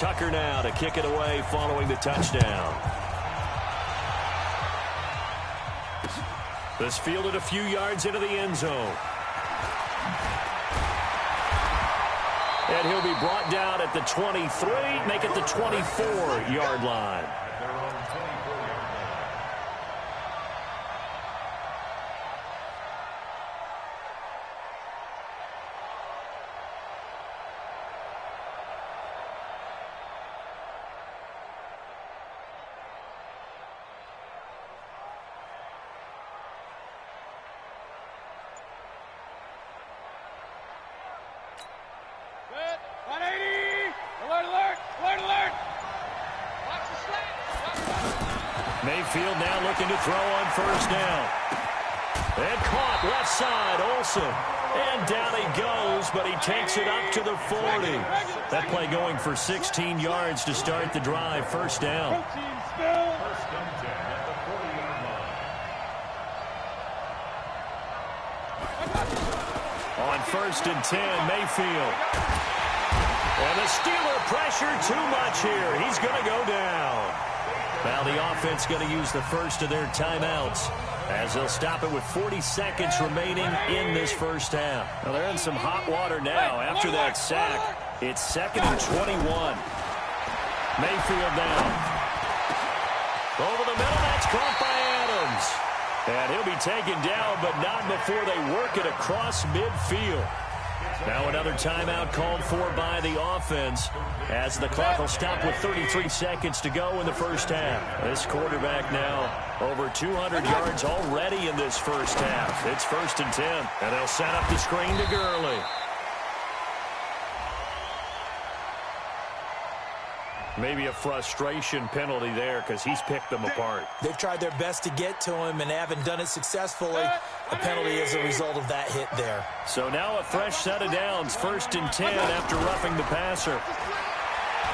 Tucker now to kick it away following the touchdown. This fielded a few yards into the end zone. And he'll be brought down at the 23, make it the 24-yard line. Mayfield now looking to throw on first down. And caught left side, Olsen. And down he goes, but he takes it up to the 40. That play going for 16 yards to start the drive. First down. On first and 10, Mayfield. And the Steeler pressure too much here. He's going to go down. Now the offense going to use the first of their timeouts as they'll stop it with 40 seconds remaining in this first half. Now they're in some hot water now after that sack. It's 2nd and 21. Mayfield down. Over the middle, that's caught by Adams. And he'll be taken down, but not before they work it across midfield. Now another timeout called for by the offense as the clock will stop with 33 seconds to go in the first half. This quarterback now over 200 yards already in this first half. It's 1st and 10, and they'll set up the screen to Gurley. Maybe a frustration penalty there because he's picked them apart. They've tried their best to get to him and haven't done it successfully. A penalty is a result of that hit there. So now a fresh set of downs, 1st and 10 after roughing the passer.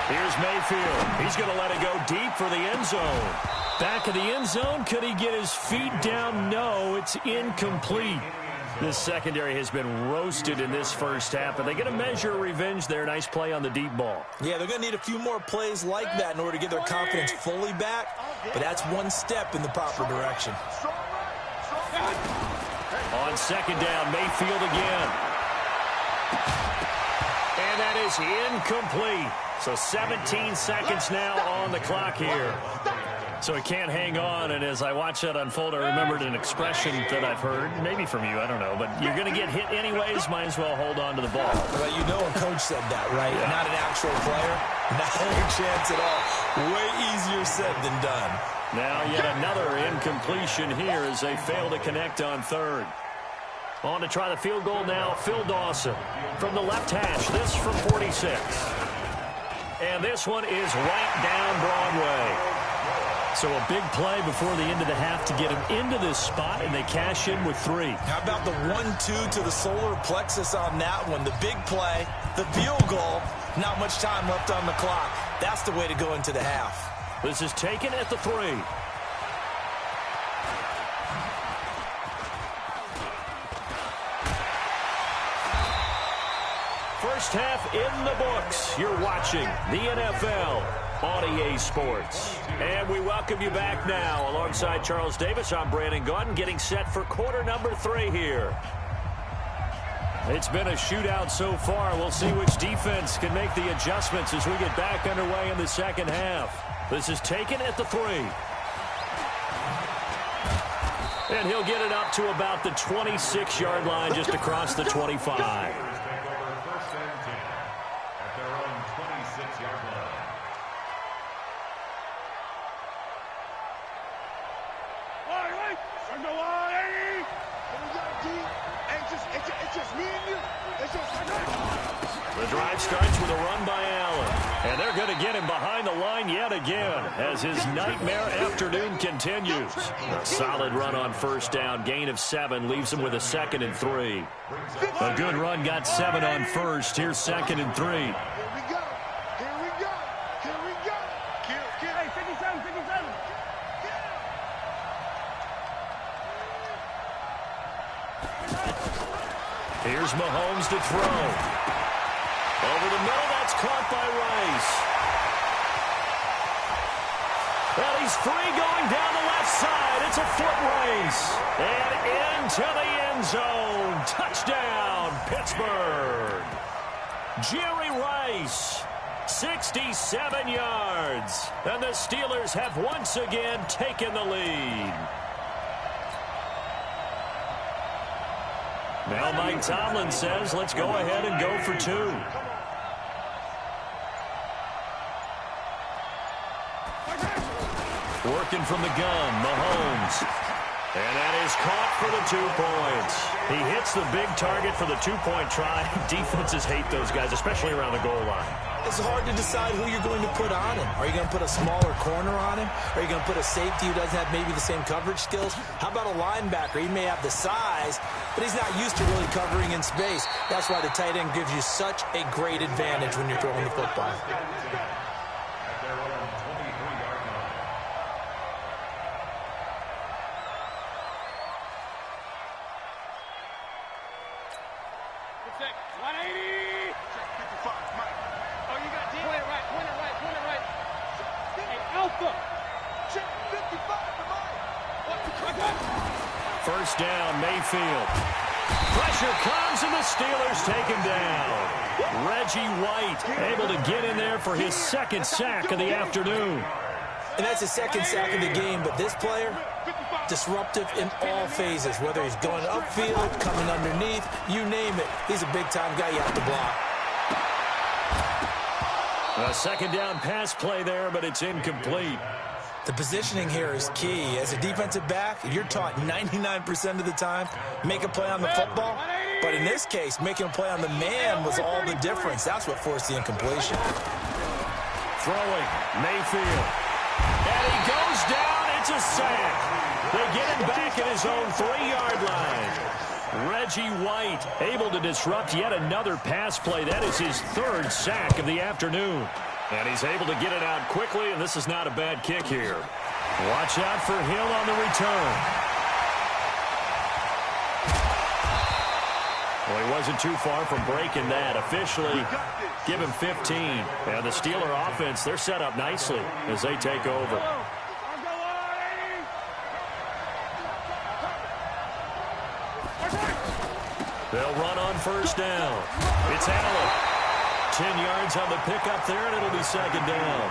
Here's Mayfield. He's going to let it go deep for the end zone. Back of the end zone. Could he get his feet down? No, it's incomplete. This secondary has been roasted in this first half, but they get a measure of revenge there. Nice play on the deep ball. Yeah, they're going to need a few more plays like that in order to get their confidence fully back, but that's one step in the proper direction. On 2nd down, Mayfield again. And that is incomplete. So 17 seconds now on the clock here. So he can't hang on, and as I watch that unfold, I remembered an expression that I've heard, maybe from you, I don't know, but you're going to get hit anyways, might as well hold on to the ball. Well, you know a coach said that, right? Yeah. Not an actual player. Not a chance at all. Way easier said than done. Now yet another incompletion here as they fail to connect on 3rd. On to try the field goal now, Phil Dawson from the left hash. This from 46. And this one is right down Broadway. So a big play before the end of the half to get him into this spot, and they cash in with 3. How about the 1-2 to the solar plexus on that one? The big play, the field goal, not much time left on the clock. That's the way to go into the half. This is taken at the 3. First half in the books. You're watching the NFL on EA Sports. And we welcome you back now. Alongside Charles Davis, I'm Brandon Gaudin, getting set for quarter number 3 here. It's been a shootout so far. We'll see which defense can make the adjustments as we get back underway in the second half. This is taken at the 3. And he'll get it up to about the 26-yard line, just across the 25. The drive starts with a run by Allen. And they're going to get him behind the line yet again as his nightmare afternoon continues. A solid run on first down. Gain of 7 leaves him with a 2nd and 3. A good run got 7 on first. Here's 2nd and 3. Here's Mahomes to throw. Over the middle, that's caught by Rice. He's free going down the left side. It's a foot race. And into the end zone. Touchdown, Pittsburgh. Jerry Rice, 67 yards. And the Steelers have once again taken the lead. Now Mike Tomlin says, let's go ahead and go for two. Working from the gun, Mahomes. And that is caught for the 2 points. He hits the big target for the two-point try. Defenses hate those guys, especially around the goal line. It's hard to decide who you're going to put on him. Are you going to put a smaller corner on him? Are you going to put a safety who doesn't have maybe the same coverage skills? How about a linebacker? He may have the size, but he's not used to really covering in space. That's why the tight end gives you such a great advantage when you're throwing the football. First down, Mayfield. Pressure comes, and the Steelers take him down. Reggie White able to get in there for his second sack of the afternoon. And that's his second sack of the game, but this player, disruptive in all phases, whether he's going upfield, coming underneath, you name it. He's a big-time guy you have to block. A second down pass play there, but it's incomplete. The positioning here is key. As a defensive back, you're taught 99% of the time, make a play on the football. But in this case, making a play on the man was all the difference. That's what forced the incompletion. Throwing, Mayfield. And he goes down. It's a sack. They get him back at his own 3-yard line. Reggie White able to disrupt yet another pass play. That is his third sack of the afternoon. And he's able to get it out quickly, and this is not a bad kick here. Watch out for Hill on the return. Well, he wasn't too far from breaking that. Officially, give him 15. And the Steeler offense, they're set up nicely as they take over. They'll run on first down. It's Allen. 10 yards on the pickup there, and it'll be second down.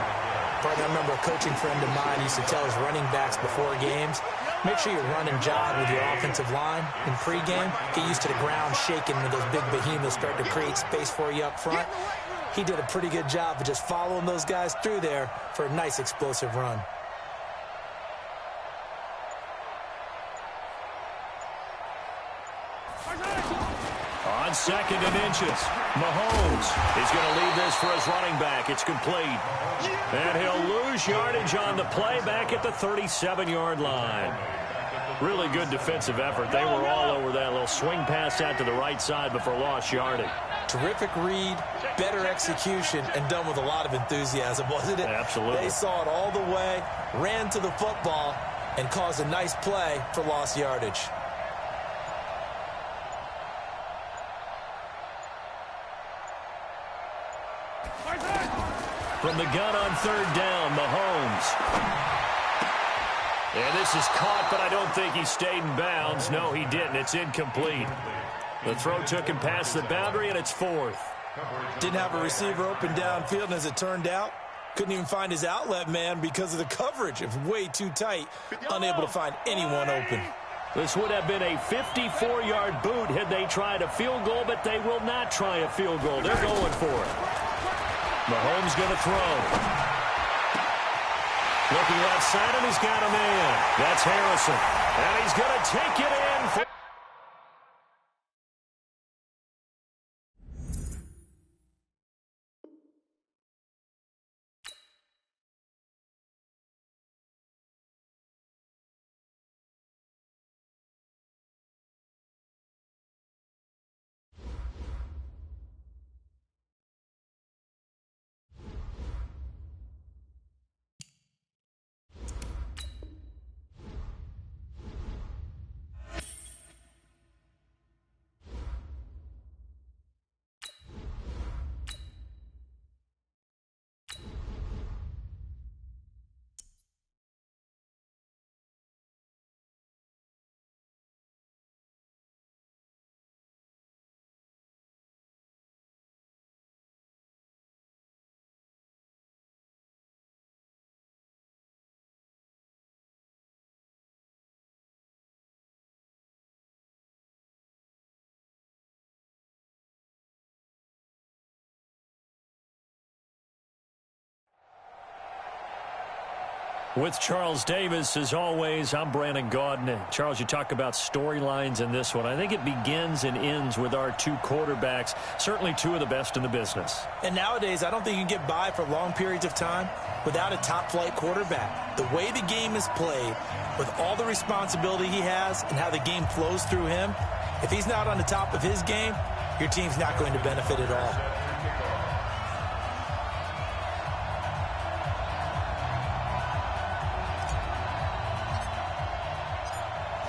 Partner, I remember a coaching friend of mine used to tell his running backs before games, make sure you run and jog with your offensive line in pregame. Get used to the ground shaking when those big behemoths start to create space for you up front. He did a pretty good job of just following those guys through there for a nice explosive run. On second and inches, Mahomes is going to leave this for his running back. It's complete. And he'll lose yardage on the play back at the 37-yard line. Really good defensive effort. They were all over that little swing pass out to the right side before lost yardage. Terrific read, better execution, and done with a lot of enthusiasm, wasn't it? Absolutely. They saw it all the way, ran to the football, and caused a nice play for lost yardage. From the gun on third down, Mahomes. And this is caught, but I don't think he stayed in bounds. No, he didn't. It's incomplete. The throw took him past the boundary, and it's fourth. Didn't have a receiver open downfield, and as it turned out, couldn't even find his outlet man because of the coverage. It was way too tight, unable to find anyone open. This would have been a 54-yard boot had they tried a field goal, but they will not try a field goal. They're going for it. Mahomes going to throw. Looking left side, and he's got a man. That's Harrison. And he's going to take it in for With Charles Davis, as always, I'm Brandon Gaudin. Charles, you talk about storylines in this one. I think it begins and ends with our two quarterbacks, certainly two of the best in the business. And nowadays, I don't think you can get by for long periods of time without a top-flight quarterback. The way the game is played, with all the responsibility he has and how the game flows through him, if he's not on the top of his game, your team's not going to benefit at all.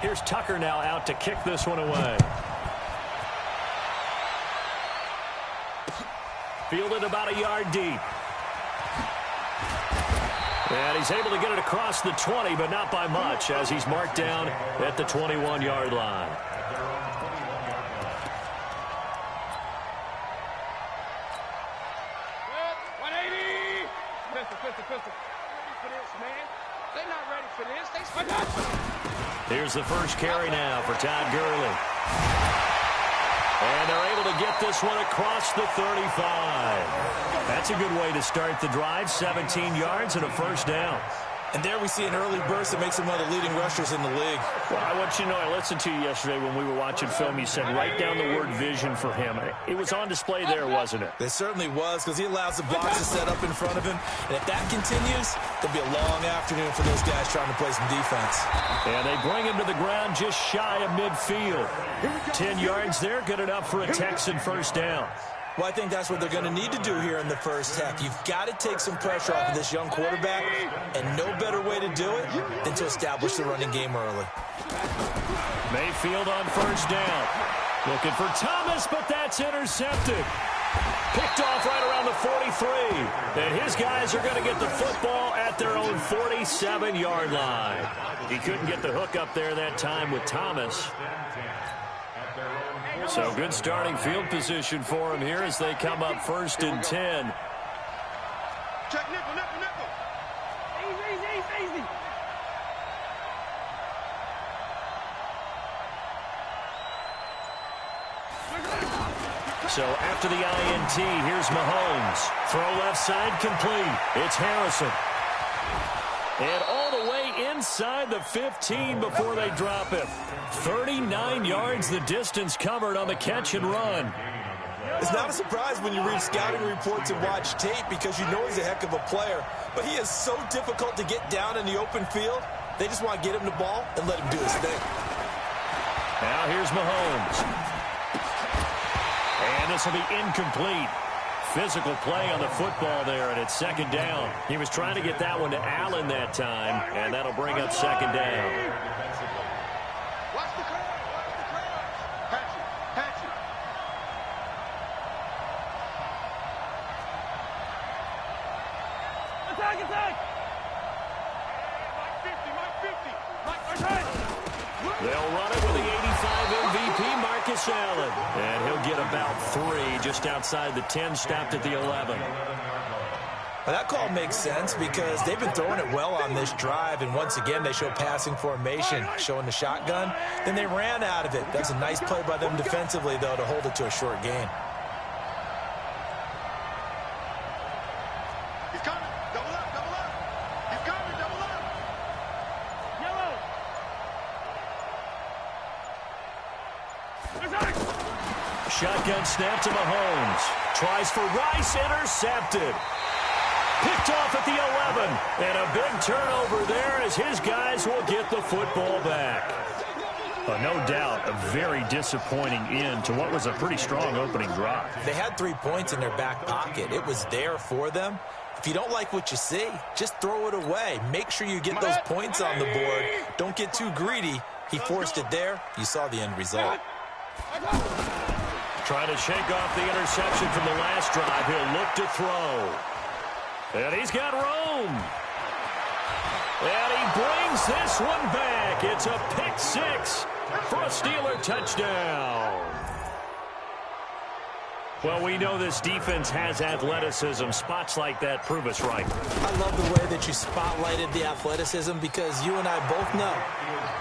Here's Tucker now out to kick this one away. Fielded about a yard deep. And he's able to get it across the 20, but not by much, as he's marked down at the 21-yard line. Here's the first carry now for Todd Gurley. And they're able to get this one across the 35. That's a good way to start the drive. 17 yards and a first down. And there we see an early burst that makes him one of the leading rushers in the league. Well, I want you to know, I listened to you yesterday when we were watching film. You said write down the word vision for him. It was on display there, wasn't it? It certainly was, because he allows the box to set up in front of him. And if that continues, there'll be a long afternoon for those guys trying to play some defense. And they bring him to the ground just shy of midfield. 10 yards there, good enough for a Texan first down. Well, I think that's what they're going to need to do here in the first half. You've got to take some pressure off of this young quarterback, and no better way to do it than to establish the running game early. Mayfield on first down. Looking for Thomas, but that's intercepted. Picked off right around the 43. And his guys are going to get the football at their own 47-yard line. He couldn't get the hook up there that time with Thomas. So good starting field position for him here as they come up 1st and 10. Check nickel, nickel, nickel. Easy. So after the INT, here's Mahomes. Throw left side complete. It's Harrison. And all the way inside the 15 before they drop it. 39 yards the distance covered on the catch and run. It's not a surprise when you read scouting reports and watch tape, because you know he's a heck of a player. But he is so difficult to get down in the open field. They just want to get him the ball and let him do his thing. Now here's Mahomes. And this will be incomplete. Physical play on the football there, and it's second down. He was trying to get that one to Allen that time, and that'll bring up second down. Watch the crowd. Patch it. Attack. Mike 50. They'll run it with the 85 MVP, Marcus Allen. And he'll get about 3 just outside the 10, stopped at the 11. Well, that call makes sense because they've been throwing it well on this drive, and once again they show passing formation, showing the shotgun. Then they ran out of it. That's a nice play by them defensively, though, to hold it to a short gain. He's coming. Double up. He's coming. Double up. Yellow. Shotgun snap to Mahomes. Tries for Rice, intercepted. Picked off at the 11. And a big turnover there as his guys will get the football back. No doubt a very disappointing end to what was a pretty strong opening drive. They had 3 points in their back pocket. It was there for them. If you don't like what you see, just throw it away. Make sure you get those points on the board. Don't get too greedy. He forced it there. You saw the end result. Trying to shake off the interception from the last drive. He'll look to throw. And he's got room. And he brings this one back. It's a pick 6 for a Steeler touchdown. Well, we know this defense has athleticism. Spots like that prove us right. I love the way that you spotlighted the athleticism, because you and I both know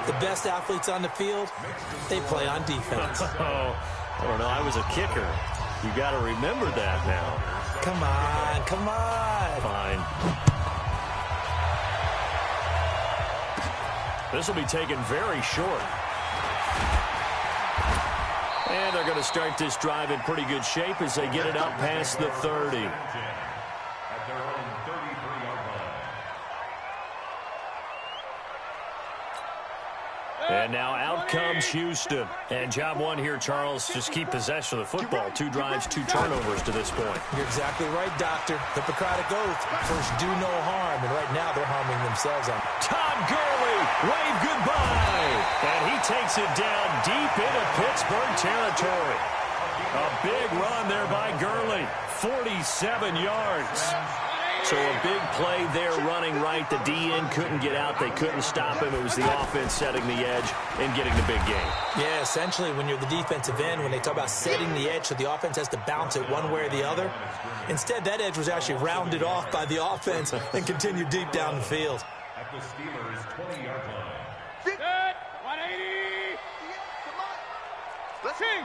the best athletes on the field, they play on defense. Oh, I don't know. I was a kicker. You got to remember that now. Come on. Fine. This will be taken very short. And they're going to start this drive in pretty good shape as they get it up past the 30. And now out comes Houston. And job one here, Charles, just keep possession of the football. 2 drives, 2 turnovers to this point. You're exactly right, Doctor. Hippocratic oath. First, do no harm. And right now, they're harming themselves. Todd Gurley, wave goodbye. And he takes it down deep into Pittsburgh territory. A big run there by Gurley. 47 yards. So a big play there running right. The DN couldn't get out. They couldn't stop him. It was the offense setting the edge and getting the big gain. Yeah, essentially when you're the defensive end, when they talk about setting the edge so the offense has to bounce it one way or the other, instead that edge was actually rounded off by the offense and continued deep down the field. At the Steelers' 20-yard line. Set, 180.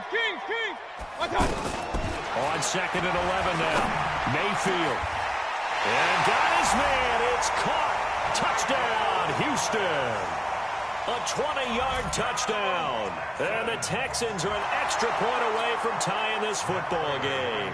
King. On 2nd and 11 now. Mayfield. And got his man. It's caught. Touchdown, Houston. A 20-yard touchdown. And the Texans are an extra point away from tying this football game.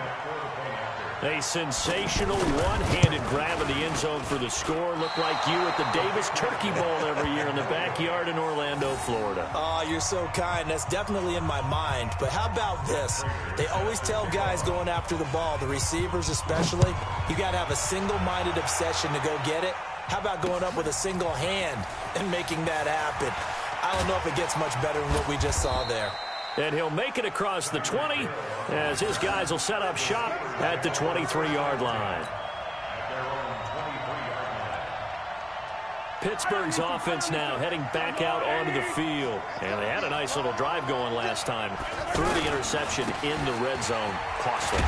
A sensational one-handed grab in the end zone for the score. Looked like you at the Davis Turkey Bowl every year in the backyard in Orlando, Florida. Oh, you're so kind. That's definitely in my mind. But how about this? They always tell guys going after the ball, the receivers especially, you got to have a single-minded obsession to go get it. How about going up with a single hand and making that happen? I don't know if it gets much better than what we just saw there. And he'll make it across the 20 as his guys will set up shop at the 23-yard line. Pittsburgh's offense now heading back out onto the field. And they had a nice little drive going last time. Threw the interception in the red zone. Costly.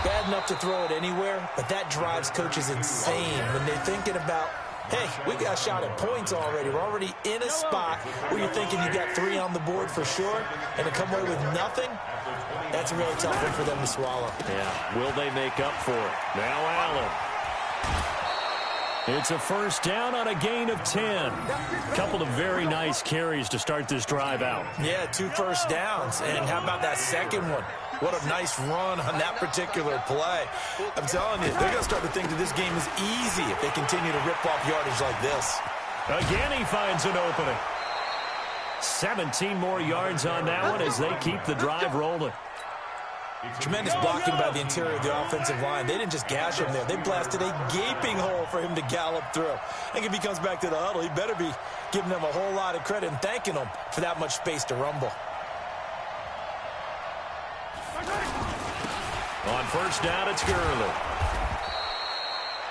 Bad enough to throw it anywhere, but that drives coaches insane when they're thinking about, hey, we got a shot at points already. We're already in a spot where you're thinking you got 3 on the board for sure, and to come away with nothing, that's a really tough one for them to swallow. Yeah, will they make up for it? Now Allen. It's a first down on a gain of 10. Couple of very nice carries to start this drive out. Yeah, 2 first downs, and how about that second one? What a nice run on that particular play. I'm telling you, they're going to start to think that this game is easy if they continue to rip off yardage like this. Again, he finds an opening. 17 more yards on that one as they keep the drive rolling. Tremendous blocking by the interior of the offensive line. They didn't just gash him there. They blasted a gaping hole for him to gallop through. I think if he comes back to the huddle, he better be giving them a whole lot of credit and thanking them for that much space to rumble. On first down, it's Gurley.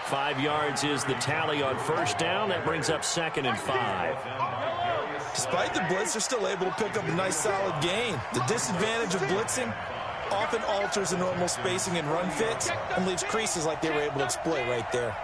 5 yards is the tally on first down. That brings up 2nd and 5. Despite the blitz, they're still able to pick up a nice, solid gain. The disadvantage of blitzing often alters the normal spacing and run fits and leaves creases like they were able to exploit right there.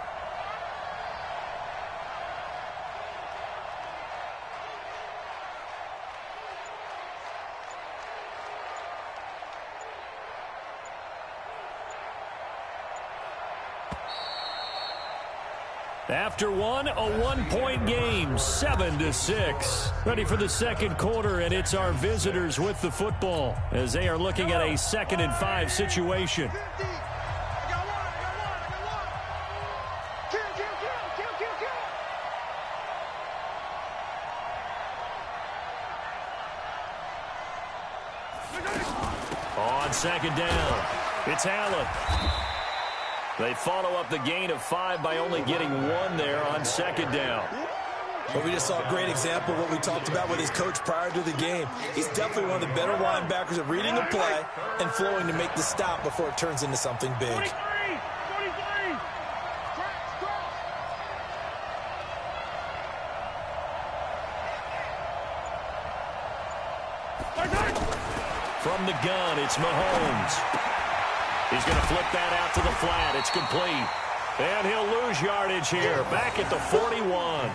After one, a 1-point game, 7-6. Ready for the second quarter, and it's our visitors with the football as they are looking at a 2nd and 5 situation. On 2nd down, it's Allen. They follow up the gain of 5 by only getting 1 there on 2nd down. Well, we just saw a great example of what we talked about with his coach prior to the game. He's definitely one of the better linebackers at reading a play and flowing to make the stop before it turns into something big. 23. From the gun, it's Mahomes. He's going to flip that out to the flat. It's complete. And he'll lose yardage here. Back at the 41.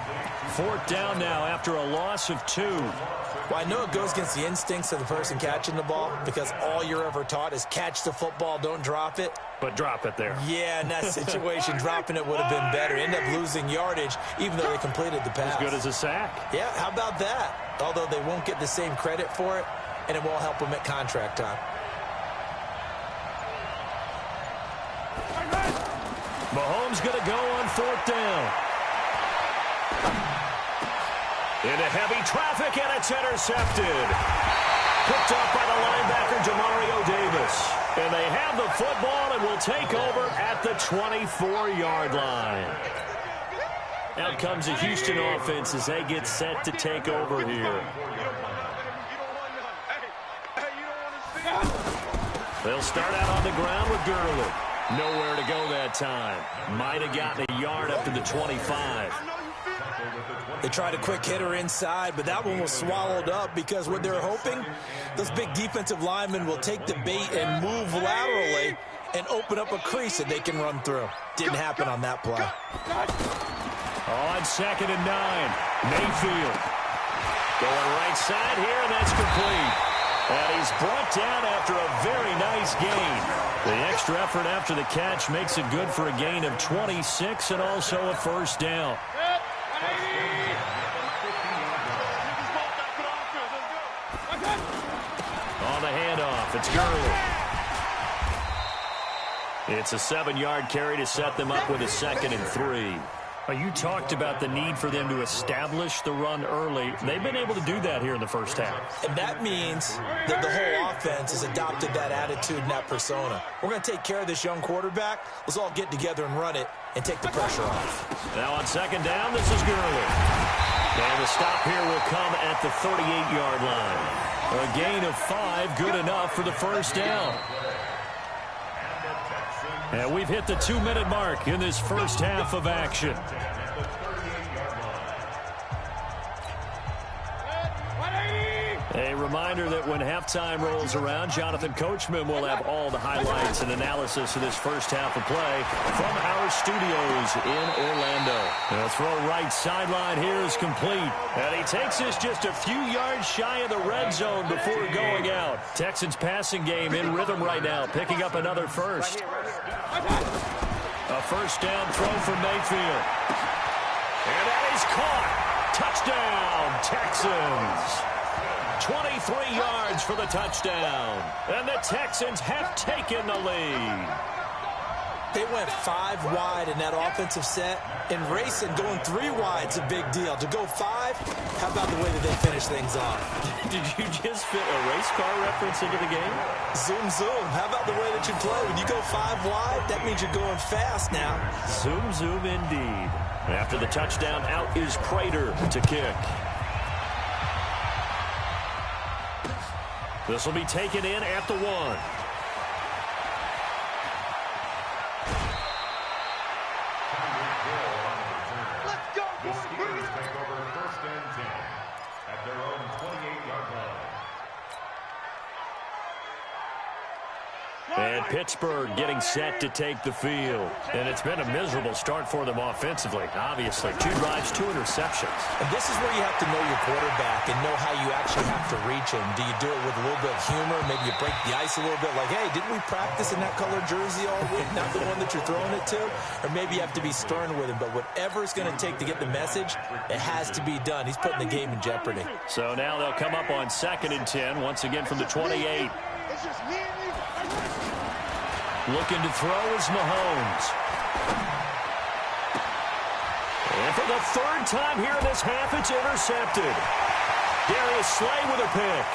Fourth down now after a loss of 2. Well, I know it goes against the instincts of the person catching the ball because all you're ever taught is catch the football, don't drop it. But drop it there. Yeah, in that situation, dropping it would have been better. End up losing yardage, even though they completed the pass. As good as a sack. Yeah, how about that? Although they won't get the same credit for it, and it won't help them at contract time. Mahomes going to go on fourth down. Into heavy traffic, and it's intercepted. Picked up by the linebacker, Demario Davis. And they have the football and will take over at the 24-yard line. Out comes the Houston offense as they get set to take over here. They'll start out on the ground with Gurley. Nowhere to go that time. Might have gotten a yard up to the 25. They tried a quick hitter inside, but that one was swallowed up because what they're hoping, those big defensive linemen will take the bait and move laterally and open up a crease that they can run through. Didn't happen on that play. On 2nd and 9, Mayfield. Going right side here, and that's complete. And he's brought down after a very nice gain. The extra effort after the catch makes it good for a gain of 26 and also a first down. On the handoff, it's Gurley. It's a 7-yard carry to set them up with a 2nd and 3. You talked about the need for them to establish the run early. They've been able to do that here in the first half. And that means that the whole offense has adopted that attitude and that persona. We're going to take care of this young quarterback. Let's all get together and run it and take the pressure off. Now on 2nd down, this is Gurley. And the stop here will come at the 38-yard line. A gain of 5, good enough for the first down. And we've hit the 2-minute mark in this first half of action. A reminder that when halftime rolls around, Jonathan Coachman will have all the highlights and analysis of this first half of play from our studios in Orlando. The throw right sideline here is complete. And he takes us just a few yards shy of the red zone before going out. Texans passing game in rhythm right now, picking up another first. A first down throw for Mayfield. And that is caught. Touchdown, Texans. 23 yards for the touchdown. And the Texans have taken the lead. They went 5 wide in that offensive set. And racing, going 3 wide is a big deal. To go 5, how about the way that they finish things off? Did you just fit a race car reference into the game? Zoom, zoom. How about the way that you play? When you go 5 wide, that means you're going fast now. Zoom, zoom indeed. After the touchdown, out is Prater to kick. This will be taken in at the 1. Let's go, The boys. Steelers take over 1st and 10 at their own 28-yard line. And Pittsburgh getting set to take the field. And it's been a miserable start for them offensively, obviously. 2 drives, 2 interceptions. And this is where you have to know your quarterback and know how you actually have to reach him. Do you do it with a little bit of humor? Maybe you break the ice a little bit like, hey, didn't we practice in that color jersey all week? Not the one that you're throwing it to? Or maybe you have to be stern with him. But whatever it's going to take to get the message, it has to be done. He's putting the game in jeopardy. So now they'll come up on 2nd and 10, once again from the 28. It's just me and you. Looking to throw is Mahomes. And for the 3rd time here in this half, it's intercepted. Darius Slay with a pick.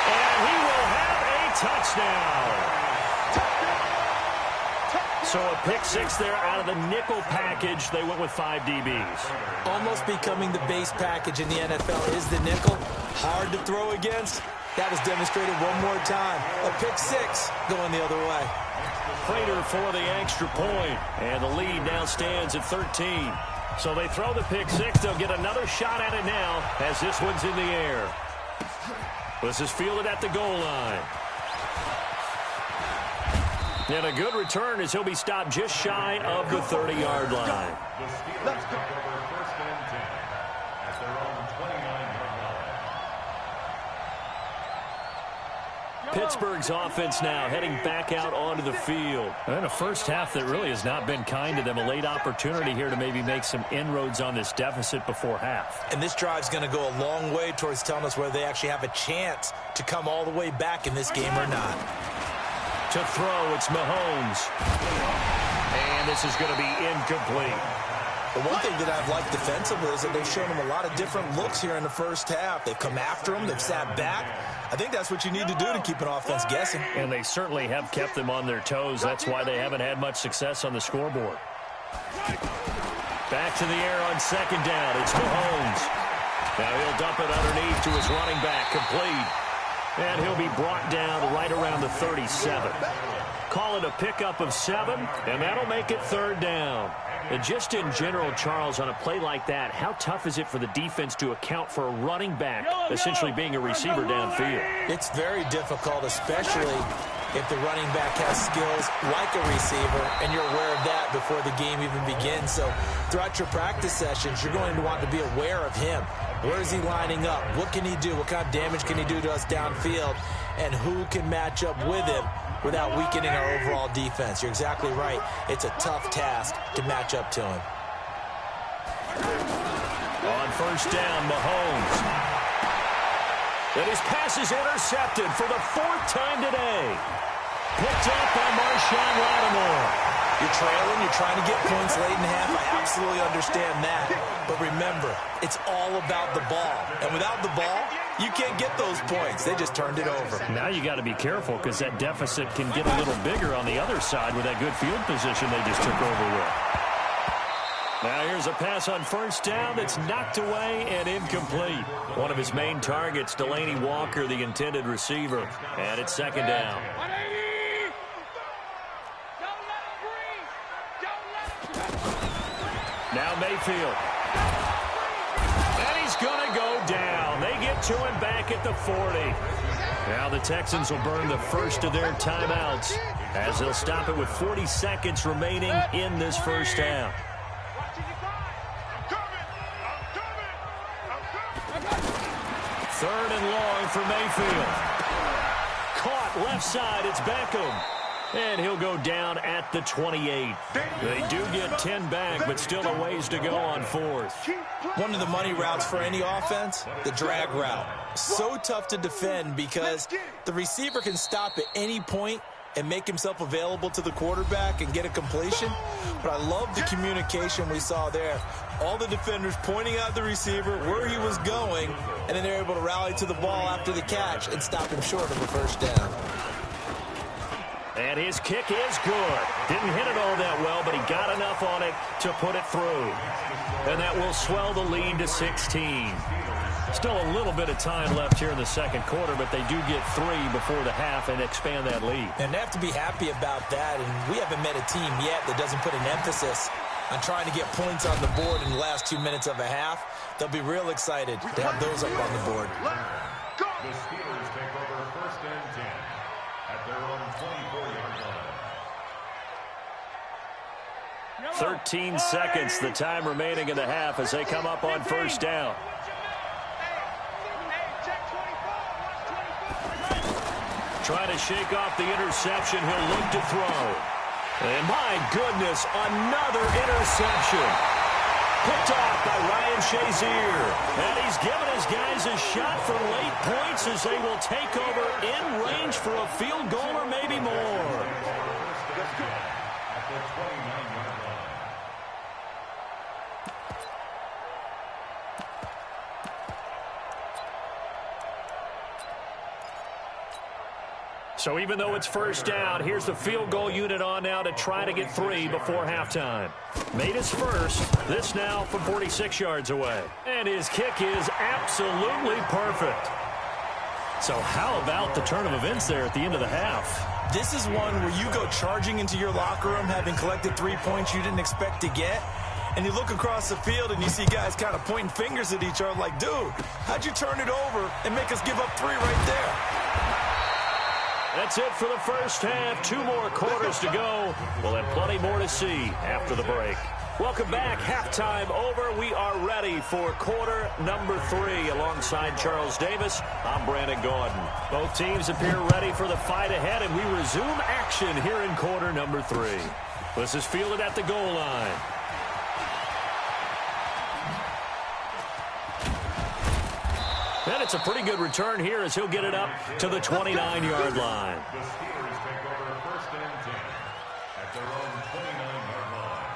And he will have a touchdown. So a pick 6 there out of the nickel package. They went with 5 DBs. Almost becoming the base package in the NFL is the nickel. Hard to throw against. That was demonstrated one more time. A pick 6 going the other way. Prater for the extra point. And the lead now stands at 13. So they throw the pick 6. They'll get another shot at it now as this one's in the air. This is fielded at the goal line. And a good return as he'll be stopped just shy of the 30-yard line. The Steelers take over first and 10 at their own 29-yard line. Pittsburgh's offense now heading back out onto the field. And a first half that really has not been kind to them. A late opportunity here to maybe make some inroads on this deficit before half. And this drive's going to go a long way towards telling us whether they actually have a chance to come all the way back in this game or not. To throw, it's Mahomes. And this is going to be incomplete. The one thing that I've liked defensively is that they've shown him a lot of different looks here in the first half. They've come after him. They've sat back. I think that's what you need to do to keep an offense guessing. And they certainly have kept them on their toes. That's why they haven't had much success on the scoreboard. Back to the air on second down. It's Mahomes. Now he'll dump it underneath to his running back. Complete. And he'll be brought down right around the 37. Call it a pickup of 7, and that'll make it third down. And just in general, Charles, on a play like that, how tough is it for the defense to account for a running back essentially being a receiver downfield? It's very difficult, especially if the running back has skills like a receiver, and you're aware of that before the game even begins. So throughout your practice sessions, you're going to want to be aware of him. Where is he lining up? What can he do? What kind of damage can he do to us downfield? And who can match up with him without weakening our overall defense? You're exactly right. It's a tough task to match up to him. On first down, Mahomes. And his pass is intercepted for the 4th time today. Picked up by Marshawn Lattimore. You're trailing, you're trying to get points late in half. I absolutely understand that. But remember, it's all about the ball. And without the ball, you can't get those points. They just turned it over. Now you got to be careful because that deficit can get a little bigger on the other side with that good field position they just took over with. Now here's a pass on first down that's knocked away and incomplete. One of his main targets, Delaney Walker, the intended receiver. And it's second down. Now Mayfield. And he's going to go down. They get to him back at the 40. Now the Texans will burn the first of their timeouts as they'll stop it with 40 seconds remaining in this first half. Third and long for Mayfield. Caught left side. It's Beckham. And he'll go down at the 28. They do get 10 back, but still a ways to go on fourth. One of the money routes for any offense, the drag route. So tough to defend because the receiver can stop at any point and make himself available to the quarterback and get a completion. But I love the communication we saw there. All the defenders pointing out the receiver, where he was going, and then they're able to rally to the ball after the catch and stop him short of a first down. And his kick is good. Didn't hit it all that well, but he got enough on it to put it through. And that will swell the lead to 16. Still a little bit of time left here in the second quarter, but they do get 3 before the half and expand that lead. And they have to be happy about that, and we haven't met a team yet that doesn't put an emphasis on trying to get points on the board in the last 2 minutes of a half. They'll be real excited to have those up on the board. The Steelers take over first and 10 at their own 24-yard line. 13 seconds, the time remaining in the half as they come up on first down. Trying to shake off the interception. He'll look to throw. And my goodness, another interception. Picked off by Ryan Shazier. And he's given his guys a shot for late points as they will take over in range for a field goal or maybe more. At the 29-yard line. So even though it's first down, here's the field goal unit on now to try to get 3 before halftime. Made his first. This now from 46 yards away. And his kick is absolutely perfect. So how about the turn of events there at the end of the half? This is one where you go charging into your locker room having collected 3 points you didn't expect to get. And you look across the field and you see guys kind of pointing fingers at each other like, dude, how'd you turn it over and make us give up 3 right there? That's it for the first half. 2 more quarters to go. We'll have plenty more to see after the break. Welcome back. Halftime over. We are ready for quarter number 3. Alongside Charles Davis, I'm Brandon Gaudin. Both teams appear ready for the fight ahead, and we resume action here in quarter number 3. This is fielded at the goal line. And it's a pretty good return here as he'll get it up to the 29-yard line. The Steelers take over first and 10 at their own 29-yard line.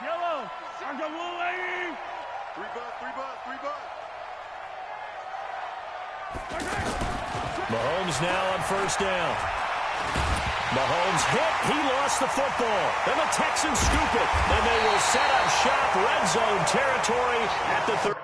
Yellow, I'm the blue lady. 3 bucks. Mahomes now on first down. Mahomes hit. He lost the football. And the Texans scoop it. And they will set up shop red zone territory at the 30.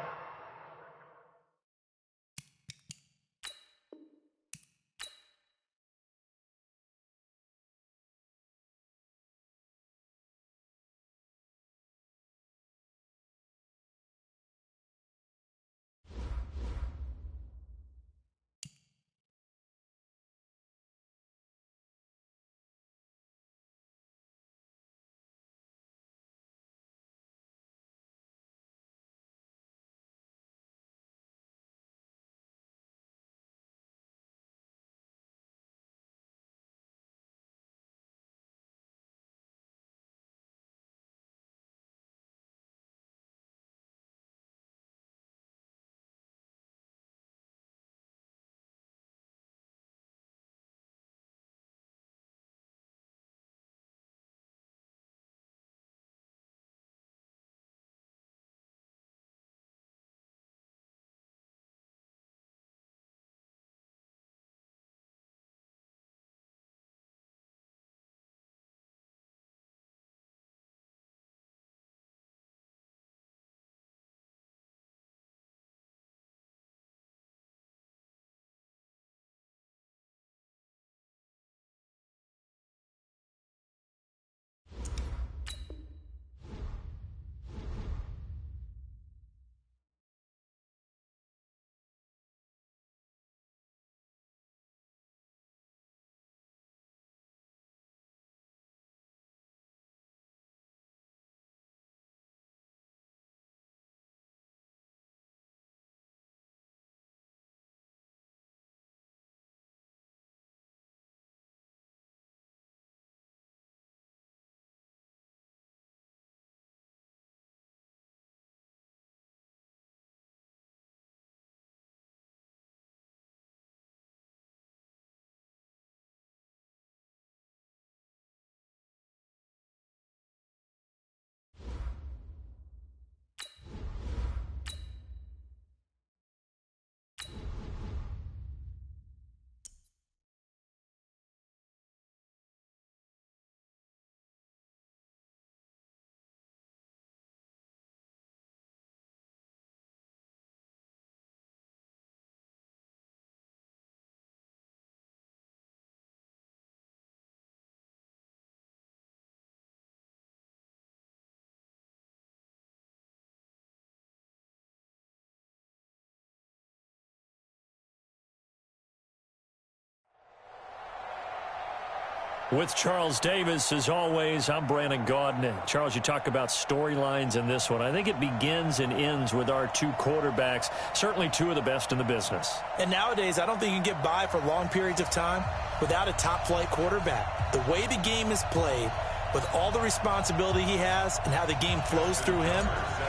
With Charles Davis, as always, I'm Brandon Gaudin. Charles, you talk about storylines in this one. I think it begins and ends with our 2 quarterbacks, certainly 2 of the best in the business. And nowadays, I don't think you can get by for long periods of time without a top-flight quarterback. The way the game is played, with all the responsibility he has and how the game flows through him,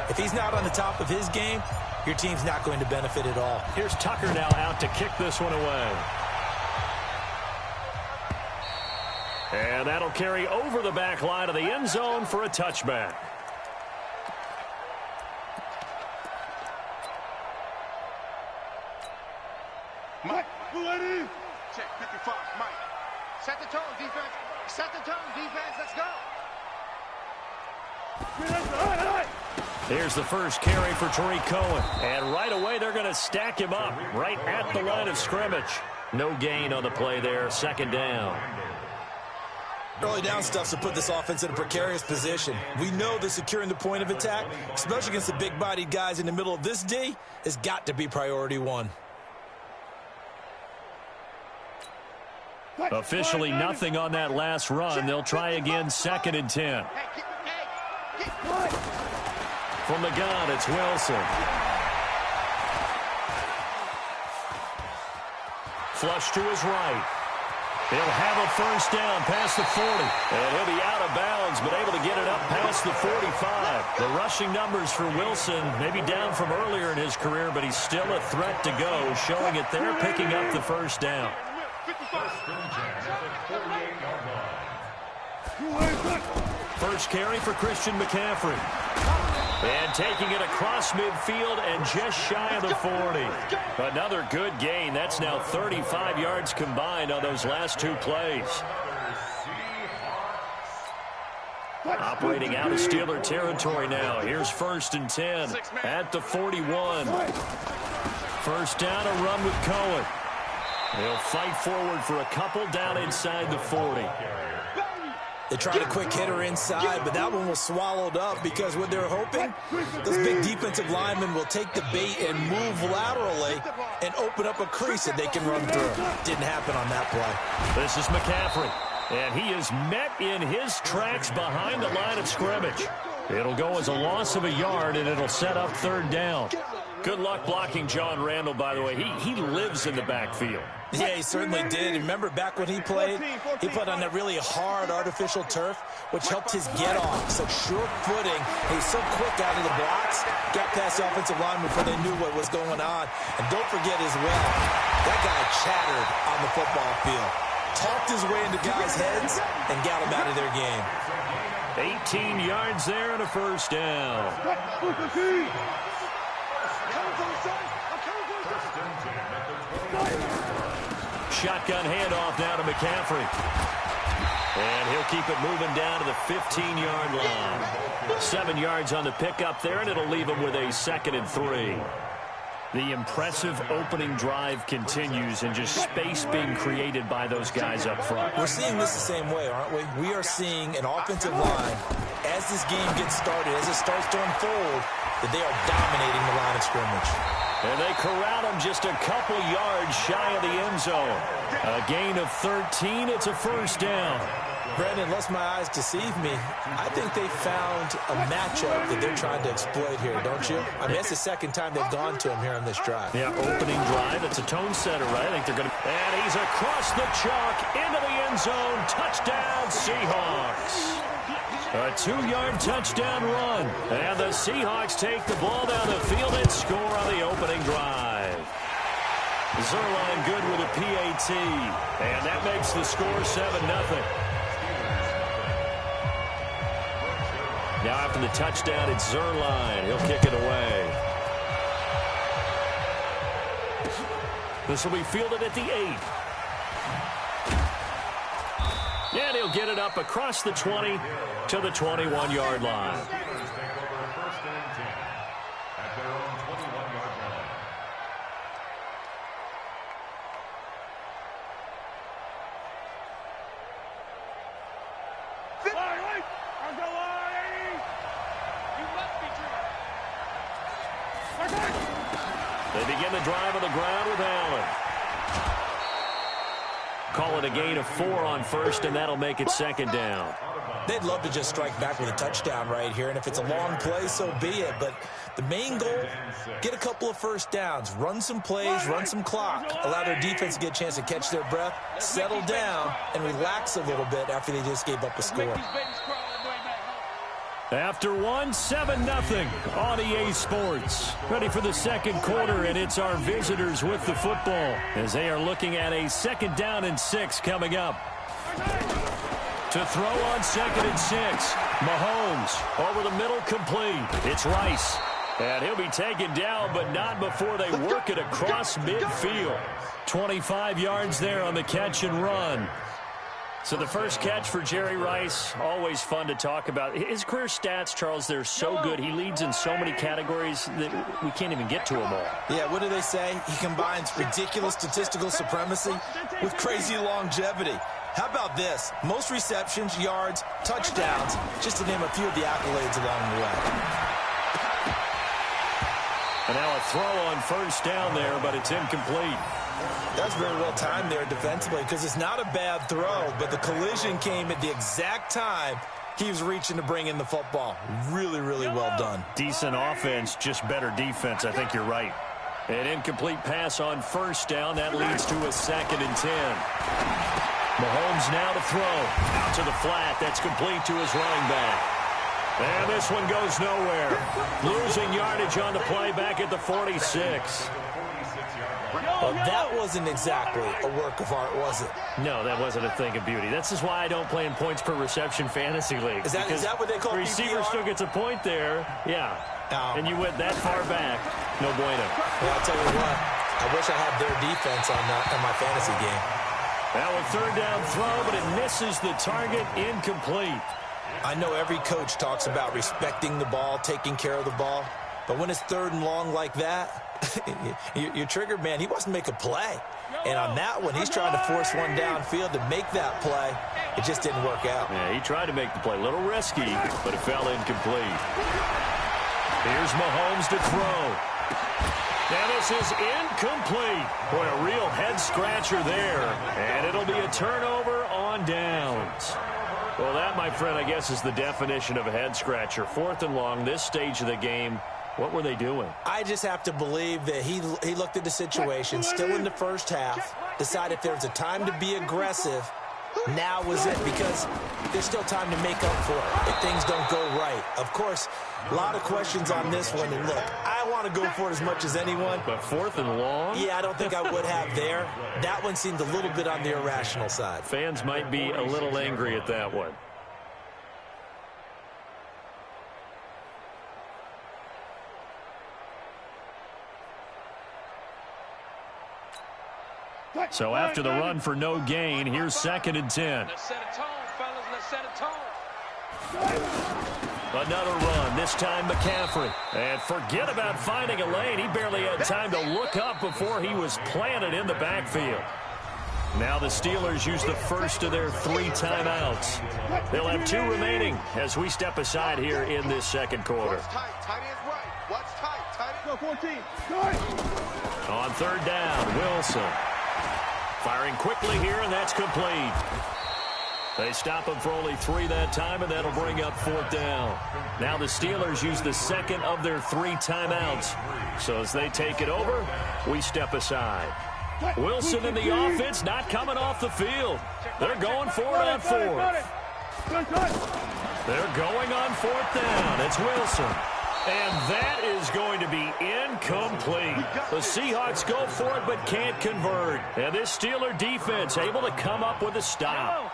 if he's not on the top of his game, your team's not going to benefit at all. Here's Tucker now out to kick this one away. And that'll carry over the back line of the end zone for a touchback. Mike, ready? Check 55, Mike. Set the tone, defense. Set the tone, defense. Let's go. Here's the first carry for Tariq Cohen. And right away, they're going to stack him up right at the line of scrimmage. No gain on the play there. Second down. Early down stuff to put this offense in a precarious position. We know that securing the point of attack, especially against the big-bodied guys in the middle of this D, has got to be priority 1. Officially nothing on that last run. They'll try again, 2nd and 10. From the gun, it's Wilson. Flush to his right. He'll have a first down past the 40. And he'll be out of bounds, but able to get it up past the 45. The rushing numbers for Wilson, maybe down from earlier in his career, but he's still a threat to go, showing it there, picking up the first down. First carry for Christian McCaffrey. And taking it across midfield and just shy of the 40. Another good gain. That's now 35 yards combined on those last 2 plays. Operating out of Steeler territory now. Here's 1st and 10 at the 41. First down, a run with Cohen. He'll fight forward for a couple down inside the 40. They tried a quick hitter inside, but that one was swallowed up because what they're hoping, those big defensive linemen will take the bait and move laterally and open up a crease that they can run through. Didn't happen on that play. This is McCaffrey, and he is met in his tracks behind the line of scrimmage. It'll go as a loss of a yard, and it'll set up 3rd down. Good luck blocking John Randall, by the way. He lives in the backfield. Yeah, he certainly did. Remember back when he played on that really hard artificial turf, which helped his get-off. So short footing. He was so quick out of the blocks, got past the offensive line before they knew what was going on. And don't forget as well, that guy chattered on the football field. Talked his way into guys' heads and got them out of their game. 18 yards there and a first down. Shotgun handoff now to McCaffrey. And he'll keep it moving down to the 15-yard line. 7 yards on the pickup there, and it'll leave him with a 2nd and 3. The impressive opening drive continues, and just space being created by those guys up front. We're seeing this the same way, aren't we? We are seeing an offensive line, as this game gets started, as it starts to unfold, that they are dominating the line of scrimmage. And they corral him just a couple yards shy of the end zone. A gain of 13. It's a first down. Brandon, unless my eyes deceive me, I think they found a matchup that they're trying to exploit here, don't you? I mean, it's the 2nd time they've gone to him here on this drive. Yeah, opening drive. It's a tone setter, right? I think they're going to... And he's across the chalk into the end zone. Touchdown, Seahawks. A 2-yard touchdown run. And the Seahawks take the ball down the field and score on the opening drive. Zerline good with a PAT. And that makes the score 7-0. Now after the touchdown, it's Zerline. He'll kick it away. This will be fielded at the 8. And he'll get it up across the 20 to the 21-yard line. They begin the drive on the ground with Allen. Call it a gain of 4 on first, and that'll make it 2nd down. They'd love to just strike back with a touchdown right here, and if it's a long play, so be it. But the main goal, get a couple of first downs, run some plays, run some clock, allow their defense to get a chance to catch their breath, settle down, and relax a little bit after they just gave up a score. After 1, 7-0 on EA Sports. Ready for the 2nd quarter, and it's our visitors with the football as they are looking at a 2nd down and 6 coming up. To throw on 2nd and 6, Mahomes over the middle, complete. It's Rice, and he'll be taken down, but not before they work it across midfield. 25 yards there on the catch and run. So the first catch for Jerry Rice, always fun to talk about. His career stats, Charles, they're so good. He leads in so many categories that we can't even get to them all. Yeah, what do they say? He combines ridiculous statistical supremacy with crazy longevity. How about this? Most receptions, yards, touchdowns, just to name a few of the accolades along the way. And now a throw on first down there, but it's incomplete. That's very well timed there defensively because it's not a bad throw, but the collision came at the exact time he was reaching to bring in the football. Really, really well done. Decent offense, just better defense. I think you're right. An incomplete pass on first down. That leads to a 2nd and 10. Mahomes now to throw. Out to the flat. That's complete to his running back. And this one goes nowhere. Losing yardage on the play back at the 46. Well, that wasn't exactly a work of art, was it? No, that wasn't a thing of beauty. This is why I don't play in points per reception fantasy league. Is that what they call receiver PPR? still gets a point there. Yeah. And you went that far back. No bueno. Well, I'll tell you what. I wish I had their defense on my fantasy game. Now a 3rd down throw, but it misses the target. Incomplete. I know every coach talks about respecting the ball, taking care of the ball. But when it's 3rd and long like that, you're triggered, man. He wants to make a play. And on that one, he's trying to force one downfield to make that play. It just didn't work out. Yeah, he tried to make the play. A little risky, but it fell incomplete. Here's Mahomes to throw. And this is incomplete. Boy, a real head-scratcher there. And it'll be a turnover on downs. Well, that, my friend, I guess is the definition of a head-scratcher. 4th and long, this stage of the game. What were they doing? I just have to believe that he looked at the situation, still in the first half, decided if there was a time to be aggressive, now was it, because there's still time to make up for it if things don't go right. Of course, a lot of questions on this one, and look, I want to go for it as much as anyone. But 4th and long? Yeah, I don't think I would have there. That one seemed a little bit on the irrational side. Fans might be a little angry at that one. So after the run for no gain, here's 2nd and 10. Let's set a tone, fellas. Let's set a tone. Another run, this time McCaffrey. And forget about finding a lane. He barely had time to look up before he was planted in the backfield. Now the Steelers use the first of their 3 timeouts. They'll have 2 remaining as we step aside here in this 2nd quarter. What's tight? Tight ends right. What's tight? Tight ends. Go 14. On 3rd down, Wilson. Firing quickly here, and that's complete. They stop him for only 3 that time, and that'll bring up 4th down. Now the Steelers use the 2nd of their 3 timeouts. So as they take it over, we step aside. Wilson in the offense not coming off the field. They're going for it on 4th. They're going on 4th down. It's Wilson. And that is going to be incomplete. The Seahawks go for it but can't convert. And this Steeler defense able to come up with a stop.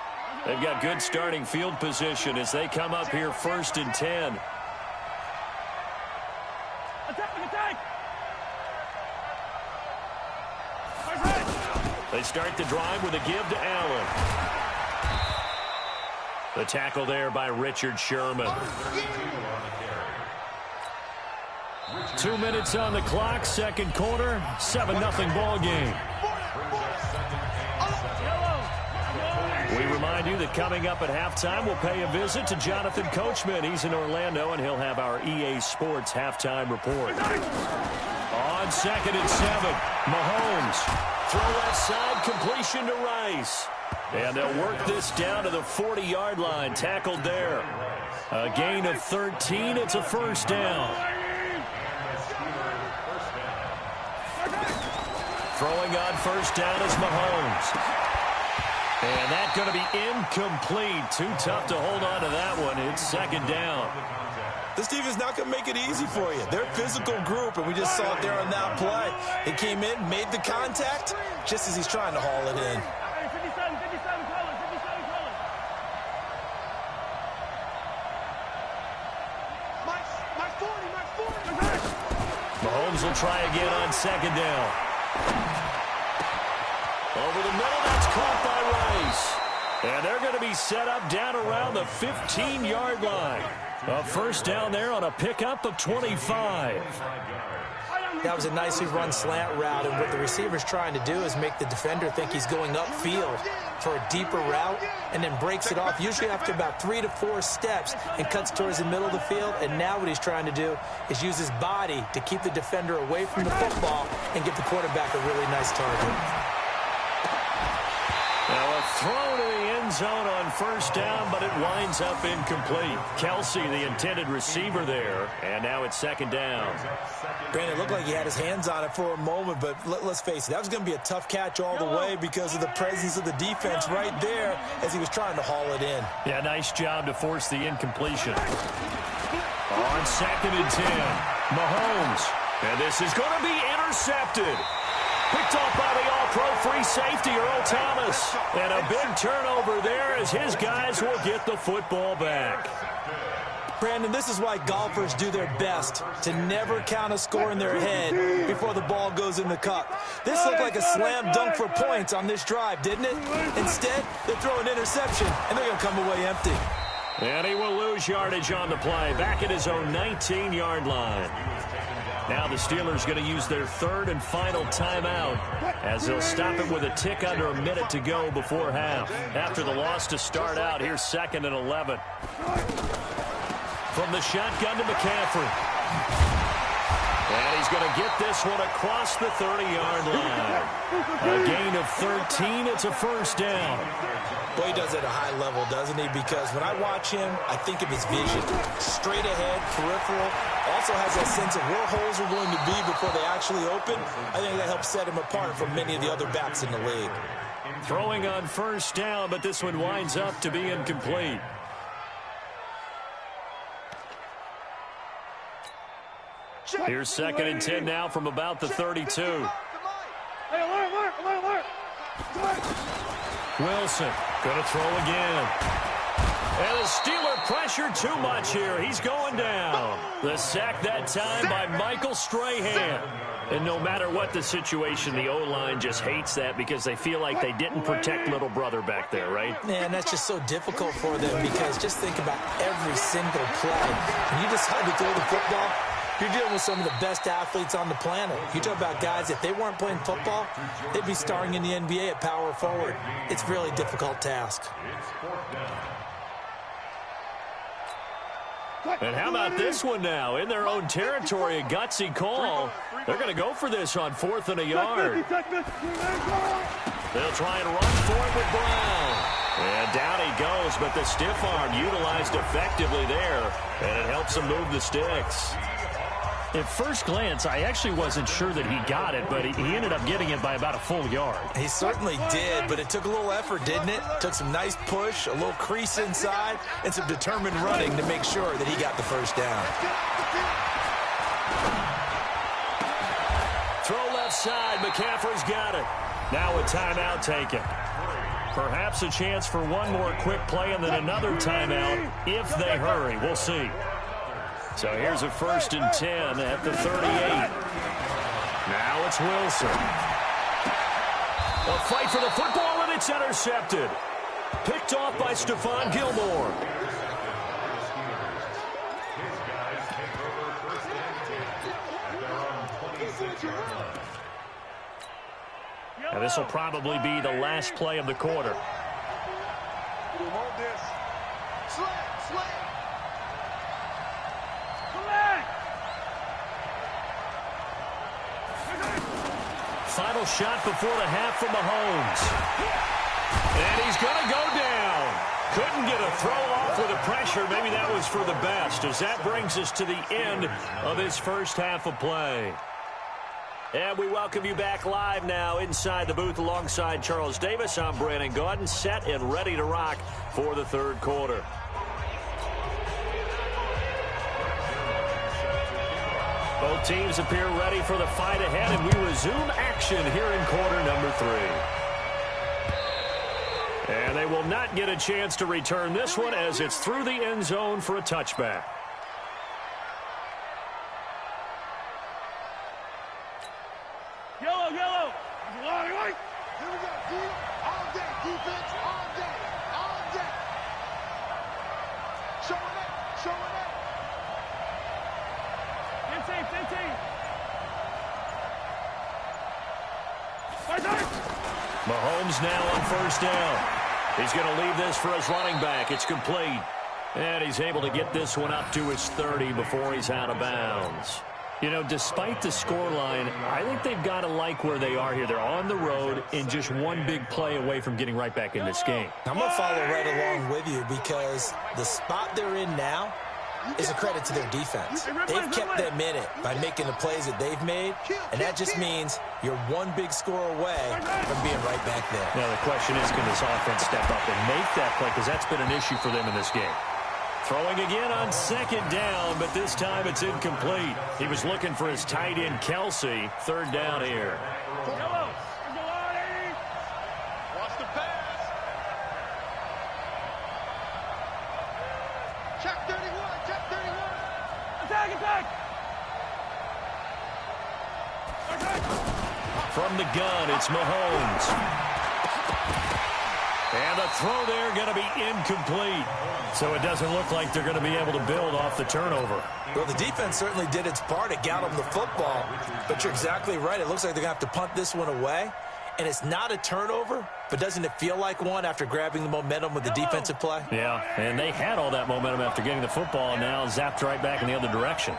They've got good starting field position as they come up here 1st and 10. They start the drive with a give to Allen. The tackle there by Richard Sherman. 2 minutes on the clock, 2nd quarter, 7-0 ball game. We remind you that coming up at halftime, we'll pay a visit to Jonathan Coachman. He's in Orlando, and he'll have our EA Sports halftime report. On 2nd and 7, Mahomes. Throw left side, completion to Rice. And they'll work this down to the 40-yard line, tackled there. A gain of 13, it's a 1st down. Throwing on 1st down is Mahomes. And that's going to be incomplete. Too tough to hold on to that one. It's 2nd down. This team is not going to make it easy for you. They're a physical group, and we just saw it there on that play. He came in, made the contact, just as he's trying to haul it in. Mahomes will try again on 2nd down. Over the middle, that's caught by Rice. And they're going to be set up down around the 15-yard line. A 1st down there on a pickup of 25. That was a nicely run slant route, and what the receiver's trying to do is make the defender think he's going upfield. for a deeper route and then breaks it off, usually after about 3 to 4 steps, and cuts towards the middle of the field. And now what he's trying to do is use his body to keep the defender away from the football and give the quarterback a really nice target. Now a throw to the end zone on first down, but it winds up incomplete. Kelsey, the intended receiver there, and now it's second down. Brandon, it looked like he had his hands on it for a moment, but let's face it, that was going to be a tough catch all the way because of the presence of the defense right there as he was trying to haul it in. Yeah, nice job to force the incompletion. On second and 10, Mahomes, and this is going to be intercepted. Picked off by the all-pro free safety, Earl Thomas. And a big turnover there as his guys will get the football back. Brandon, this is why golfers do their best to never count a score in their head before the ball goes in the cup. This looked like a slam dunk for points on this drive, didn't it? Instead, they throw an interception, and they're going to come away empty. And he will lose yardage on the play, back at his own 19-yard line. Now the Steelers going to use their third and final timeout as they'll stop it with a tick under a minute to go before half. After the loss to start out, here's 2nd and 11. From the shotgun to McCaffrey. And he's going to get this one across the 30-yard line. A gain of 13. It's a first down. Boy, he does it at a high level, doesn't he? Because when I watch him, I think of his vision. Straight ahead, peripheral. Also has that sense of where holes are going to be before they actually open. I think that helps set him apart from many of the other backs in the league. Throwing on first down, but this one winds up to be incomplete. Here's 2nd and 10 now from about the 32. Hey, alert. Wilson going to throw again. And the Steeler pressure too much here. He's going down. The sack that time by Michael Strahan. And no matter what the situation, the O-line just hates that because they feel like they didn't protect little brother back there, right? Man, that's just so difficult for them because just think about every single play. When you decide to throw the football, you're dealing with some of the best athletes on the planet. You talk about guys, if they weren't playing football, they'd be starring in the NBA at power forward. It's a really difficult task. And how about this one now? In their own territory, a gutsy call. They're going to go for this on 4th and a yard. They'll try and run for it with Brown. And down he goes, but the stiff arm utilized effectively there, and it helps him move the sticks. At first glance, I actually wasn't sure that he got it, but he ended up getting it by about a full yard. He certainly did, but it took a little effort, didn't it? Took some nice push, a little crease inside, and some determined running to make sure that he got the first down. Throw left side. McCaffrey's got it. Now a timeout taken. Perhaps a chance for one more quick play and then another timeout if they hurry. We'll see. So here's a 1st and 10 at the 38. Now it's Wilson. A fight for the football, and it's intercepted. Picked off by Stephon Gilmore. And this will probably be the last play of the quarter. Final shot before the half from Mahomes. And he's going to go down. Couldn't get a throw off with the pressure. Maybe that was for the best, as that brings us to the end of his first half of play. And we welcome you back live now inside the booth alongside Charles Davis. I'm Brandon Gaudin, set and ready to rock for the third quarter. Both teams appear ready for the fight ahead, and we resume action here in quarter number 3. And they will not get a chance to return this one as it's through the end zone for a touchback. Yellow. Here we go. All day. Defense. All day. Showing it. Mahomes now on first down. He's going to leave this for his running back. It's complete. And he's able to get this one up to his 30 before he's out of bounds. You know, despite the scoreline, I think they've got to like where they are here. They're on the road and just one big play away from getting right back in this game. I'm going to follow right along with you because the spot they're in now is a credit to their defense. They've kept them in it by making the plays that they've made, and that just means you're one big score away from being right back there. Now, the question is, can this offense step up and make that play? Because that's been an issue for them in this game. Throwing again on second down, but this time it's incomplete. He was looking for his tight end, Kelsey. Third down here. Watch the pass. Check 31, check 31. Attack. From the gun, it's Mahomes. And the throw there going to be incomplete. So it doesn't look like they're going to be able to build off the turnover. Well, the defense certainly did its part to get them the football. But you're exactly right. It looks like they're going to have to punt this one away. And it's not a turnover, but doesn't it feel like one after grabbing the momentum with the defensive play? Yeah, and they had all that momentum after getting the football, and now zapped right back in the other direction.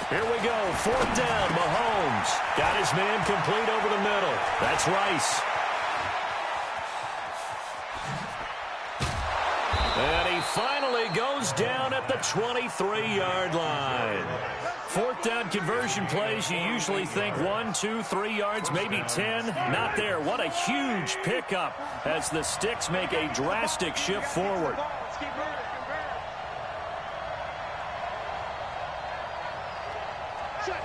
Here we go, fourth down, Mahomes. Got his man complete over the middle. That's Rice. And he finally goes down at the 23-yard line. Fourth down conversion plays, you usually think 1, 2, 3 yards, maybe 10. Not there. What a huge pickup as the Sticks make a drastic shift forward. Check.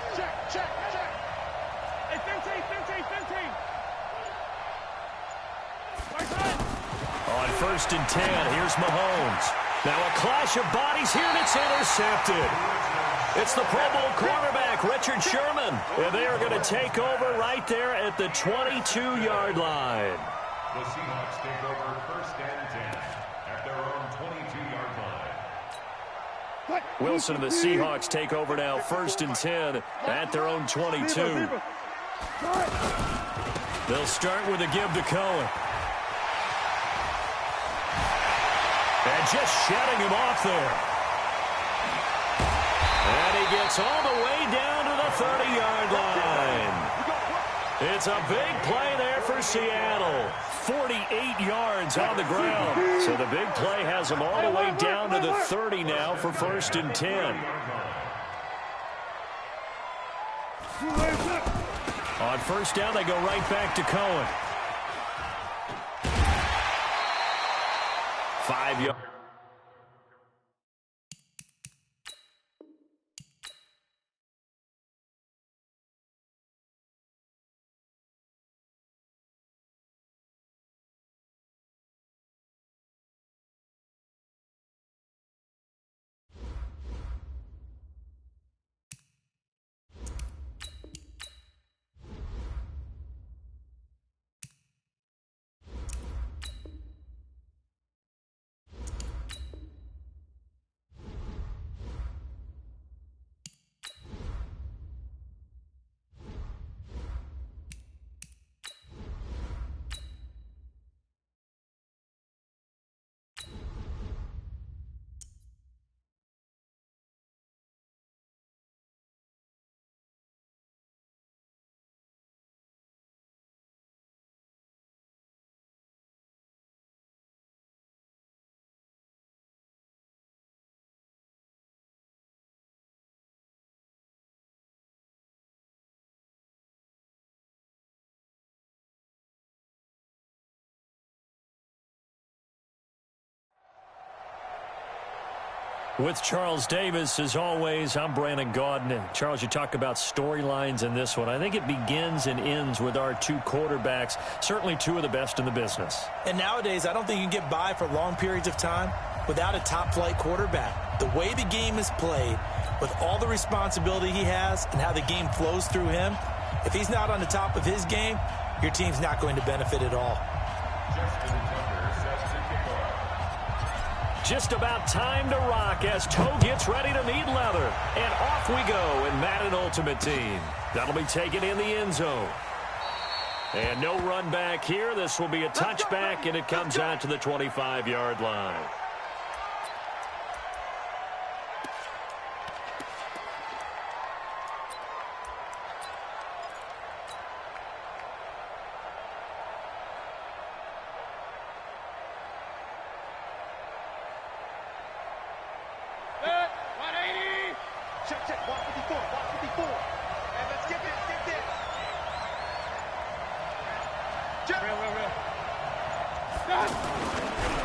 Hey, 15. On first and 10, here's Mahomes. Now a clash of bodies here, and it's intercepted. It's the Pro Bowl quarterback, Richard Sherman. And they are going to take over right there at the 22-yard line. The Seahawks take over first and 10 at their own 22-yard line. Wilson and the Seahawks take over now first and 10 at their own 22. They'll start with a give to Cohen. And just shutting him off there. And he gets all the way down to the 30-yard line. It's a big play there for Seattle. 48 yards on the ground. So the big play has him all the way down to the 30 now for first and 10. On first down, they go right back to Cohen. 5 yards. With Charles Davis, as always, I'm Brandon Gaudin. And Charles, you talk about storylines in this one. I think it begins and ends with our two quarterbacks, certainly two of the best in the business. And nowadays, I don't think you can get by for long periods of time without a top-flight quarterback. The way the game is played, with all the responsibility he has and how the game flows through him, if he's not on the top of his game, your team's not going to benefit at all. Just about time to rock as Toe gets ready to meet leather. And off we go in Madden Ultimate Team. That'll be taken in the end zone. And no run back here. This will be a touchback, and it comes out to the 25-yard line.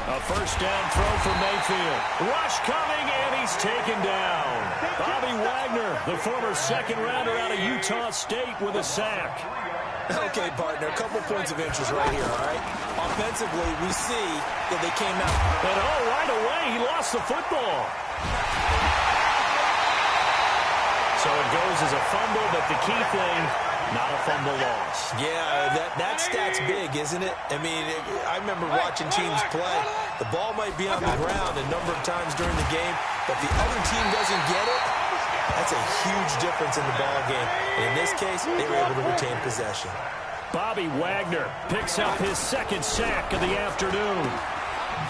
A first down throw for Mayfield. Rush coming, and he's taken down. Bobby Wagner, the former second-rounder out of Utah State, with a sack. Okay, partner, a couple points of interest right here, all right? Offensively, we see that they came out. And right away, he lost the football. So it goes as a fumble, but the key thing, not a fumble loss. Yeah, that stat's big, isn't it? I mean, I remember watching teams play. The ball might be on the ground a number of times during the game, but the other team doesn't get it. That's a huge difference in the ball game. And in this case, they were able to retain possession. Bobby Wagner picks up his second sack of the afternoon.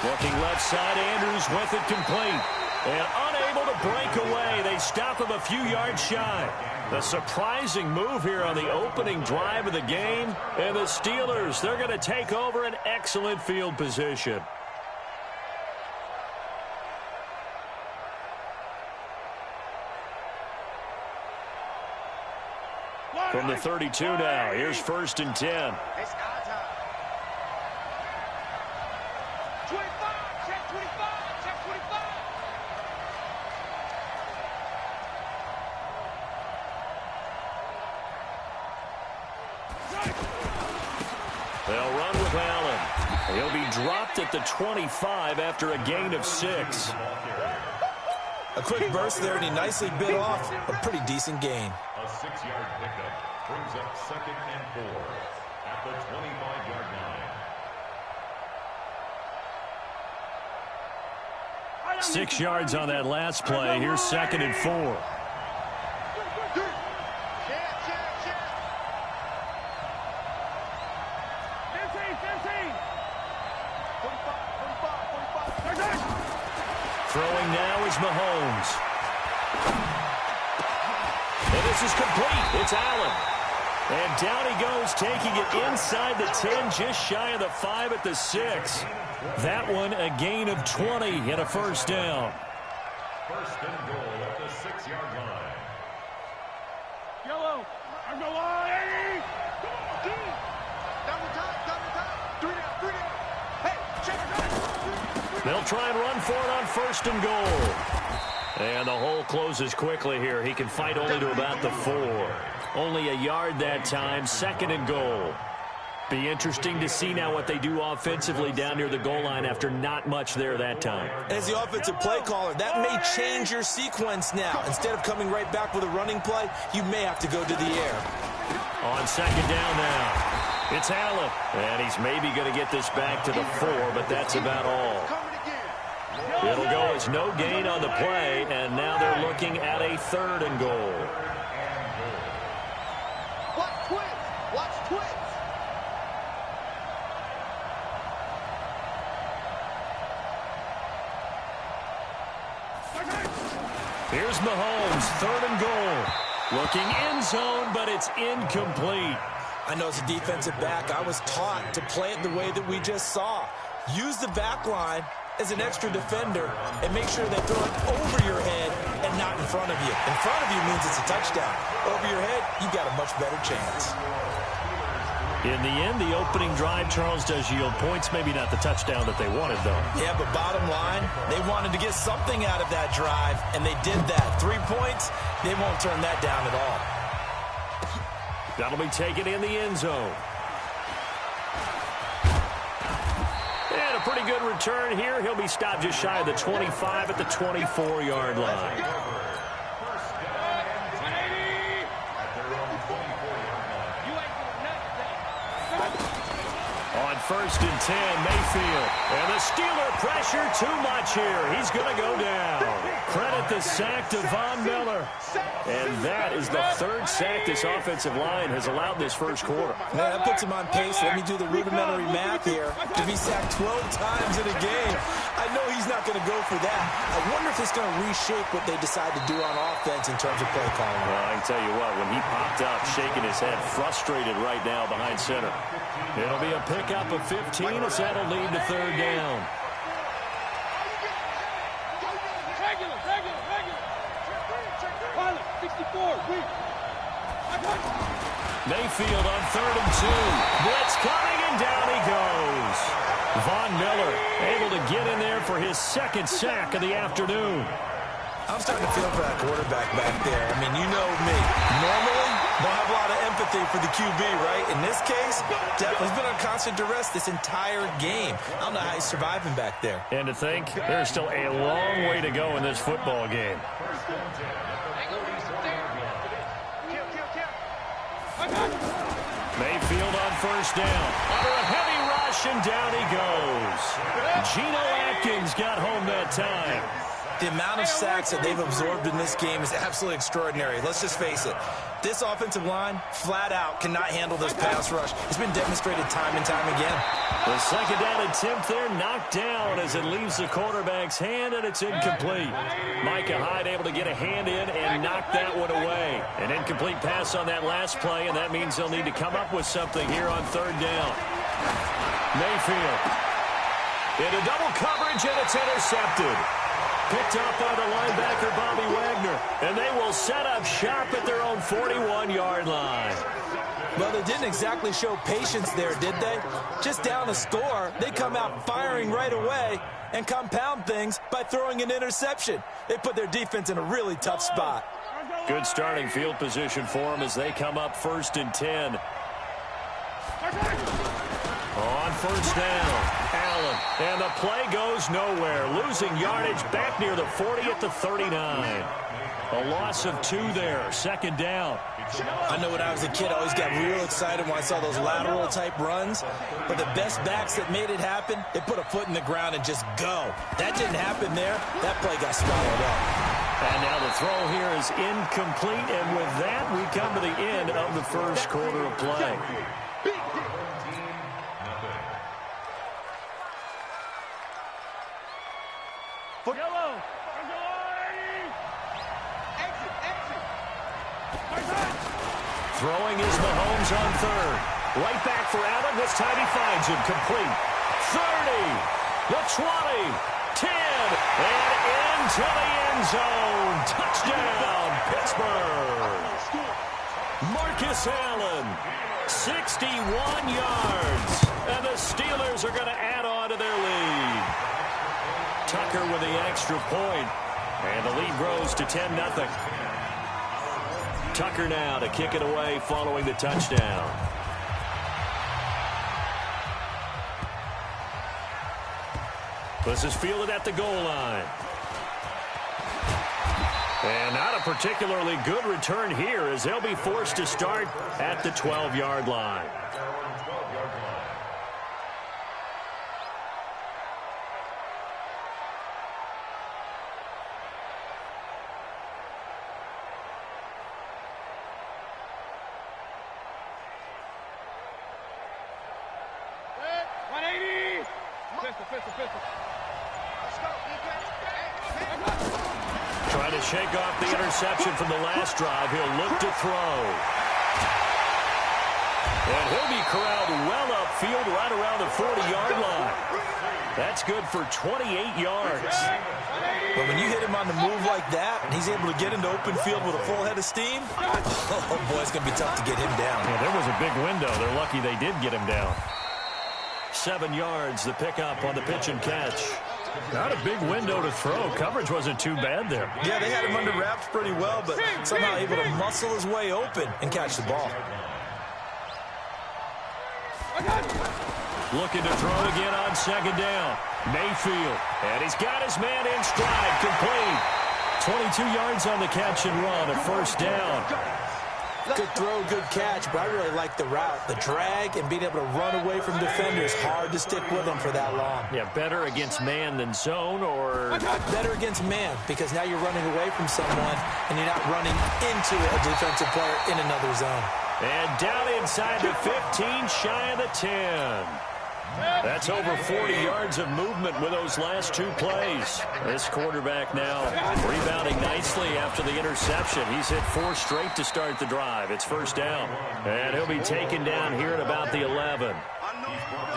Looking left side, Andrews with it complete. And unable to break away. They stop him a few yards shy. The surprising move here on the opening drive of the game. And the Steelers, they're going to take over an excellent field position. From the 32 now, here's 1st and 10. It's our time. 25, check 25, check 25. They'll run with Allen. He'll be dropped at the 25 after a gain of 6. A quick burst there, and he nicely bit off a pretty decent gain. A 6-yard pickup brings up 2nd and 4 at the 25-yard line. 6 yards on that last play. Here's 2nd and 4. Throwing now is Mahomes. And this is complete. It's Allen. And down he goes, taking it inside the 10, just shy of the 5 at the 6. That one a gain of 20 and a first down. 1st and goal at the 6-yard line. Yellow. I'm the line. Double time. 3 down. Hey, check it out. They'll try and run for it on 1st and goal. And the hole closes quickly here. He can fight only to about the 4. Only a yard that time, 2nd and goal. Be interesting to see now what they do offensively down near the goal line after not much there that time. As the offensive play caller, that may change your sequence now. Instead of coming right back with a running play, you may have to go to the air. On 2nd down now, it's Allen. And he's maybe going to get this back to the 4, but that's about all. It'll go as no gain on the play, and now they're looking at a 3rd and goal. Watch twins. Watch twins. Here's Mahomes, 3rd and goal. Looking end zone, but it's incomplete. I know as a defensive back, I was taught to play it the way that we just saw. Use the back line as an extra defender and make sure they throw it over your head and not in front of you. In front of you means it's a touchdown. Over your head, you've got a much better chance. In the end, the opening drive, Charles, does yield points. Maybe not the touchdown that they wanted, though. Yeah, but bottom line, they wanted to get something out of that drive, and they did that. 3 points, they won't turn that down at all. That'll be taken in the end zone. And a pretty good return here. He'll be stopped just shy of the 25 at the 24-yard line. On 1st and 10, Mayfield. And the Steeler pressure too much here. He's going to go down. Credit with the sack to Von Miller. And that is the third sack this offensive line has allowed this first quarter. Yeah, that puts him on pace. Let me do the rudimentary math here. To be sacked 12 times in a game, I know he's not going to go for that. I wonder if it's going to reshape what they decide to do on offense in terms of play calling. Well, I can tell you what, when he popped up, shaking his head, frustrated right now behind center. It'll be a pickup of 15 as that'll lead to third down. Mayfield on 3rd and 2. Blitz coming, and down he goes. Von Miller able to get in there for his second sack of the afternoon. I'm starting to feel for that quarterback back there. I mean, you know me. Normally, don't have a lot of empathy for the QB, right? In this case, he's been on constant duress this entire game. I don't know how he's surviving back there. And to think, there's still a long way to go in this football game. Mayfield on 1st down. Under a heavy rush, and down he goes. Geno Atkins got home that time. The amount of sacks that they've absorbed in this game is absolutely extraordinary. Let's just face it. This offensive line, flat out, cannot handle this pass rush. It's been demonstrated time and time again. The second down attempt there knocked down as it leaves the quarterback's hand, and it's incomplete. Micah Hyde able to get a hand in and knock that one away. An incomplete pass on that last play, and that means they'll need to come up with something here on 3rd down. Mayfield into double coverage, and it's intercepted. Picked up by the linebacker, Bobby Wagner. And they will set up shop at their own 41-yard line. Well, they didn't exactly show patience there, did they? Just down a score, they come out firing right away and compound things by throwing an interception. They put their defense in a really tough spot. Good starting field position for them as they come up 1st and 10. On 1st down, Allen, and the play goes nowhere. Losing yardage back near the 40 at the 39. A loss of 2 there, 2nd down. I know when I was a kid, I always got real excited when I saw those lateral-type runs. But the best backs that made it happen, they put a foot in the ground and just go. That didn't happen there. That play got swallowed up. And now the throw here is incomplete, and with that, we come to the end of the first quarter of play. Yellow. Throwing is Mahomes on 3rd. Right back for Allen. This time he finds him. Complete. 30. The 20. 10. And into the end zone. Touchdown, Pittsburgh. Marcus Allen. 61 yards. And the Steelers are going to add on to their lead. Tucker with the extra point. And the lead grows to 10-0. Tucker now to kick it away following the touchdown. This is fielded at the goal line. And not a particularly good return here as they'll be forced to start at the 12-yard line. Trying to shake off the interception from the last drive. He'll look to throw. And he'll be corralled well upfield right around the 40-yard line. That's good for 28 yards. But when you hit him on the move like that, and he's able to get into open field with a full head of steam, oh boy, it's going to be tough to get him down. Yeah, there was a big window. They're lucky they did get him down. 7 yards, the pickup on the pitch and catch. Not a big window to throw. Coverage wasn't too bad there. Yeah, they had him under wraps pretty well, but somehow able to muscle his way open and catch the ball. Looking to throw again on 2nd down. Mayfield. And he's got his man in stride. Complete. 22 yards on the catch and run. A 1st down. Good throw, good catch, but I really like the route. The drag and being able to run away from defenders, hard to stick with them for that long. Yeah, better against man than zone, or? Better against man, because now you're running away from someone and you're not running into a defensive player in another zone. And down inside the 15, shy of the 10. That's over 40 yards of movement with those last two plays. This quarterback now rebounding nicely after the interception. He's hit 4 straight to start the drive. It's first down. And he'll be taken down here at about the 11.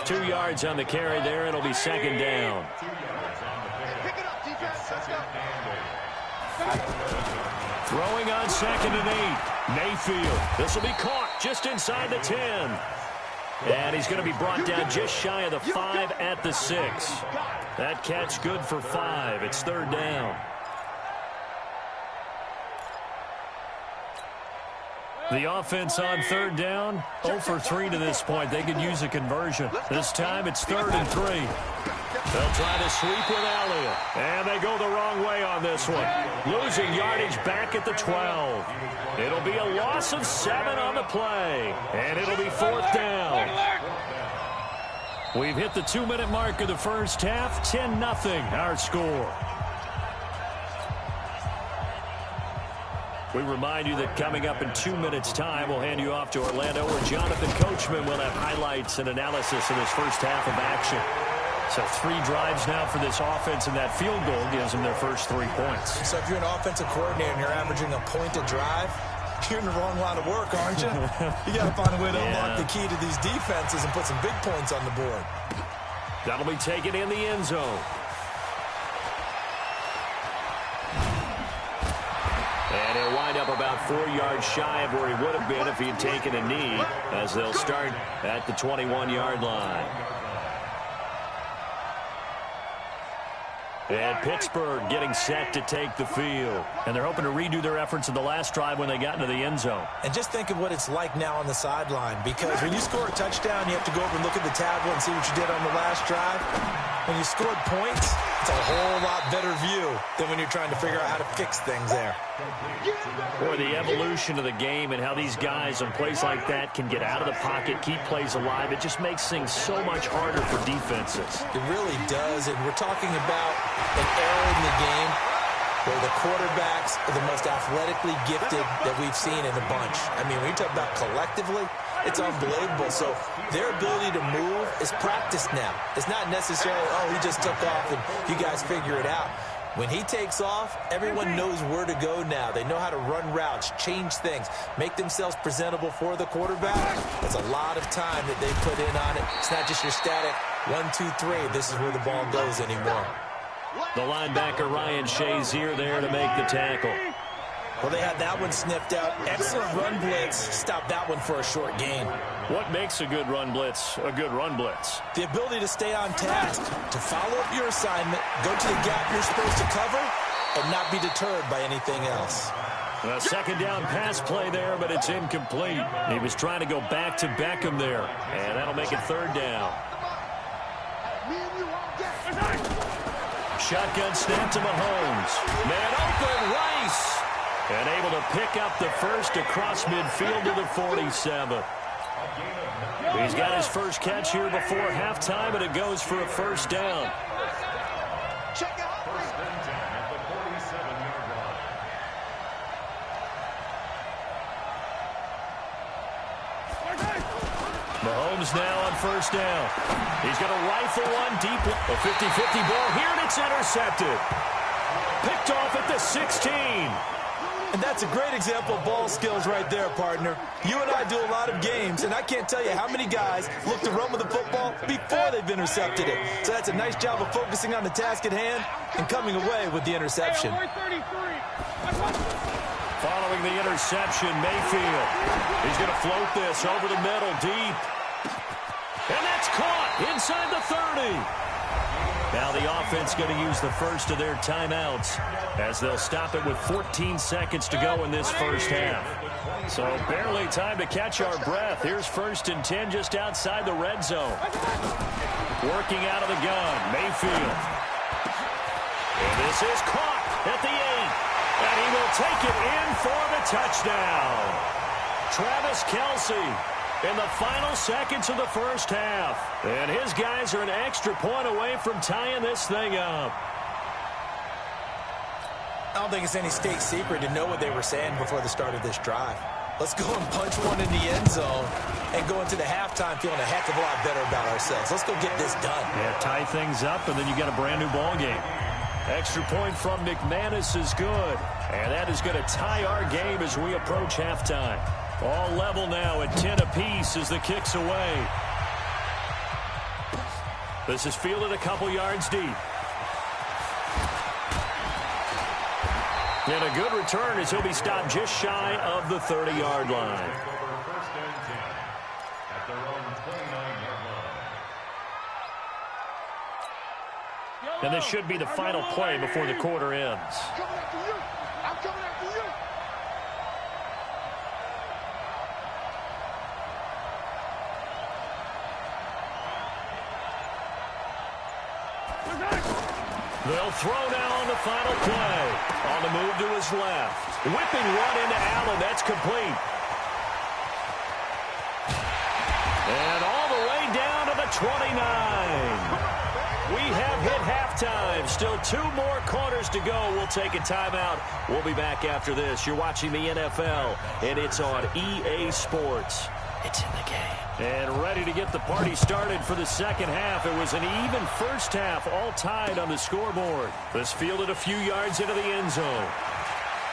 2 yards on the carry there. It'll be second down. Throwing on 2nd and 8. Mayfield. This will be caught just inside the 10. And he's going to be brought down just shy of the 5 at the 6. That catch good for 5. It's third down. The offense on third down, 0 for 3 to this point. They could use a conversion. This time it's 3rd and 3. They'll try to sweep with Elliott. And they go the wrong way on this one. Losing yardage back at the 12. It'll be a loss of 7 on the play. And it'll be 4th down. We've hit the 2-minute mark of the first half. 10-0 our score. We remind you that coming up in 2 minutes' time, we'll hand you off to Orlando, where Jonathan Coachman will have highlights and analysis of this first half of action. So 3 drives now for this offense, and that field goal gives them their first 3 points. So if you're an offensive coordinator and you're averaging a point a drive, you're in the wrong line of work, aren't you? You got to find a way to unlock the key to these defenses and put some big points on the board. That'll be taken in the end zone. And he'll wind up about 4 yards shy of where he would have been if he had taken a knee, as they'll start at the 21-yard line. And Pittsburgh getting set to take the field. And they're hoping to redo their efforts in the last drive when they got into the end zone. And just think of what it's like now on the sideline, because when you score a touchdown, you have to go over and look at the tablet and see what you did on the last drive. When you scored points, it's a whole lot better view than when you're trying to figure out how to fix things there. Boy, the evolution of the game and how these guys on plays like that can get out of the pocket, keep plays alive, it just makes things so much harder for defenses. It really does, and we're talking about an era in the game where the quarterbacks are the most athletically gifted that we've seen in a bunch. I mean, when you talk about collectively, it's unbelievable. So their ability to move is practiced now. It's not necessarily, oh, he just took off and you guys figure it out. When he takes off, everyone knows where to go now. They know how to run routes, change things, make themselves presentable for the quarterback. That's a lot of time that they put in on it. It's not just your static 1, 2, 3. This is where the ball goes anymore. The linebacker Ryan Shazier there to make the tackle. Well, they had that one sniffed out. Excellent run blitz. Stop that one for a short gain. What makes a good run blitz a good run blitz? The ability to stay on task, to follow up your assignment, go to the gap you're supposed to cover, and not be deterred by anything else. A second down pass play there, but it's incomplete. He was trying to go back to Beckham there, and that'll make it third down. Shotgun snap to Mahomes. Man open, Rice. And able to pick up the first across midfield to the 47. He's got his first catch here before halftime, and it goes for a first down. Mahomes now on first down. He's going to rifle one deep. A 50-50 ball here, and it's intercepted. Picked off at the 16. And that's a great example of ball skills right there, partner. You and I do a lot of games, and I can't tell you how many guys look to run with the football before they've intercepted it. So that's a nice job of focusing on the task at hand and coming away with the interception. Following the interception, Mayfield. He's going to float this over the middle, deep. And that's caught inside the 30. Now the offense going to use the first of their timeouts as they'll stop it with 14 seconds to go in this first half. So barely time to catch our breath. Here's 1st and 10 just outside the red zone. Working out of the gun, Mayfield. And this is caught at the 8. And he will take it in for the touchdown. Travis Kelce in the final seconds of the first half. And his guys are an extra point away from tying this thing up. I don't think it's any state secret to know what they were saying before the start of this drive. Let's go and punch one in the end zone and go into the halftime feeling a heck of a lot better about ourselves. Let's go get this done. Yeah, tie things up, and then you got a brand-new ball game. Extra point from McManus is good. And that is going to tie our game as we approach halftime. All level now at 10 apiece as the kick's away. This is fielded a couple yards deep. And a good return as he'll be stopped just shy of the 30-yard line. First and 10 at their own 29-yard line. And this should be the final play before the quarter ends. Coming after you. I'm coming after you. They'll throw now on the final play. On the move to his left. Whipping run into Allen. That's complete. And all the way down to the 29. We have hit halftime. Still 2 more quarters to go. We'll take a timeout. We'll be back after this. You're watching the NFL, and it's on EA Sports. It's in the game. And ready to get the party started for the second half. It was an even first half, all tied on the scoreboard. This fielded a few yards into the end zone.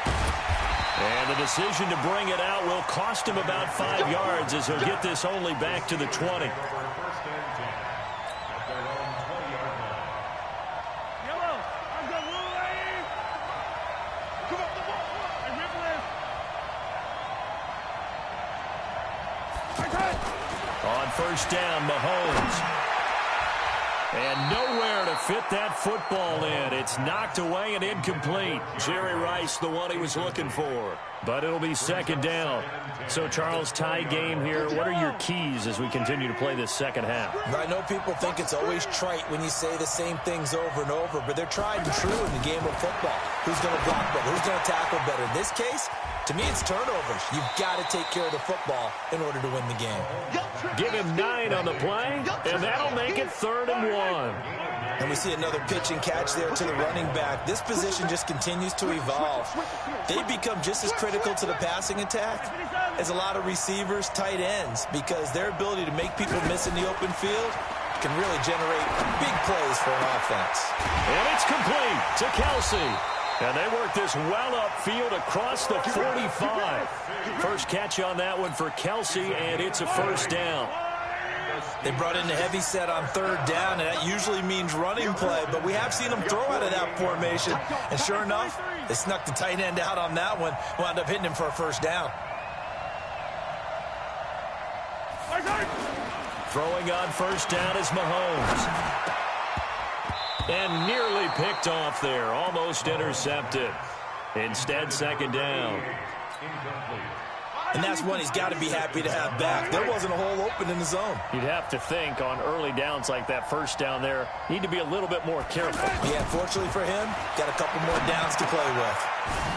And the decision to bring it out will cost him about 5 yards as he'll get this only back to the 20. First and 10 at their own 20-yard line. Yellow. I'm going to come up the ball. And rip On first down, Mahomes. And nowhere to fit that football in. It's knocked away and incomplete. Jerry Rice, the one he was looking for. But it'll be second down. So, Charles, tie game here. What are your keys as we continue to play this second half? I know people think it's always trite when you say the same things over and over, but they're tried and true in the game of football. Who's going to block better? Who's going to tackle better? In this case, to me, it's turnovers. You've got to take care of the football in order to win the game. Give him 9 on the play, and that'll make it 3rd and 1. And we see another pitch and catch there to the running back. This position just continues to evolve. They become just as critical to the passing attack as a lot of receivers, tight ends, because their ability to make people miss in the open field can really generate big plays for an offense. And it's complete to Kelce. And they work this well upfield across the 45. First catch on that one for Kelce, and it's a first down. They brought in the heavy set on 3rd down, and that usually means running play, but we have seen them throw out of that formation. And sure enough, they snuck the tight end out on that one, wound up hitting him for a first down. Throwing on first down is Mahomes. And nearly picked off there. Almost intercepted. Instead, second down. And that's one he's got to be happy to have back. There wasn't a hole open in the zone. You'd have to think on early downs like that first down there, need to be a little bit more careful. Yeah, fortunately for him, got a couple more downs to play with.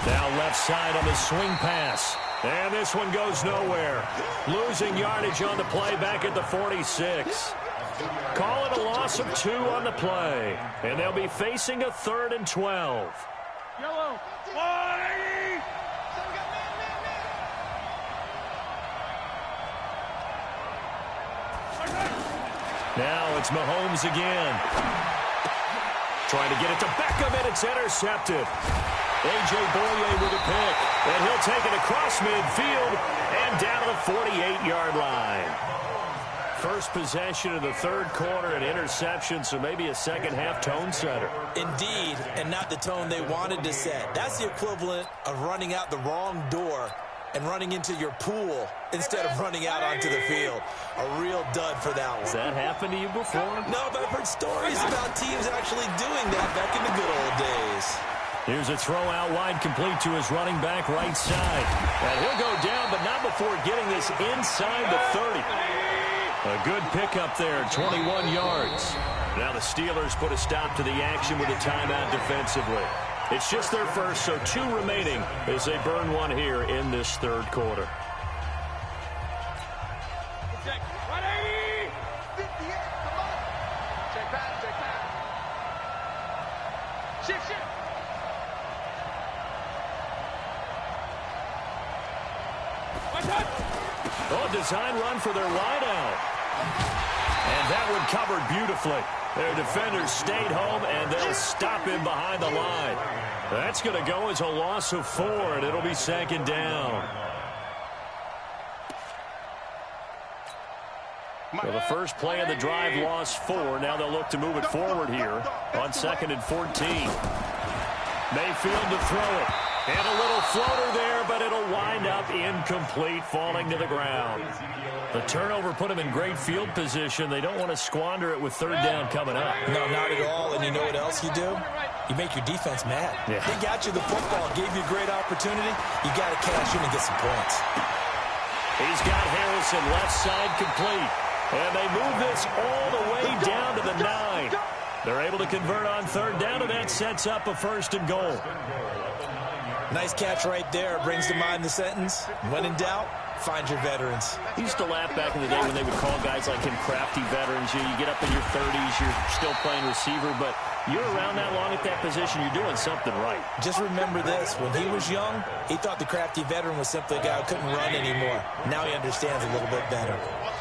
Now left side on the swing pass. And this one goes nowhere. Losing yardage on the play back at the 46. Call it a loss of 2 on the play. And they'll be facing a 3rd and 12. Yellow. Now it's Mahomes again. Trying to get it to Beckham, and it's intercepted. A.J. Boye with a pick. And he'll take it across midfield and down to the 48-yard line. First possession of the 3rd quarter, an interception, so maybe a second-half tone setter. Indeed, and not the tone they wanted to set. That's the equivalent of running out the wrong door and running into your pool instead of running out onto the field. A real dud for that one. Has that happened to you before? No, but I've heard stories about teams actually doing that back in the good old days. Here's a throw out wide, complete to his running back right side. And he'll go down, but not before getting this inside the 30. A good pickup there, 21 yards. Now the Steelers put a stop to the action with a timeout defensively. It's just their first, so 2 remaining as they burn one here in this 3rd quarter. Oh, design run for their wideout. And that one covered beautifully. Their defenders stayed home, and they'll stop him behind the line. That's going to go as a loss of 4, and it'll be 2nd down. So the first play of the drive lost 4. Now they'll look to move it forward here on 2nd and 14. Mayfield to throw it. And a little floater there, but it'll wind up incomplete, falling to the ground. The turnover put them in great field position. They don't want to squander it with 3rd down coming up. No, not at all. And you know what else you do? You make your defense mad. Yeah. They got you the football, gave you a great opportunity. You got to cash in and get some points. He's got Harrison left side complete. And they move this all the way down to the 9. They're able to convert on 3rd down, and that sets up a 1st and goal. Nice catch right there. Brings to mind the sentence, when in doubt, find your veterans. I used to laugh back in the day when they would call guys like him crafty veterans. You get up in your 30s, you're still playing receiver, but you're around that long at that position, you're doing something right. Just remember this. When he was young, he thought the crafty veteran was simply a guy who couldn't run anymore. Now he understands a little bit better.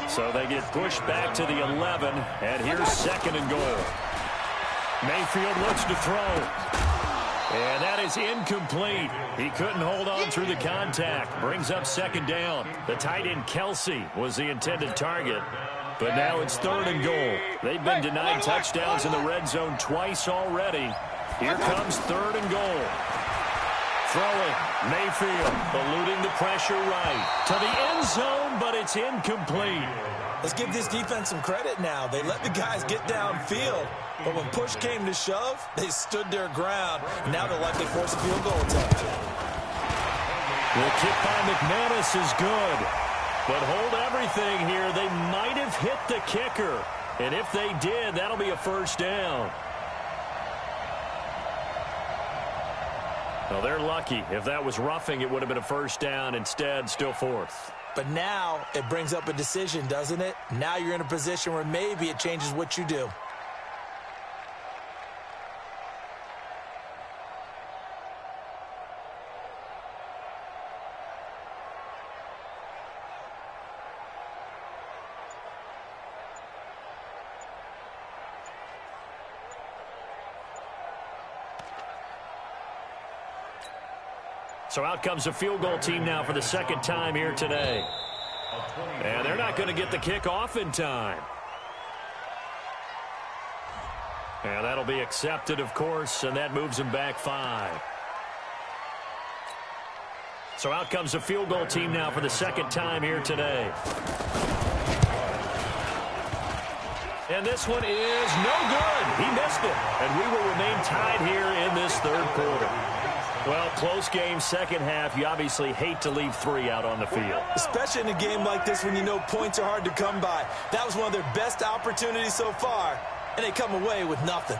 So they get pushed back to the 11, and here's 2nd and goal. Mayfield looks to throw. And that is incomplete. He couldn't hold on through the contact. Brings up 2nd down. The tight end Kelsey was the intended target. But now it's 3rd and goal. They've been denied touchdowns in the red zone twice already. Here comes 3rd and goal. Throwing. Mayfield eluding the pressure right. To the end zone, but it's incomplete. Let's give this defense some credit now. They let the guys get downfield. But when push came to shove, they stood their ground. Now they'll likely force a field goal attempt. The kick by McManus is good. But hold everything here. They might have hit the kicker. And if they did, that'll be a 1st down. Well, they're lucky. If that was roughing, it would have been a 1st down. Instead, still 4th. But now it brings up a decision, doesn't it? Now you're in a position where maybe it changes what you do. So out comes a field goal team now for the 2nd time here today. And they're not going to get the kick off in time. And that'll be accepted, of course, and that moves them back 5. So out comes a field goal team now for the 2nd time here today. And this one is no good. He missed it. And we will remain tied here in this 3rd quarter. Well, close game, 2nd half. You obviously hate to leave 3 out on the field. Especially in a game like this when you know points are hard to come by. That was one of their best opportunities so far, and they come away with nothing.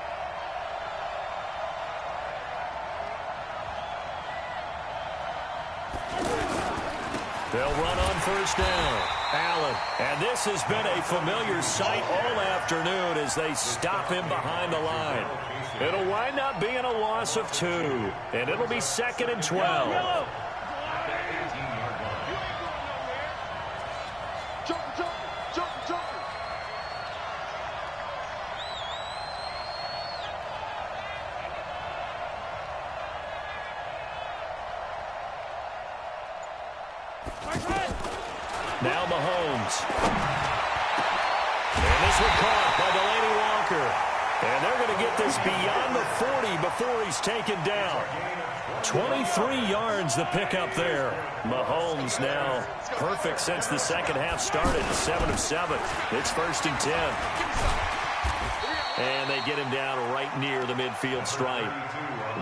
They'll run on 1st down. Allen. And this has been a familiar sight all afternoon as they stop him behind the line. It'll wind up being a loss of 2. And it'll be 2nd and 12. Now Mahomes. And this one caught by Delaney Walker. And they're going to get this beyond the 40 before he's taken down. 23 yards the pickup there. Mahomes now perfect since the 2nd half started. 7 of 7. It's 1st and 10. And they get him down right near the midfield stripe.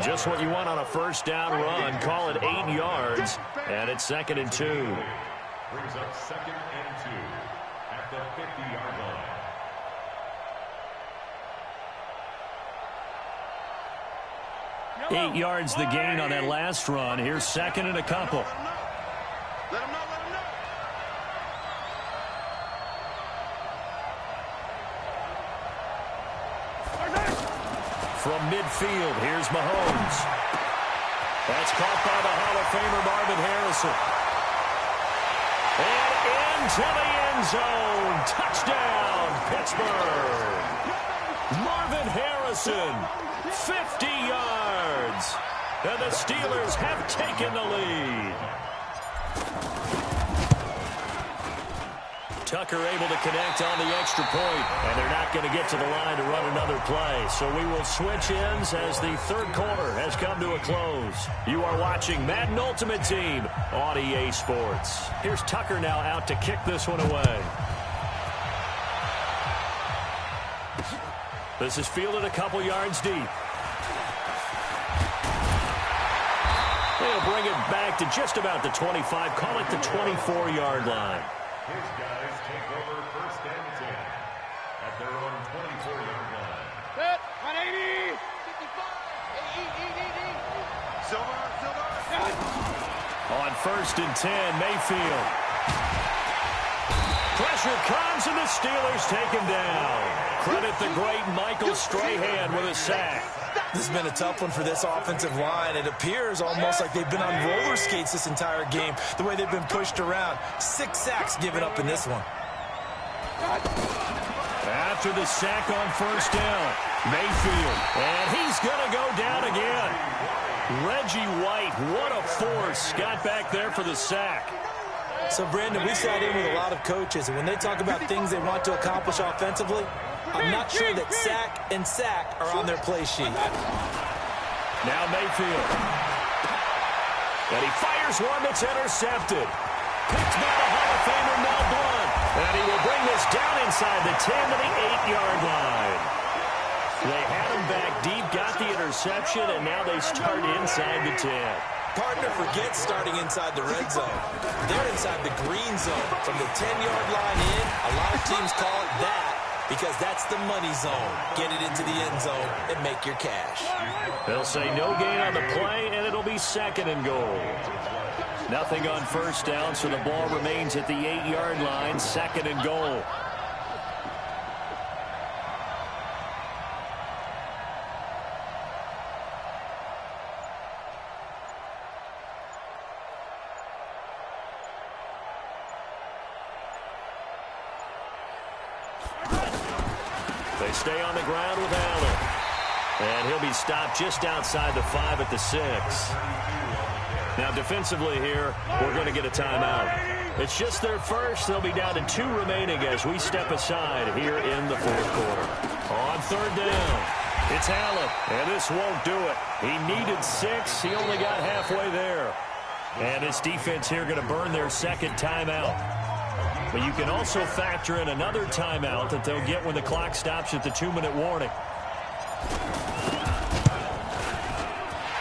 Just what you want on a 1st down run. Call it 8 yards. And it's 2nd and 2. Brings up 2nd and 2 at the 50-yard line. Eight yards the gain on that last run. Here's 2nd and a couple. Let him know. From midfield, here's Mahomes. That's caught by the Hall of Famer Marvin Harrison. And into the end zone. Touchdown, Pittsburgh. Marvin Harrison, 50 yards. And the Steelers have taken the lead. Tucker able to connect on the extra point, and they're not going to get to the line to run another play. So we will switch ends as the third quarter has come to a close. You are watching Madden Ultimate Team on EA Sports. Here's Tucker now out to kick this one away. This is fielded a couple yards deep. They'll bring it back to just about the 25, call it the 24-yard line. His guys take over first and 10 at their own 24-yard line. Set, 180. 55. Silver. On first and 10, Mayfield. Pressure comes, and the Steelers take him down. Credit the great Michael Strahan with a sack. This has been a tough one for this offensive line. It appears almost like they've been on roller skates this entire game, the way they've been pushed around. 6 sacks given up in this one. After the sack on first down, Mayfield, and he's going to go down again. Reggie White, what a force, got back there for the sack. So, Brandon, we sat in with a lot of coaches, and when they talk about things they want to accomplish offensively, I'm not sure that sack and sack are on their play sheet. Now Mayfield. And he fires one that's intercepted. Picked by the Hall of Famer Mel Blount. And he will bring this down inside the 10 to the 8-yard line. They had him back deep, got the interception, and now they start inside the 10. Partner forgets starting inside the red zone. They're inside the green zone. From the 10-yard line in, a lot of teams call it that because that's the money zone. Get it into the end zone and make your cash. They'll say no gain on the play, and it'll be second and goal. Nothing on first down, so the ball remains at the 8-yard line, second and goal. They stay on the ground with Allen. And he'll be stopped just outside the 5 at the 6. Now, defensively here, we're going to get a timeout. It's just their first. They'll be down to 2 remaining as we step aside here in the fourth quarter. On third down, it's Allen, and this won't do it. He needed 6. He only got halfway there. And this defense here going to burn their second timeout. But you can also factor in another timeout that they'll get when the clock stops at the 2-minute warning.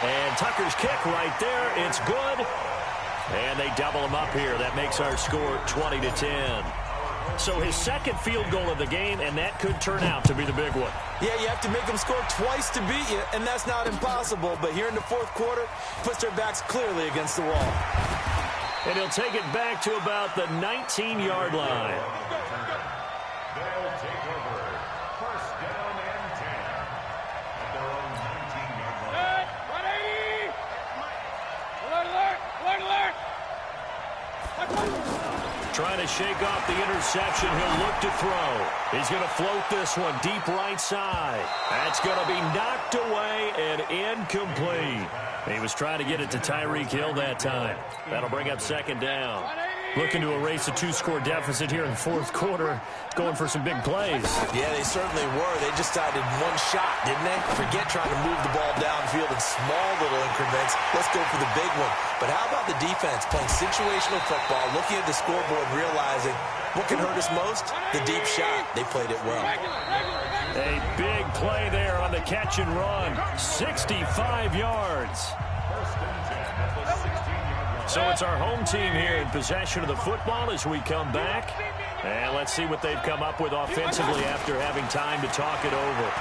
And Tucker's kick right there. It's good. And they double him up here. That makes our score 20-10. So his second field goal of the game, and that could turn out to be the big one. Yeah, you have to make them score twice to beat you, and that's not impossible. But here in the fourth quarter, puts their backs clearly against the wall. And he'll take it back to about the 19-yard line. They'll take over first down and 10 at their own 19-yard line. 180. Alert, alert, alert, alert. Trying to shake off the interception. He'll look to throw. He's going to float this one deep right side. That's going to be knocked away and incomplete. He was trying to get it to Tyreek Hill that time. That'll bring up second down. Looking to erase a 2-score deficit here in the fourth quarter. Going for some big plays. Yeah, they certainly were. They just decided one shot, didn't they? Forget trying to move the ball downfield in small little increments. Let's go for the big one. But how about the defense playing situational football, looking at the scoreboard, realizing what can hurt us most? The deep shot. They played it well. A big play there on the catch and run. 65 yards. So it's our home team here in possession of the football as we come back. And let's see what they've come up with offensively after having time to talk it over.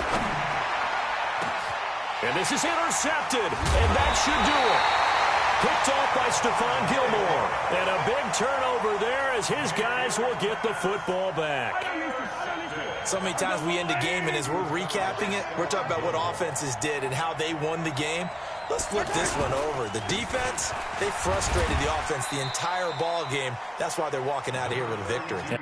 And this is intercepted, and that should do it. Picked off by Stephon Gilmore. And a big turnover there as his guys will get the football back. So many times we end a game, and as we're recapping it, we're talking about what offenses did and how they won the game. Let's flip this one over. The defense, they frustrated the offense the entire ball game. That's why they're walking out of here with a victory.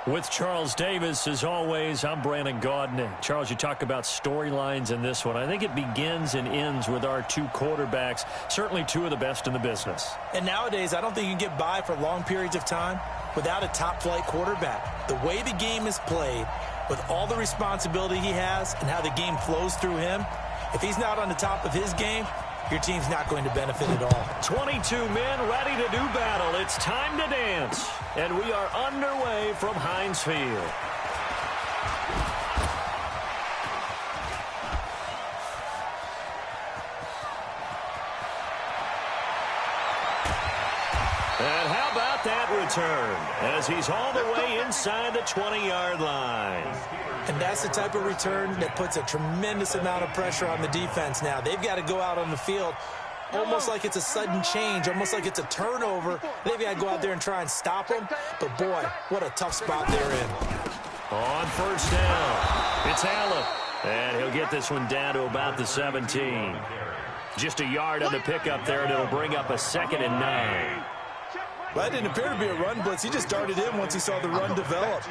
With Charles Davis, as always, I'm Brandon Gaudin. Charles, you talk about storylines in this one. I think it begins and ends with our two quarterbacks, certainly two of the best in the business. And nowadays, I don't think you can get by for long periods of time without a top-flight quarterback. The way the game is played, with all the responsibility he has and how the game flows through him, if he's not on the top of his game, your team's not going to benefit at all. 22 men ready to do battle. It's time to dance. And we are underway from Heinz Field. And how about that return as he's all the way inside the 20-yard line. And that's the type of return that puts a tremendous amount of pressure on the defense now. They've got to go out on the field almost like it's a sudden change, almost like it's a turnover. They've got to go out there and try and stop them. But, boy, what a tough spot they're in. On first down, it's Allen. And he'll get this one down to about the 17. Just a yard on the pickup there, and it'll bring up a 2nd and 9. Well, that didn't appear to be a run blitz. He just darted in once he saw the run develop.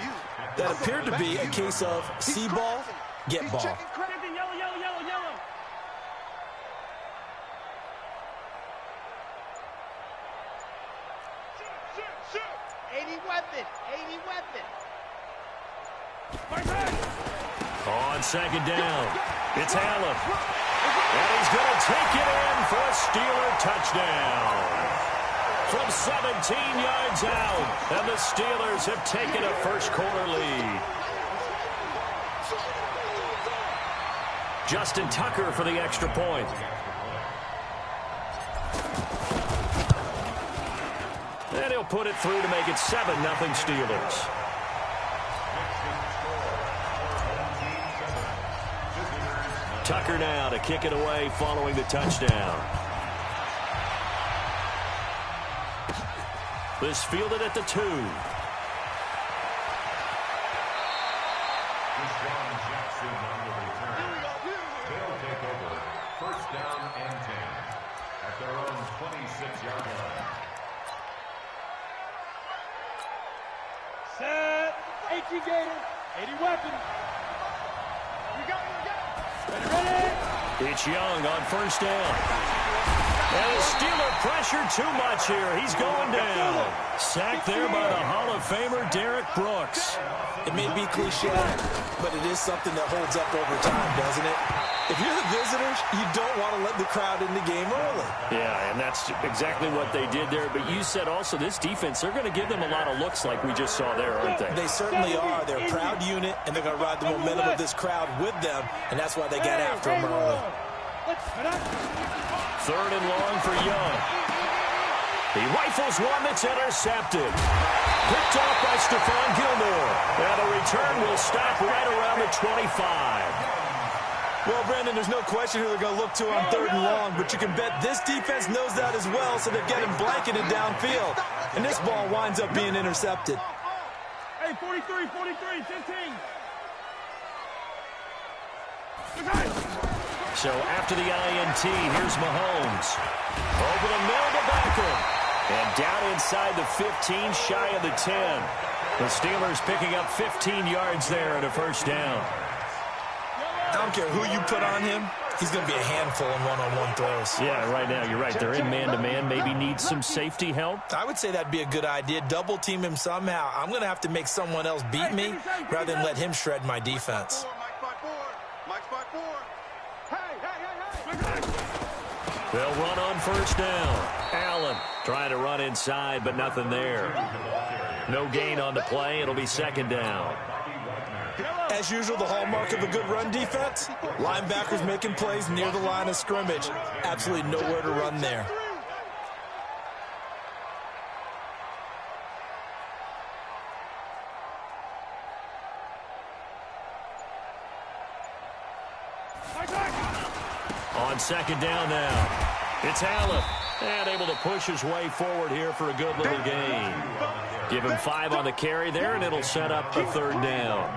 That appeared to be a case of see ball, get ball. Yellow. 80 weapon. On 2nd down, it's Allen. And he's going to take it in for a Steeler touchdown. From 17 yards out, and the Steelers have taken a first-quarter lead. Justin Tucker for the extra point. And he'll put it through to make it 7-0 Steelers. Tucker now to kick it away following the touchdown. This fielded at the 2. Jackson on the return. They'll take over. First down and 10 at their own 26-yard line. Set. 80 Gator. 80 weapon. We go. Ready. It's Young on first down. And the Steeler pressure too much here. He's going down. Sacked there by the Hall of Famer Derek Brooks. It may be cliche, but it is something that holds up over time, doesn't it? If you're the visitors, you don't want to let the crowd in the game early. Yeah, and that's exactly what they did there. But you said also this defense, they're going to give them a lot of looks like we just saw there, aren't they? They certainly are. They're a proud unit, and they're going to ride the momentum of this crowd with them, and that's why they got after them early. Third and long for Young. He rifles one that's intercepted. Picked off by Stephon Gilmore. And the return will stop right around the 25. Well, Brandon, there's no question who they're going to look to on third and long, but you can bet this defense knows that as well, so they've got him blanketed downfield. And this ball winds up being intercepted. Hey, 43, 15. So after the INT, here's Mahomes. Over the middle to Beckham. And down inside the 15, shy of the 10. The Steelers picking up 15 yards there and a first down. I don't care who you put on him, he's going to be a handful in one-on-one throws. Yeah, right now, you're right. They're in man-to-man. Maybe need some safety help. I would say that'd be a good idea. Double team him somehow. I'm going to have to make someone else beat me rather than let him shred my defense. They'll run on first down. Allen trying to run inside, but nothing there. No gain on the play. It'll be second down. As usual, the hallmark of a good run defense, linebackers making plays near the line of scrimmage. Absolutely nowhere to run there. On second down now. It's Allen. And able to push his way forward here for a good little gain. Give him 5 on the carry there, and it'll set up a third down.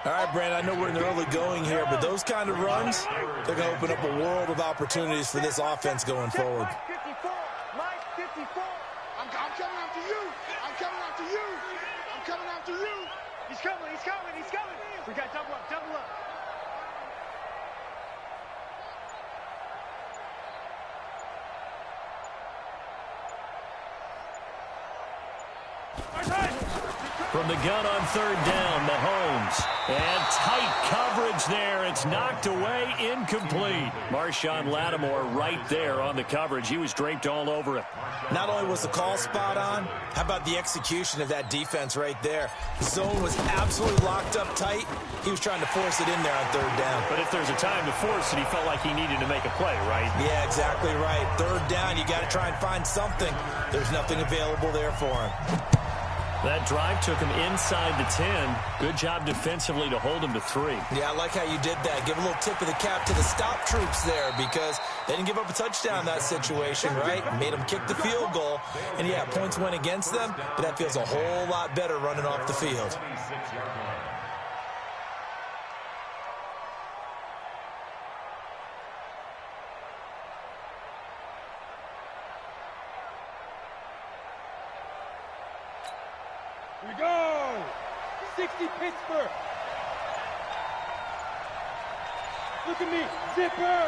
All right, Brandon, I know we're in the early going here, but those kind of runs, they're going to open up a world of opportunities for this offense going forward. Mike 54. I'm coming after you. He's coming. We got double up. From the gun on third down, Mahomes. And tight coverage there. It's knocked away, incomplete. Marshawn Lattimore right there on the coverage. He was draped all over it. Not only was the call spot on, how about the execution of that defense right there? The zone was absolutely locked up tight. He was trying to force it in there on third down. But if there's a time to force it, he felt like he needed to make a play, right? Yeah, exactly right. Third down, you got to try and find something. There's nothing available there for him. That drive took him inside the 10. Good job defensively to hold him to 3. Yeah, I like how you did that. Give a little tip of the cap to the stop troops there because they didn't give up a touchdown in that situation, right? Made them kick the field goal. And, yeah, points went against them, but that feels a whole lot better running off the field. Here we go. 60 Pittsburgh. Look at me. Zipper.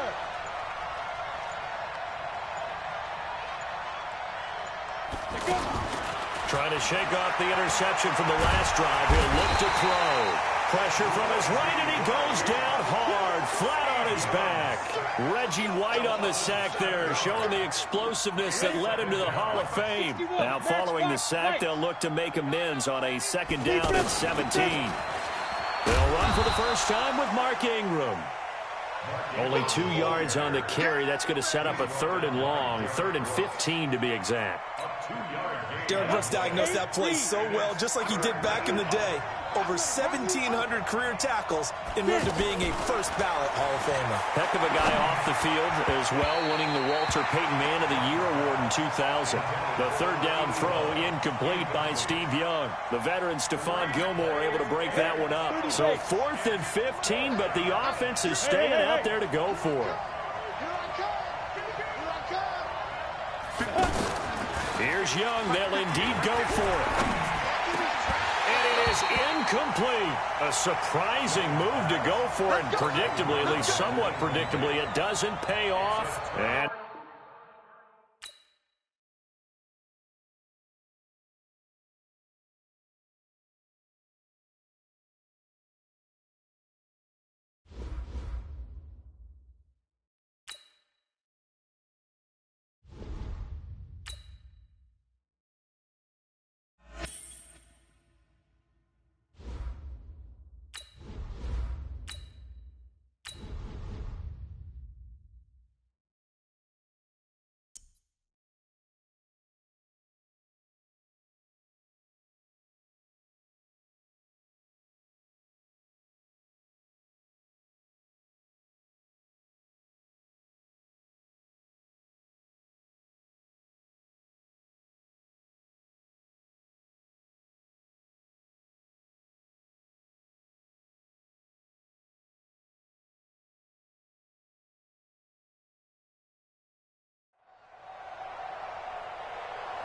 Trying to shake off the interception from the last drive. He'll look to throw. Pressure from his right, and he goes down hard, flat on his back. Reggie White on the sack there, showing the explosiveness that led him to the Hall of Fame. Now, following the sack, they'll look to make amends on a second down and 17. They'll run for the first time with Mark Ingram. Only 2 yards on the carry. That's going to set up a third and long, 3rd and 15 to be exact. Derek Brooks diagnosed that play so well, just like he did back in the day. Over 1,700 career tackles in road to being a first-ballot Hall of Famer. Heck of a guy off the field as well, winning the Walter Payton Man of the Year award in 2000. The third down throw incomplete by Steve Young. The veteran Stephon Gilmore able to break that one up. So 4th and 15, but the offense is staying out there to go for it. Here's Young. They'll indeed go for it. Is incomplete. A surprising move to go for it. Predictably, at least somewhat predictably, it doesn't pay off. And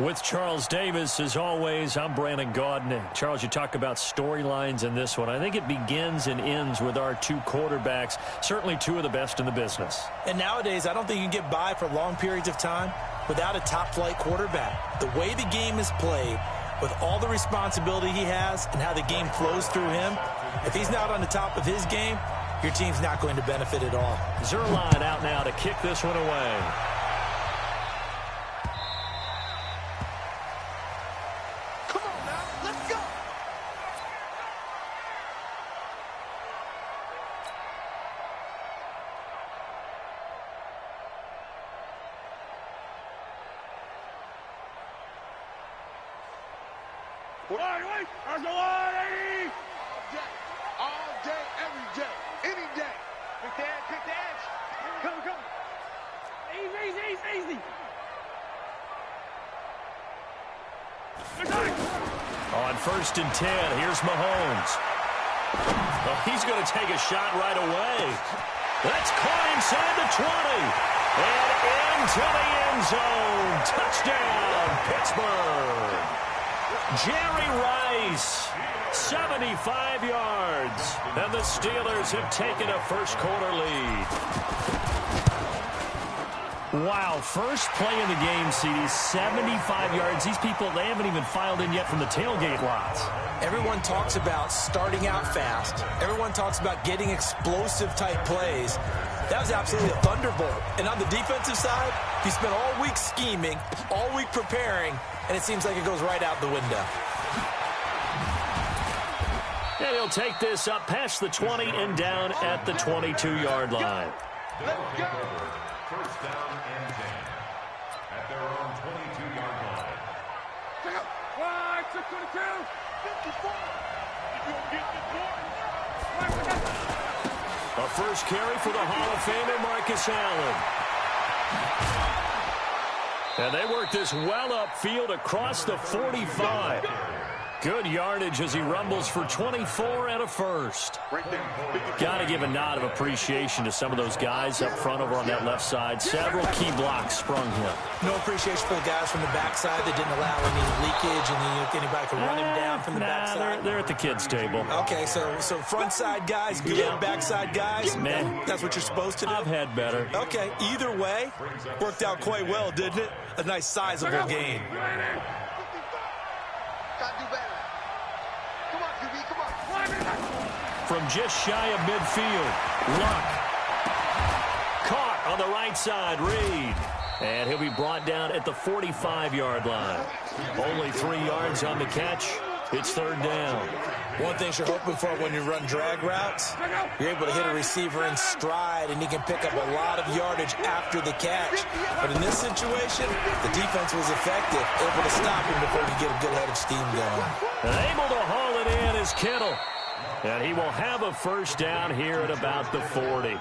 With Charles Davis, as always, I'm Brandon Gaudin. Charles, you talk about storylines in this one. I think it begins and ends with our two quarterbacks, certainly two of the best in the business. And nowadays, I don't think you can get by for long periods of time without a top-flight quarterback. The way the game is played, with all the responsibility he has and how the game flows through him, if he's not on the top of his game, your team's not going to benefit at all. Zerline out now to kick this one away. All day, every day, any day. Pick the edge. Come. Easy. On 1st and 10, here's Mahomes. Oh, he's going to take a shot right away. That's caught inside the 20. And into the end zone. Touchdown, Pittsburgh. Jerry Rice, 75 yards. And the Steelers have taken a first-quarter lead. Wow, first play in the game, CD, 75 yards. These people, they haven't even filed in yet from the tailgate lots. Everyone talks about starting out fast. Everyone talks about getting explosive-type plays. That was absolutely a thunderbolt. And on the defensive side, you spent all week scheming, all week preparing, and it seems like it goes right out the window. And he'll take this up past the 20 and down at the 22-yard line. Let's go. First down and 10 at their own 22-yard line. Check out. 622. 54. You don't get this one. A first carry for the Hall of Famer Marcus Allen. And they work this well upfield across the 45. Good yardage as he rumbles for 24 and a first. Got to give a nod of appreciation to some of those guys up front over on that left side. Several key blocks sprung him. No appreciation for the guys from the backside that didn't allow any leakage and anybody could run him down from the backside. They're at the kids' table. Okay, so front side guys, good, backside guys, Man, that's what you're supposed to do? I've had better. Okay, either way, worked out quite well, didn't it? A nice sizable gain. Gotta do better. Come on, QB, come on. From just shy of midfield, Luck. Caught on the right side, Reed. And he'll be brought down at the 45-yard line. Only 3 yards on the catch. It's third down. One thing you're hoping for when you run drag routes, you're able to hit a receiver in stride, and he can pick up a lot of yardage after the catch. But in this situation, the defense was effective, able to stop him before he could get a good head of steam going. And able to haul it in is Kittle. And he will have a first down here at about the 40.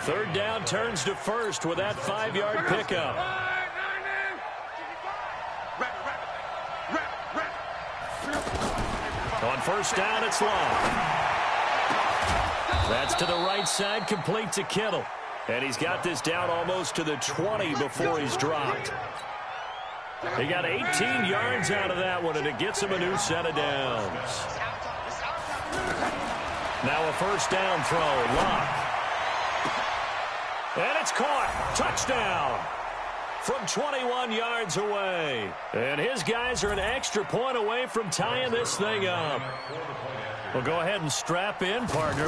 Third down turns to first with that 5-yard pickup. On first down, it's long. That's to the right side, complete to Kittle. And he's got this down almost to the 20 before he's dropped. He got 18 yards out of that one, and it gets him a new set of downs. Now a first down throw, Luck. And it's caught. Touchdown. From 21 yards away. And his guys are an extra point away from tying this thing up. Well, go ahead and strap in, partner.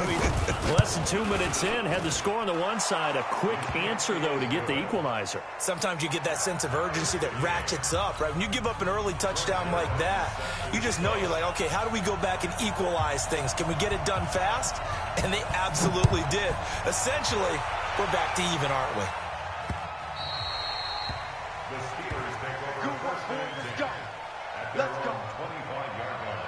Less than 2 minutes in, had the score on the one side. A quick answer, though, to get the equalizer. Sometimes you get that sense of urgency that ratchets up, right? When you give up an early touchdown like that, you just know you're like, okay, how do we go back and equalize things? Can we get it done fast? And they absolutely did. Essentially, we're back to even, aren't we? Let's go. 25-yard line.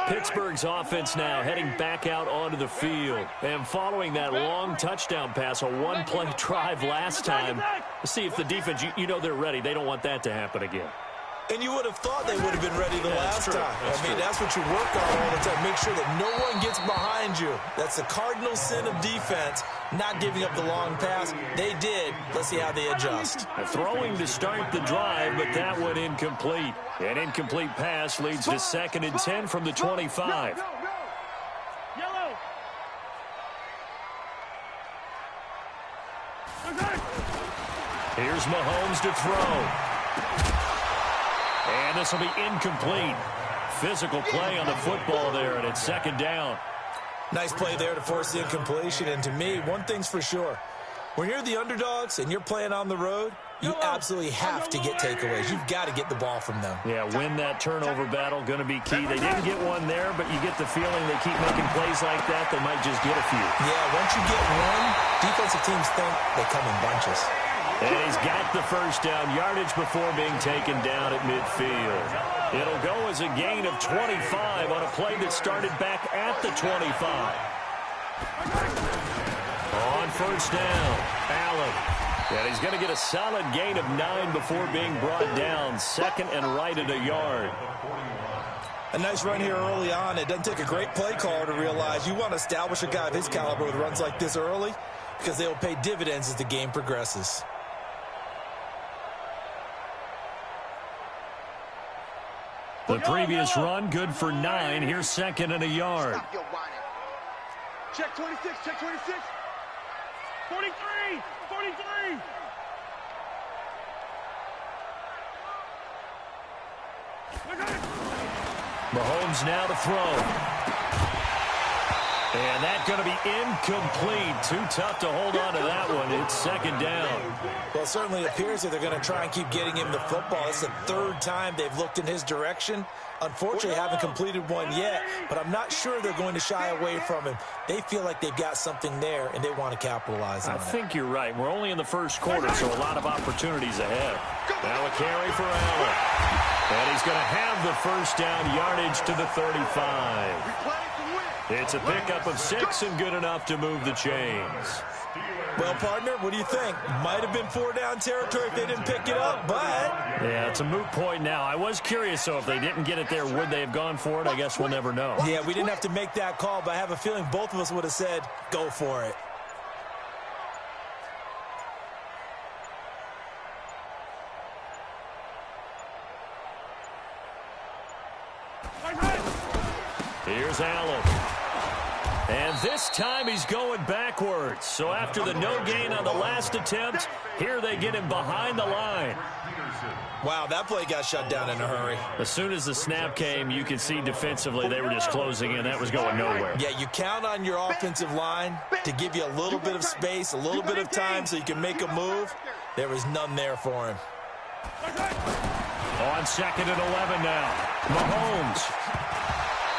Pittsburgh's offense now heading back out onto the field. And following that long touchdown pass, a one-play drive last time, let's see if the defense, you know they're ready. They don't want that to happen again. And you would have thought they would have been ready the last time. I mean, that's what you work on all the time. Make sure that no one gets behind you. That's the cardinal sin of defense, not giving up the long pass. They did. Let's see how they adjust. Throwing to start the drive, but that one incomplete. An incomplete pass leads to 2nd and 10 from the 25. Yellow. Here's Mahomes to throw. And this will be incomplete. Physical play on the football there, and it's 2nd down. Nice play there to force the incompletion. And to me, one thing's for sure. When you're the underdogs and you're playing on the road, you absolutely have to get takeaways. You've got to get the ball from them. Yeah, win that turnover battle, going to be key. They didn't get one there, but you get the feeling they keep making plays like that, they might just get a few. Yeah, once you get one, defensive teams think they come in bunches. And he's got the first down, yardage before being taken down at midfield. It'll go as a gain of 25 on a play that started back at the 25. On first down, Allen. And he's going to get a solid gain of 9 before being brought down. 2nd and right at a yard. A nice run here early on. It doesn't take a great play caller to realize you want to establish a guy of his caliber with runs like this early because they will pay dividends as the game progresses. The previous run, good for 9. Here's 2nd and a yard. Stop your whining. Check 26, check 26. 43, 43. Mahomes now to throw. And that's going to be incomplete. Too tough to hold on to that one. It's 2nd down. Well, it certainly appears that they're going to try and keep getting him the football. It's the 3rd time they've looked in his direction. Unfortunately, haven't completed one yet, but I'm not sure they're going to shy away from him. They feel like they've got something there, and they want to capitalize on it. I think you're right. We're only in the first quarter, so a lot of opportunities ahead. Now a carry for Allen. And he's going to have the first down, yardage to the 35. It's a pickup of 6 and good enough to move the chains. Well, partner, what do you think? Might have been 4-down territory if they didn't pick it up, but... Yeah, it's a moot point now. I was curious, so if they didn't get it there, would they have gone for it? I guess we'll never know. Yeah, we didn't have to make that call, but I have a feeling both of us would have said, go for it. Here's Allen. And this time he's going backwards. So after the no gain on the last attempt, here they get him behind the line. Wow, that play got shut down in a hurry. As soon as the snap came, you could see defensively they were just closing in. That was going nowhere. Yeah, you count on your offensive line to give you a little bit of space, a little bit of time so you can make a move. There was none there for him. On 2nd and 11 now. Mahomes.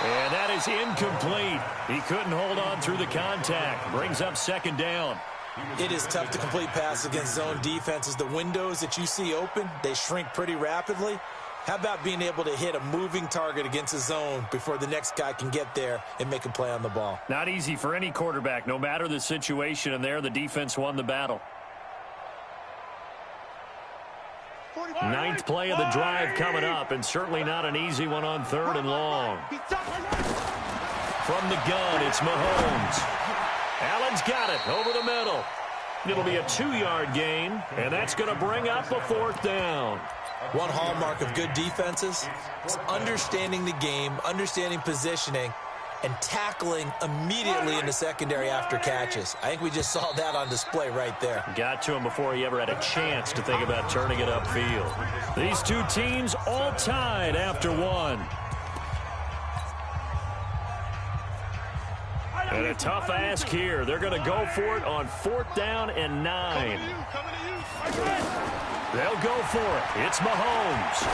And that is incomplete. He couldn't hold on through the contact. Brings up 2nd down. It is tough to complete passes against zone defenses. The windows that you see open, they shrink pretty rapidly. How about being able to hit a moving target against a zone before the next guy can get there and make a play on the ball? Not easy for any quarterback, no matter the situation, and there the defense won the battle. 9th play of the drive coming up, and certainly not an easy one on 3rd and long. From the gun, it's Mahomes. Allen's got it over the middle. It'll be a 2-yard gain, and that's going to bring up a 4th down. One hallmark of good defenses is understanding the game, understanding positioning, and tackling immediately in the secondary after catches. I think we just saw that on display right there. Got to him before he ever had a chance to think about turning it upfield. These two teams all tied after one. And a tough ask here. They're going to go for it on 4th down and 9. They'll go for it. It's Mahomes.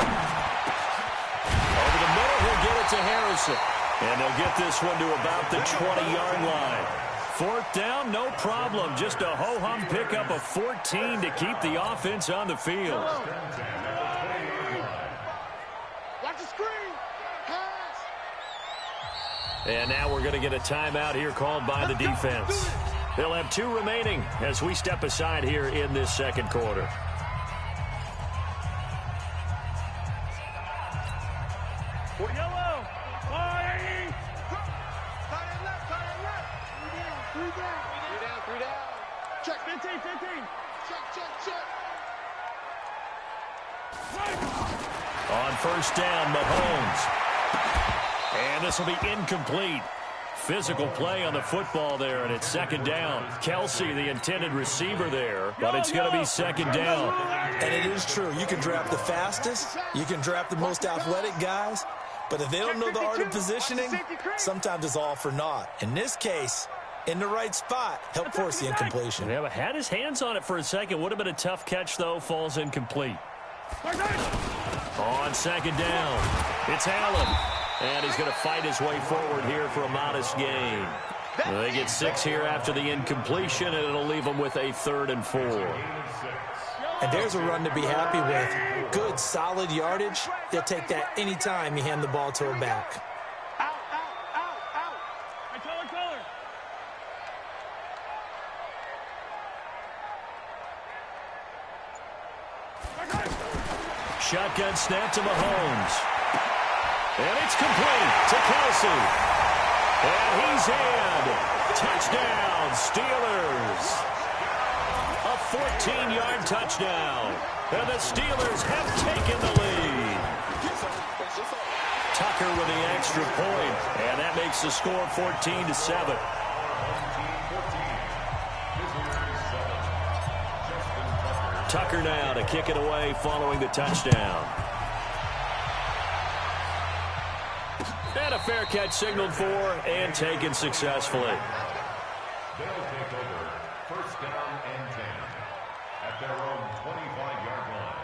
Over the middle, he'll get it to Harrison. And they'll get this one to about the 20-yard line. 4th down, no problem. Just a ho-hum pickup of 14 to keep the offense on the field. Watch the screen. Pass. And now we're going to get a timeout here called by the defense. They'll have 2 remaining as we step aside here in this 2nd quarter. Yellow. 3 down. Check. 15. Check. On first down, Mahomes. And this will be incomplete. Physical play on the football there, and it's second down. Kelsey, the intended receiver there, but it's going to be second down. And it is true. You can draft the fastest. You can draft the most athletic guys. But if they don't know the art of positioning, sometimes it's all for naught. In this case, in the right spot, help force the incompletion. Yeah, but had his hands on it for a second. Would have been a tough catch, though. Falls incomplete. On second down, it's Allen. And he's going to fight his way forward here for a modest gain. They get 6 here after the incompletion, and it'll leave them with a 3rd and 4. And there's a run to be happy with. Good, solid yardage. They'll take that anytime you hand the ball to a back. Out. Color. Shotgun snap to Mahomes. And it's complete to Kelsey. And he's in. Touchdown, Steelers. A 14-yard touchdown. And the Steelers have taken the lead. Tucker with the extra point. And that makes the score 14-7. Tucker now to kick it away following the touchdown. And a fair catch signaled for and taken successfully. They'll take over first down and 10 at their own 25-yard line.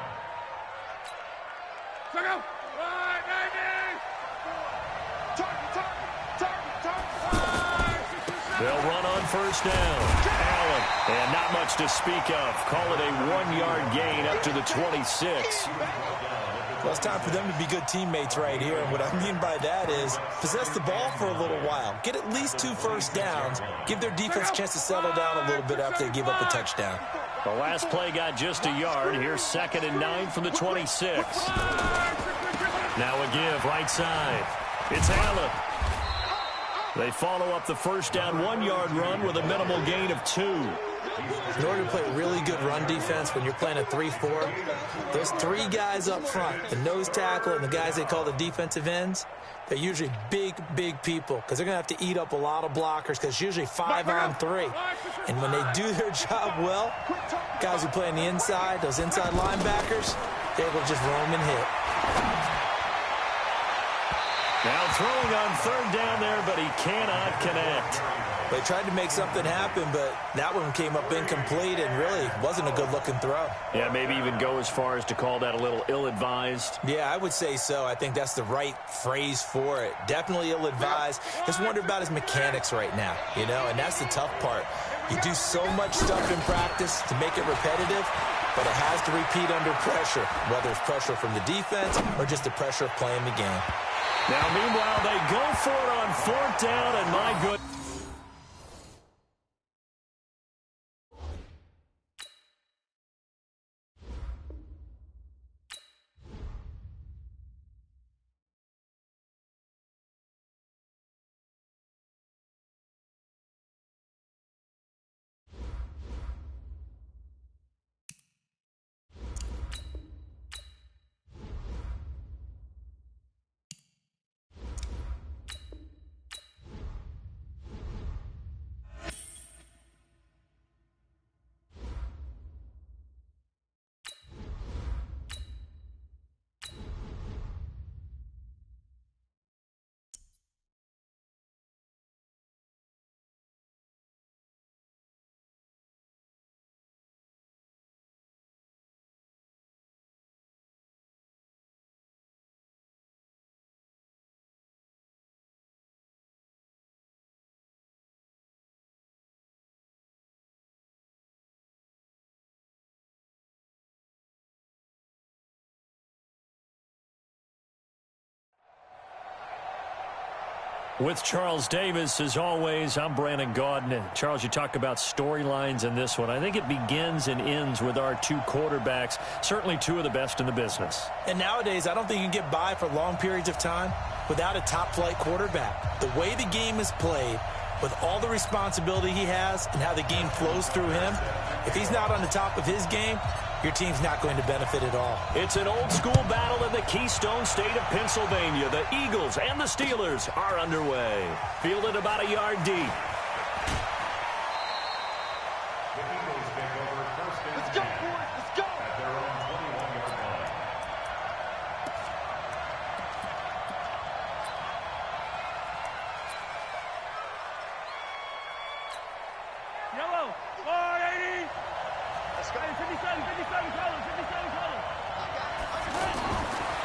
Check out. They'll run on first down. Allen, and not much to speak of. Call it a 1-yard gain up to the 26. Well, it's time for them to be good teammates right here. And what I mean by that is possess the ball for a little while. Get at least 2 first downs. Give their defense a chance to settle down a little bit after they give up a touchdown. The last play got just a yard. Here's 2nd and 9 from the 26. Now a give right side. It's Allen. They follow up the first down 1-yard run with a minimal gain of 2. In order to play really good run defense when you're playing a 3-4, those 3 guys up front, the nose tackle and the guys they call the defensive ends, they're usually big people because they're going to have to eat up a lot of blockers because it's usually 5 on 3. And when they do their job well, guys who play on the inside, those inside linebackers, they're able to just roam and hit. Now throwing on 3rd down there, but he cannot connect. They tried to make something happen, but that one came up incomplete and really wasn't a good-looking throw. Yeah, maybe even go as far as to call that a little ill-advised. Yeah, I would say so. I think that's the right phrase for it. Definitely ill-advised. Just wonder about his mechanics right now, you know, and that's the tough part. You do so much stuff in practice to make it repetitive, but it has to repeat under pressure, whether it's pressure from the defense or just the pressure of playing the game. Now, meanwhile, they go for it on 4th down, and my good... With Charles Davis, as always, I'm Brandon Gaudin. Charles, you talk about storylines in this one. I think it begins and ends with our two quarterbacks, certainly two of the best in the business. And nowadays, I don't think you can get by for long periods of time without a top-flight quarterback. The way the game is played, with all the responsibility he has and how the game flows through him, if he's not on the top of his game, your team's not going to benefit at all. It's an old-school battle in the Keystone State of Pennsylvania. The Eagles and the Steelers are underway. Fielded about a yard deep. The Eagles take over first and Let's go, boys. Let's go. at their own 21-yard line. Yellow. 480. Let's go. 57 colors. 57 colors.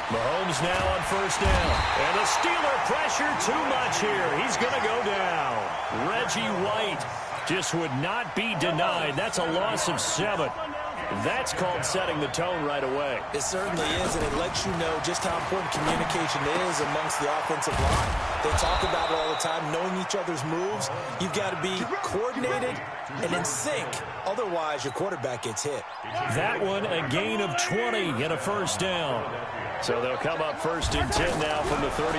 Mahomes now on first down. And the Steeler pressure too much here. He's going to go down. Reggie White just would not be denied. That's a loss of 7. That's called setting the tone right away. It certainly is, and it lets you know just how important communication is amongst the offensive line. They talk about it all the time, knowing each other's moves. You've got to be coordinated and in sync. Otherwise, your quarterback gets hit. That one, a gain of 20 and a first down. So they'll come up first and 10 now from the 33.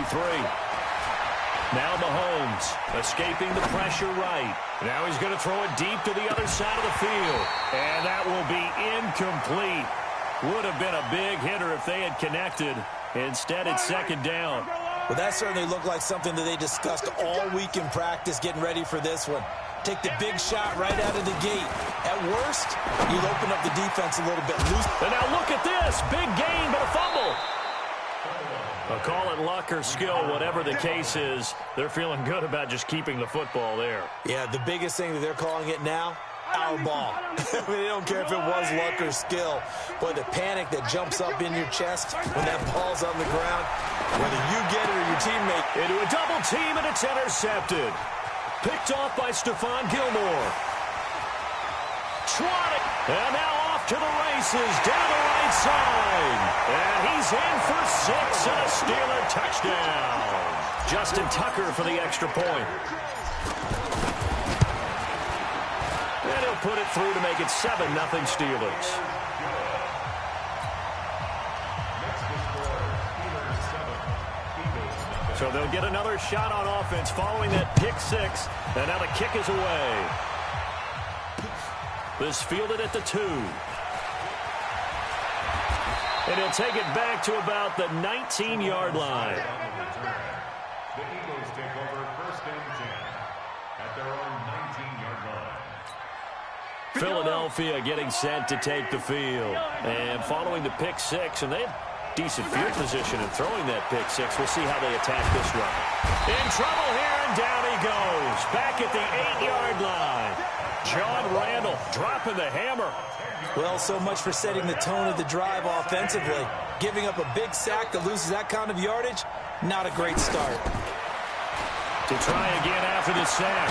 Now Mahomes escaping the pressure right. Now he's going to throw it deep to the other side of the field. And that will be incomplete. Would have been a big hitter if they had connected. Instead, it's second down. Well, that certainly looked like something that they discussed all week in practice getting ready for this one. Take the big shot right out of the gate. At worst, you'll open up the defense a little bit loose. And now look at this. Big gain, but a fumble. I'll call it luck or skill, whatever the case is. They're feeling good about just keeping the football there. Yeah, the biggest thing that they're calling it now, our ball. I mean, they don't care if it was luck or skill. Boy, the panic that jumps up in your chest when that ball's on the ground, whether you get it or your teammate. Into a double team, and it's intercepted. Picked off by Stephon Gilmore. Trotting. And now off to the races down the right side. And he's in for 6 and a Steeler touchdown. Justin Tucker for the extra point. And he'll put it through to make it 7-0 Steelers. So they'll get another shot on offense following that pick 6. And now the kick is away. This fielded at the 2. And he'll take it back to about the 19-yard line. The Eagles take over first and 10 at their own 19-yard line. Philadelphia getting set to take the field. And following the pick 6, and they have decent field position in throwing that pick 6. We'll see how they attack this run. In trouble here, and down he goes. Back at the 8-yard line. John Randall dropping the hammer. Well, so much for setting the tone of the drive offensively. Giving up a big sack that loses that kind of yardage, not a great start. To try again after the sack.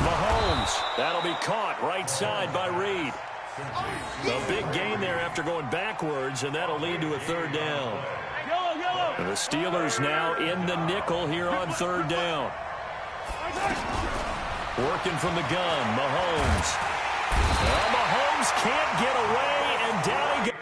Mahomes, that'll be caught right side by Reed. A big gain there after going backwards, and that'll lead to a third down. And the Steelers now in the nickel here on third down. Working from the gun, Mahomes. Well, Mahomes can't get away, and down he goes.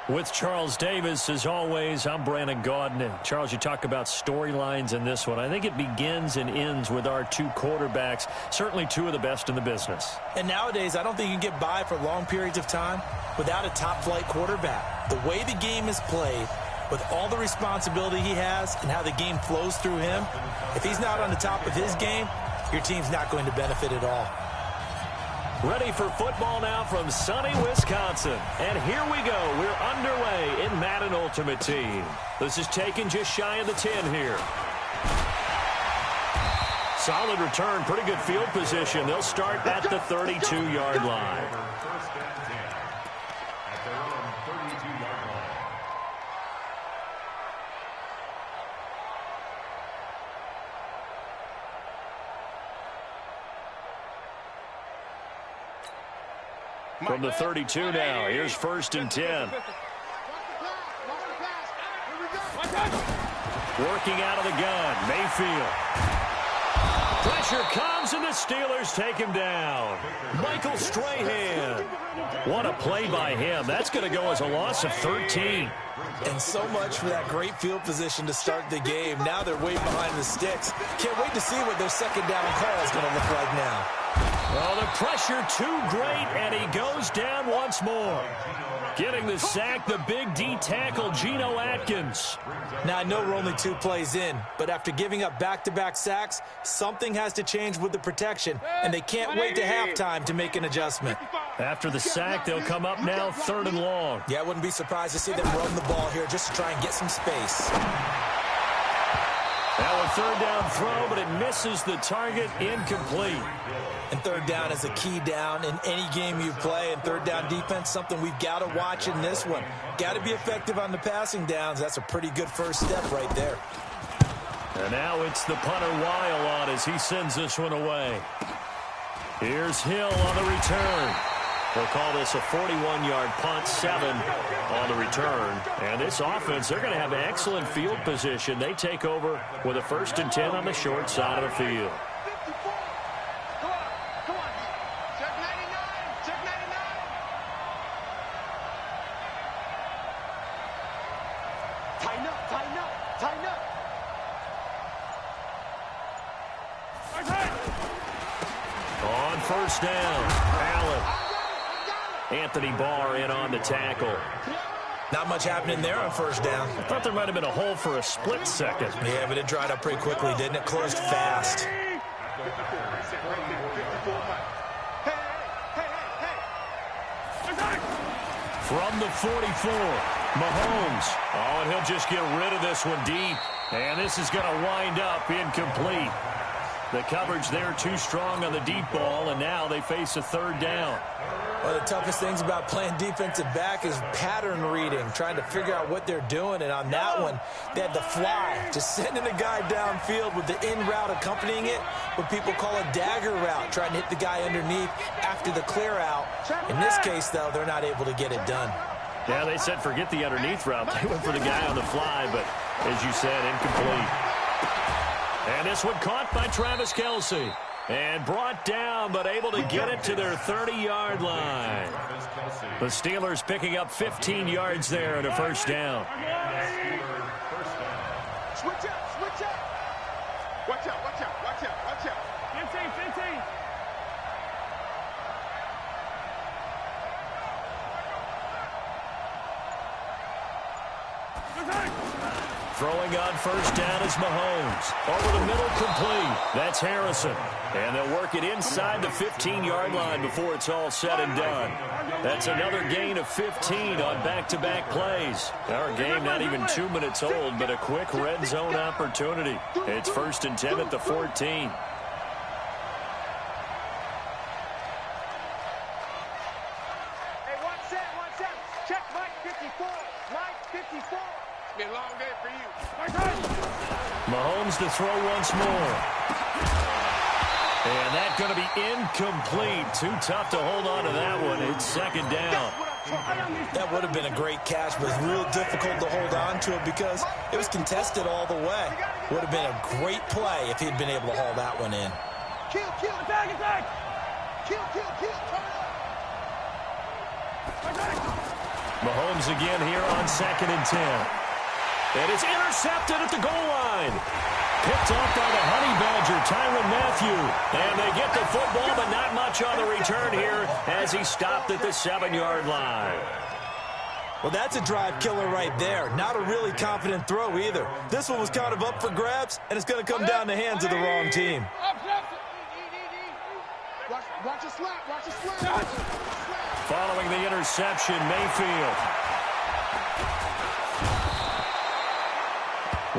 With Charles Davis, as always, I'm Brandon Gaudin. And Charles, you talk about storylines in this one. I think it begins and ends with our two quarterbacks, certainly two of the best in the business. And nowadays, I don't think you can get by for long periods of time without a top-flight quarterback. The way the game is played, with all the responsibility he has and how the game flows through him, if he's not on the top of his game, your team's not going to benefit at all. Ready for football now from sunny Wisconsin. And here we go. We're underway in Madden Ultimate Team. This is taken just shy of the 10 here. Solid return, pretty good field position. They'll start at the 32-yard line. First and 10 at their own 32-yard line. From the 32 now, here's first and 10. Working out of the gun, Mayfield. Pressure comes, and the Steelers take him down. Michael Strahan. What a play by him. That's going to go as a loss of 13. And so much for that great field position to start the game. Now they're way behind the sticks. Can't wait to see what their second down call is going to look like now. Oh, the pressure too great, and he goes down once more. Getting the sack, the big D tackle, Geno Atkins. Now, I know we're only 2 plays in, but after giving up back-to-back sacks, something has to change with the protection, and they can't wait to halftime to make an adjustment. After the sack, they'll come up now 3rd and long. Yeah, I wouldn't be surprised to see them run the ball here just to try and get some space. Now a 3rd down throw, but it misses the target, incomplete. And 3rd down is a key down in any game you play. And 3rd down defense, something we've got to watch in this one. Got to be effective on the passing downs. That's a pretty good first step right there. And now it's the punter Weil on as he sends this one away. Here's Hill on the return. They'll call this a 41-yard punt, 7 on the return. And this offense, they're going to have excellent field position. They take over with a 1st and 10 on the short side of the field. On first down, Allen. Anthony Barr in on the tackle. Not much happening there on first down. I thought there might have been a hole for a split second. Yeah, but it dried up pretty quickly, didn't it? Closed fast. From the 44, Mahomes. Oh, and he'll just get rid of this one deep. And this is going to wind up incomplete. The coverage there too strong on the deep ball, and now they face a 3rd down. One of the toughest things about playing defensive back is pattern reading, trying to figure out what they're doing. And on that one, they had the fly, just sending a guy downfield with the in route accompanying it, what people call a dagger route, trying to hit the guy underneath after the clear out. In this case, though, they're not able to get it done. Yeah, they said forget the underneath route. They went for the guy on the fly, but as you said, incomplete. And this one caught by Travis Kelce. And brought down, but able to get it to their 30-yard line. The Steelers picking up 15 yards there and a 1st down. Switch up, switch up. Watch out, watch out, watch out, watch out. 15. Throwing on first down is Mahomes. Over the middle, complete. That's Harrison. And they'll work it inside the 15-yard line before it's all said and done. That's another gain of 15 on back-to-back plays. Our game not even 2 minutes old, but a quick red zone opportunity. It's 1st and 10 at the 14. Hey, one set. Check Mike 54. Mike 54. It's been a long day for you. Mahomes to throw once more. And that's going to be incomplete. Too tough to hold on to that one. It's 2nd down. That would have been a great catch, but it was real difficult to hold on to it because it was contested all the way. Would have been a great play if he'd been able to haul that one in. Kill, attack. Kill, turn up. Mahomes again here on 2nd and 10. And it's intercepted at the goal line. Picked off by the Honey Badger, Tyrann Mathieu. And they get the football, but not much on the return here as he stopped at the 7-yard line. Well, that's a drive killer right there. Not a really confident throw either. This one was kind of up for grabs, and it's going to come down the hands of the wrong team. Watch a slap. Watch a slap. Following the interception, Mayfield.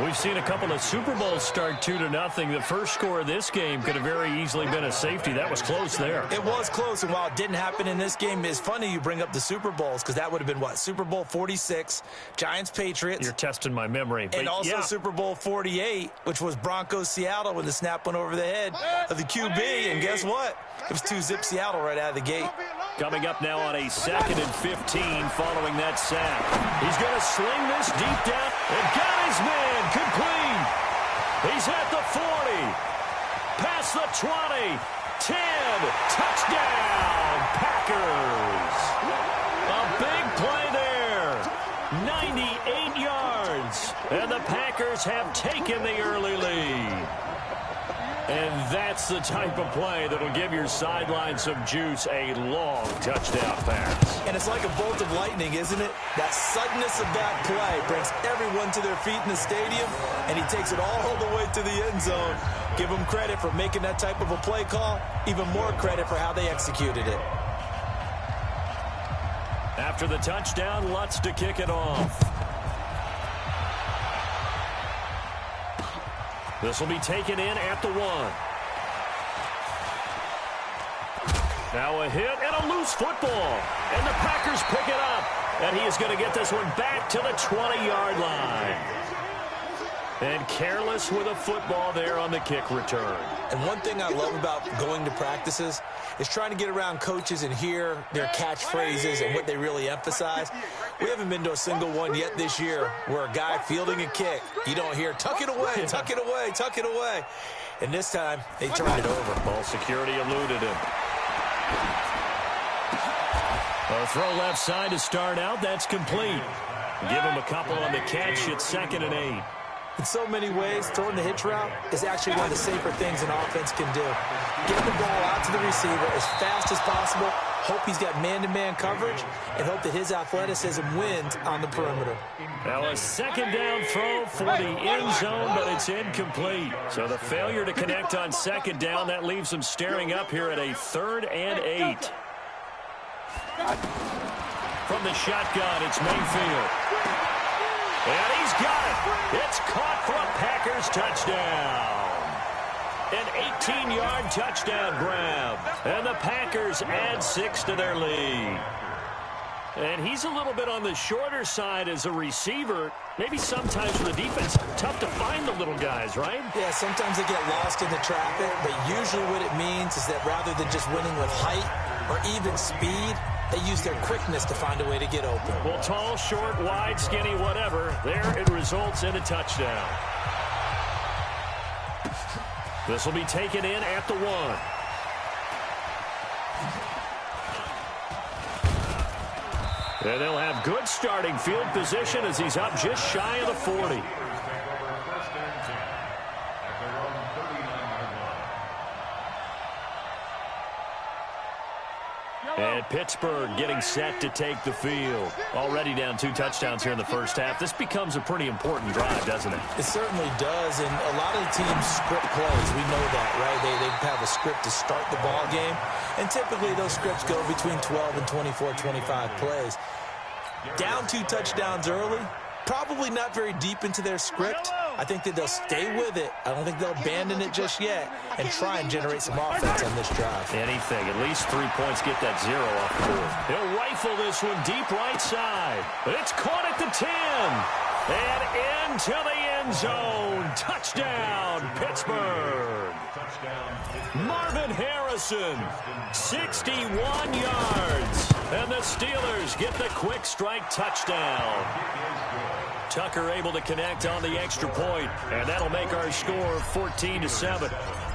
We've seen a couple of Super Bowls start 2-0. The first score of this game could have very easily been a safety. That was close there. It was close, and while it didn't happen in this game, it's funny you bring up the Super Bowls because that would have been, what, Super Bowl 46, Giants-Patriots. You're testing my memory. And also yeah. Super Bowl 48, which was Broncos-Seattle when the snap went over the head of the QB, and guess what? It was 2-zip Seattle right out of the gate. Coming up now on a 2nd and 15 following that sack. He's going to sling this deep down and got his man complete. He's at the 40, past the 20, 10, touchdown, Packers. A big play there, 98 yards, and the Packers have taken the early lead. And that's the type of play that'll give your sideline some juice, a long touchdown pass. And it's like a bolt of lightning, isn't it? That suddenness of that play brings everyone to their feet in the stadium, and he takes it all the way to the end zone. Give him credit for making that type of a play call, even more credit for how they executed it. After the touchdown, Lutz to kick it off. This will be taken in at the 1. Now a hit and a loose football. And the Packers pick it up. And he is going to get this one back to the 20-yard line. And careless with a football there on the kick return. And one thing I love about going to practices is trying to get around coaches and hear their catchphrases and what they really emphasize. We haven't been to a single one yet this year where a guy fielding a kick, you don't hear, tuck it away, tuck it away, tuck it away. And this time, they turned it over. Ball security eluded him. A throw left side to start out. That's complete. Give him a couple on the catch. It's 2nd and 8. In so many ways, throwing the hitch route is actually one of the safer things an offense can do. Get the ball out to the receiver as fast as possible, hope he's got man-to-man coverage, and hope that his athleticism wins on the perimeter. Now a 2nd down throw for the end zone, but it's incomplete. So the failure to connect on 2nd down, that leaves them staring up here at a 3rd and 8. From the shotgun, it's Mayfield. And he's got it. It's caught for a Packers touchdown. An 18-yard touchdown grab. And the Packers add 6 to their lead. And he's a little bit on the shorter side as a receiver. Maybe sometimes for the defense, tough to find the little guys, right? Yeah, sometimes they get lost in the traffic, but usually what it means is that rather than just winning with height or even speed, they use their quickness to find a way to get open. Well, tall, short, wide, skinny, whatever. There it results in a touchdown. This will be taken in at the 1. And they'll have good starting field position as he's up just shy of the 40. And Pittsburgh getting set to take the field. Already down 2 touchdowns here in the first half. This becomes a pretty important drive, doesn't it? It certainly does, and a lot of the teams script plays. We know that, right? They have a script to start the ball game, and typically those scripts go between 12 and 24, 25 plays. Down 2 touchdowns early, probably not very deep into their script. I think that they'll stay with it. I don't think they'll abandon it just yet and try and generate some offense on this drive. Anything. At least 3 points. Get that 0 off the board. He'll rifle this one deep right side. It's caught at the 10. And into the end zone. Touchdown, Pittsburgh. Marvin Harrison, 61 yards. And the Steelers get the quick strike touchdown. Tucker able to connect on the extra point, and that'll make our score 14-7.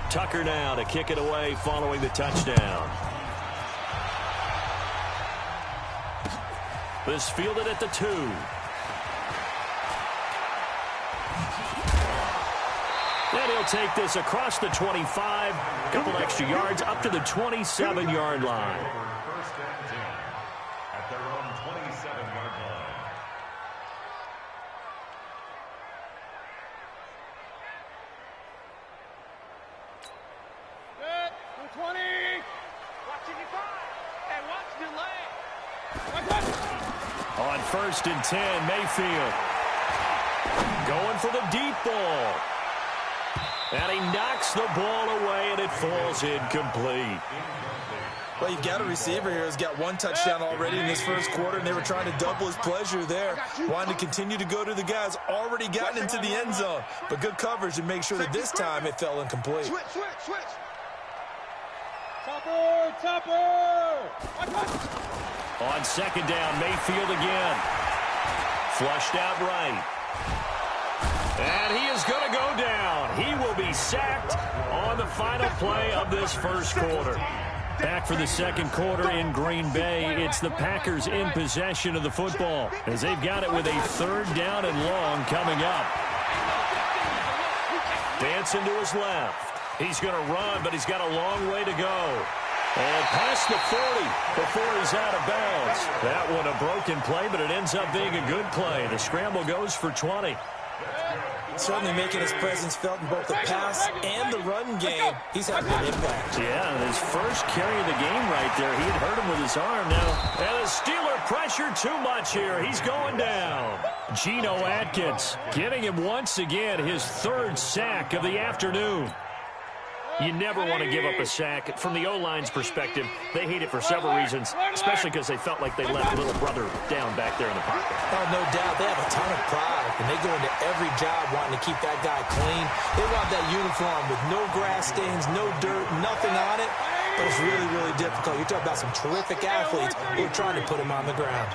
Tucker now to kick it away following the touchdown. This fielded at the 2. And he'll take this across the 25. A couple extra yards up to the 27-yard line. First and 10 at their own 27-yard line. Set. 20. Watching your five. Hey, watch the lane. On first and 10, Mayfield going for the deep ball. And he knocks the ball away, and it falls incomplete. Well, you've got a receiver here who's got one touchdown already in this first quarter, and they were trying to double his pleasure there. Wanted to continue to go to the guys already gotten into the end zone. But good coverage to make sure that this time it fell incomplete. Switch. Topper. On second down, Mayfield again. Flushed out right. And he is going to go down. He will be sacked on the final play of this first quarter. Back for the second quarter in Green Bay. It's the Packers in possession of the football as they've got it with a third down and long coming up. Dancing to his left. He's going to run, but he's got a long way to go. And past the 40 before he's out of bounds. That one a broken play, but it ends up being a good play. The scramble goes for 20. Certainly making his presence felt in both the pass and the run game. He's had an impact. Yeah, his first carry of the game right there. He had hurt him with his arm now. And the Steeler pressure too much here. He's going down. Geno Atkins giving him once again his third sack of the afternoon. You never want to give up a sack. From the O-line's perspective, they hate it for several reasons, especially because they felt like they left little brother down back there in the pocket. Oh, no doubt. They have a ton of pride, and they go into every job wanting to keep that guy clean. They want that uniform with no grass stains, no dirt, nothing on it. But it's really, really difficult. You're talking about some terrific athletes who are trying to put him on the ground.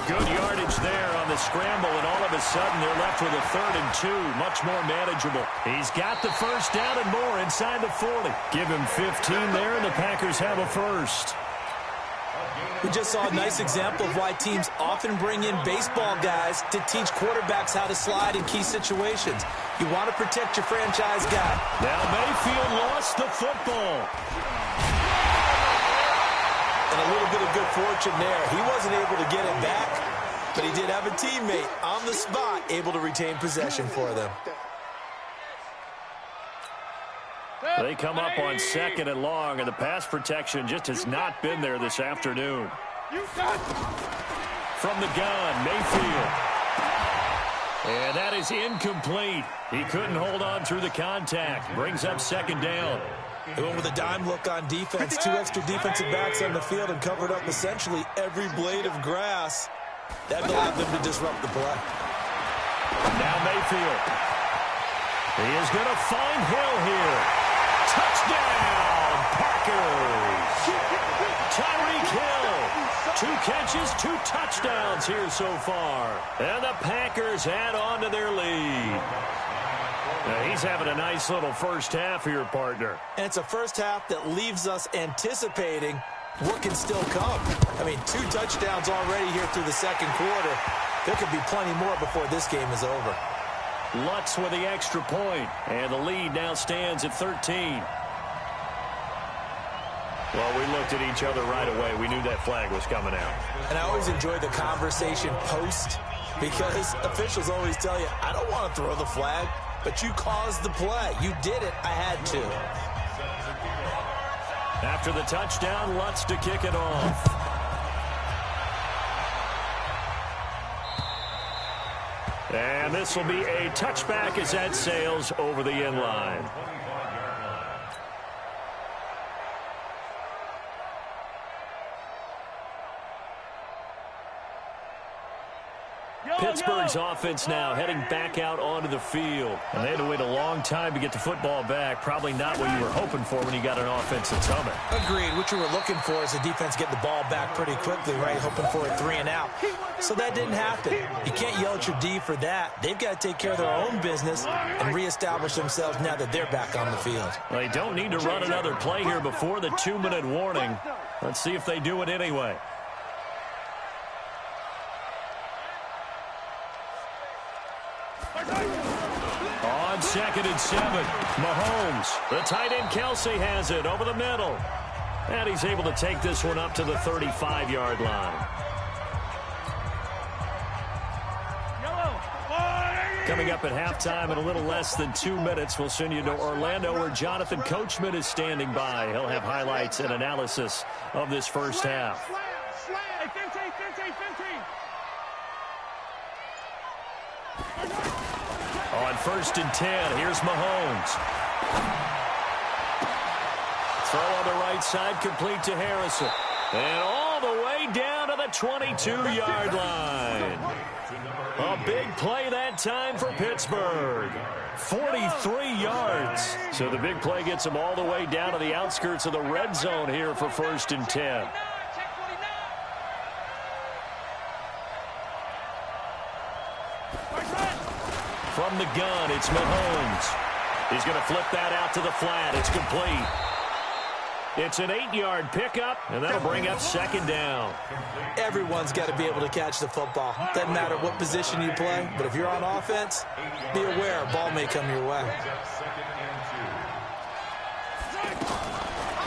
Good yardage there on the scramble, and all of a sudden they're left with a 3rd and 2, much more manageable. He's got the first down and more inside the 40. Give him 15 there, and the Packers have a first. We just saw a nice example of why teams often bring in baseball guys to teach quarterbacks how to slide in key situations. You want to protect your franchise guy. Now Mayfield lost the football. And a little bit of good fortune there. He wasn't able to get it back, but he did have a teammate on the spot able to retain possession for them. They come up on 2nd and long, and the pass protection just has not been there this afternoon. From the gun, Mayfield. And that is incomplete. He couldn't hold on through the contact. Brings up 2nd down. They went with a dime look on defense. 2 extra defensive backs on the field and covered up essentially every blade of grass. That allowed them to disrupt the play. Now Mayfield. He is going to find Hill here. Touchdown, Packers. Tyreek Hill. 2 catches, 2 touchdowns here so far. And the Packers add on to their lead. Now he's having a nice little first half here, partner. And it's a first half that leaves us anticipating what can still come. I mean, 2 touchdowns already here through the second quarter. There could be plenty more before this game is over. Lutz with the extra point, and the lead now stands at 13. Well, we looked at each other right away. We knew that flag was coming out. And I always enjoy the conversation post because officials always tell you, I don't want to throw the flag, but you caused the play. You did it. I had to. After the touchdown, Lutz to kick it off. And this will be a touchback as that sails over the end line. Pittsburgh's offense now heading back out onto the field. And they had to wait a long time to get the football back. Probably not what you were hoping for when you got an offense that's humming. Agreed. What you were looking for is the defense get the ball back pretty quickly, right? Hoping for a 3 and out. So that didn't happen. You can't yell at your D for that. They've got to take care of their own business and reestablish themselves now that they're back on the field. They don't need to run another play here before the 2-minute warning. Let's see if they do it anyway. on 2nd and 7. Mahomes, the tight end Kelsey has it over the middle. And he's able to take this one up to the 35-yard line. Coming up at halftime in a little less than 2 minutes, we'll send you to Orlando where Jonathan Coachman is standing by. He'll have highlights and analysis of this first half. On 1st and 10, here's Mahomes. Throw on the right side, complete to Harrison. And all the way down to the 22-yard line. A big play that time for Pittsburgh. 43 yards. So the big play gets them all the way down to the outskirts of the red zone here for 1st and 10. From the gun, it's Mahomes. He's going to flip that out to the flat. It's complete. It's an 8-yard pickup, and that'll bring up 2nd down. Everyone's got to be able to catch the football. Doesn't matter what position you play, but if you're on offense, be aware a ball may come your way.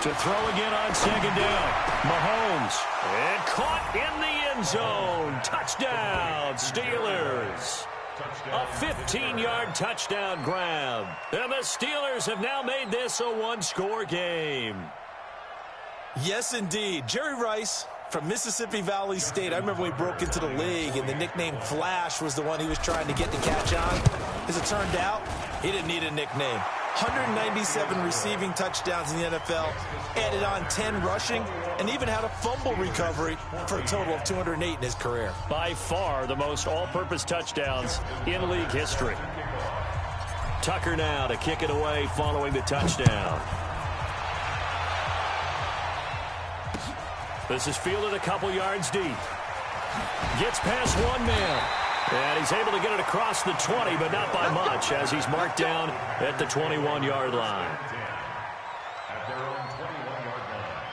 To throw again on 2nd down. Mahomes. And caught in the end zone. Touchdown, Steelers. A 15-yard touchdown grab. And the Steelers have now made this a one-score game. Yes, indeed. Jerry Rice from Mississippi Valley State. I remember when he broke into the league, and the nickname Flash was the one he was trying to get to catch on. As it turned out, he didn't need a nickname. 197 receiving touchdowns in the NFL, added on 10 rushing, and even had a fumble recovery for a total of 208 in his career. By far the most all-purpose touchdowns in league history. Tucker now to kick it away following the touchdown. This is fielded a couple yards deep. Gets past one man. And he's able to get it across the 20, but not by much, as he's marked down at the 21-yard line. At their own 21-yard line.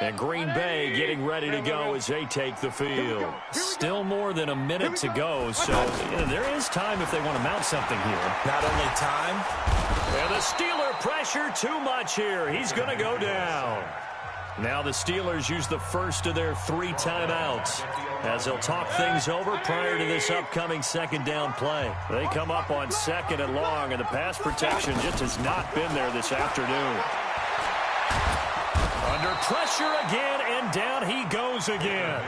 And Green Bay getting ready to go as they take the field. Still more than a minute to go, so there is time if they want to mount something here. Not only time. And the Steeler pressure too much here. He's going to go down. Now the Steelers use the first of their 3 timeouts as they'll talk things over prior to this upcoming 2nd down play. They come up on 2nd and long, and the pass protection just has not been there this afternoon. Under pressure again, and down he goes again.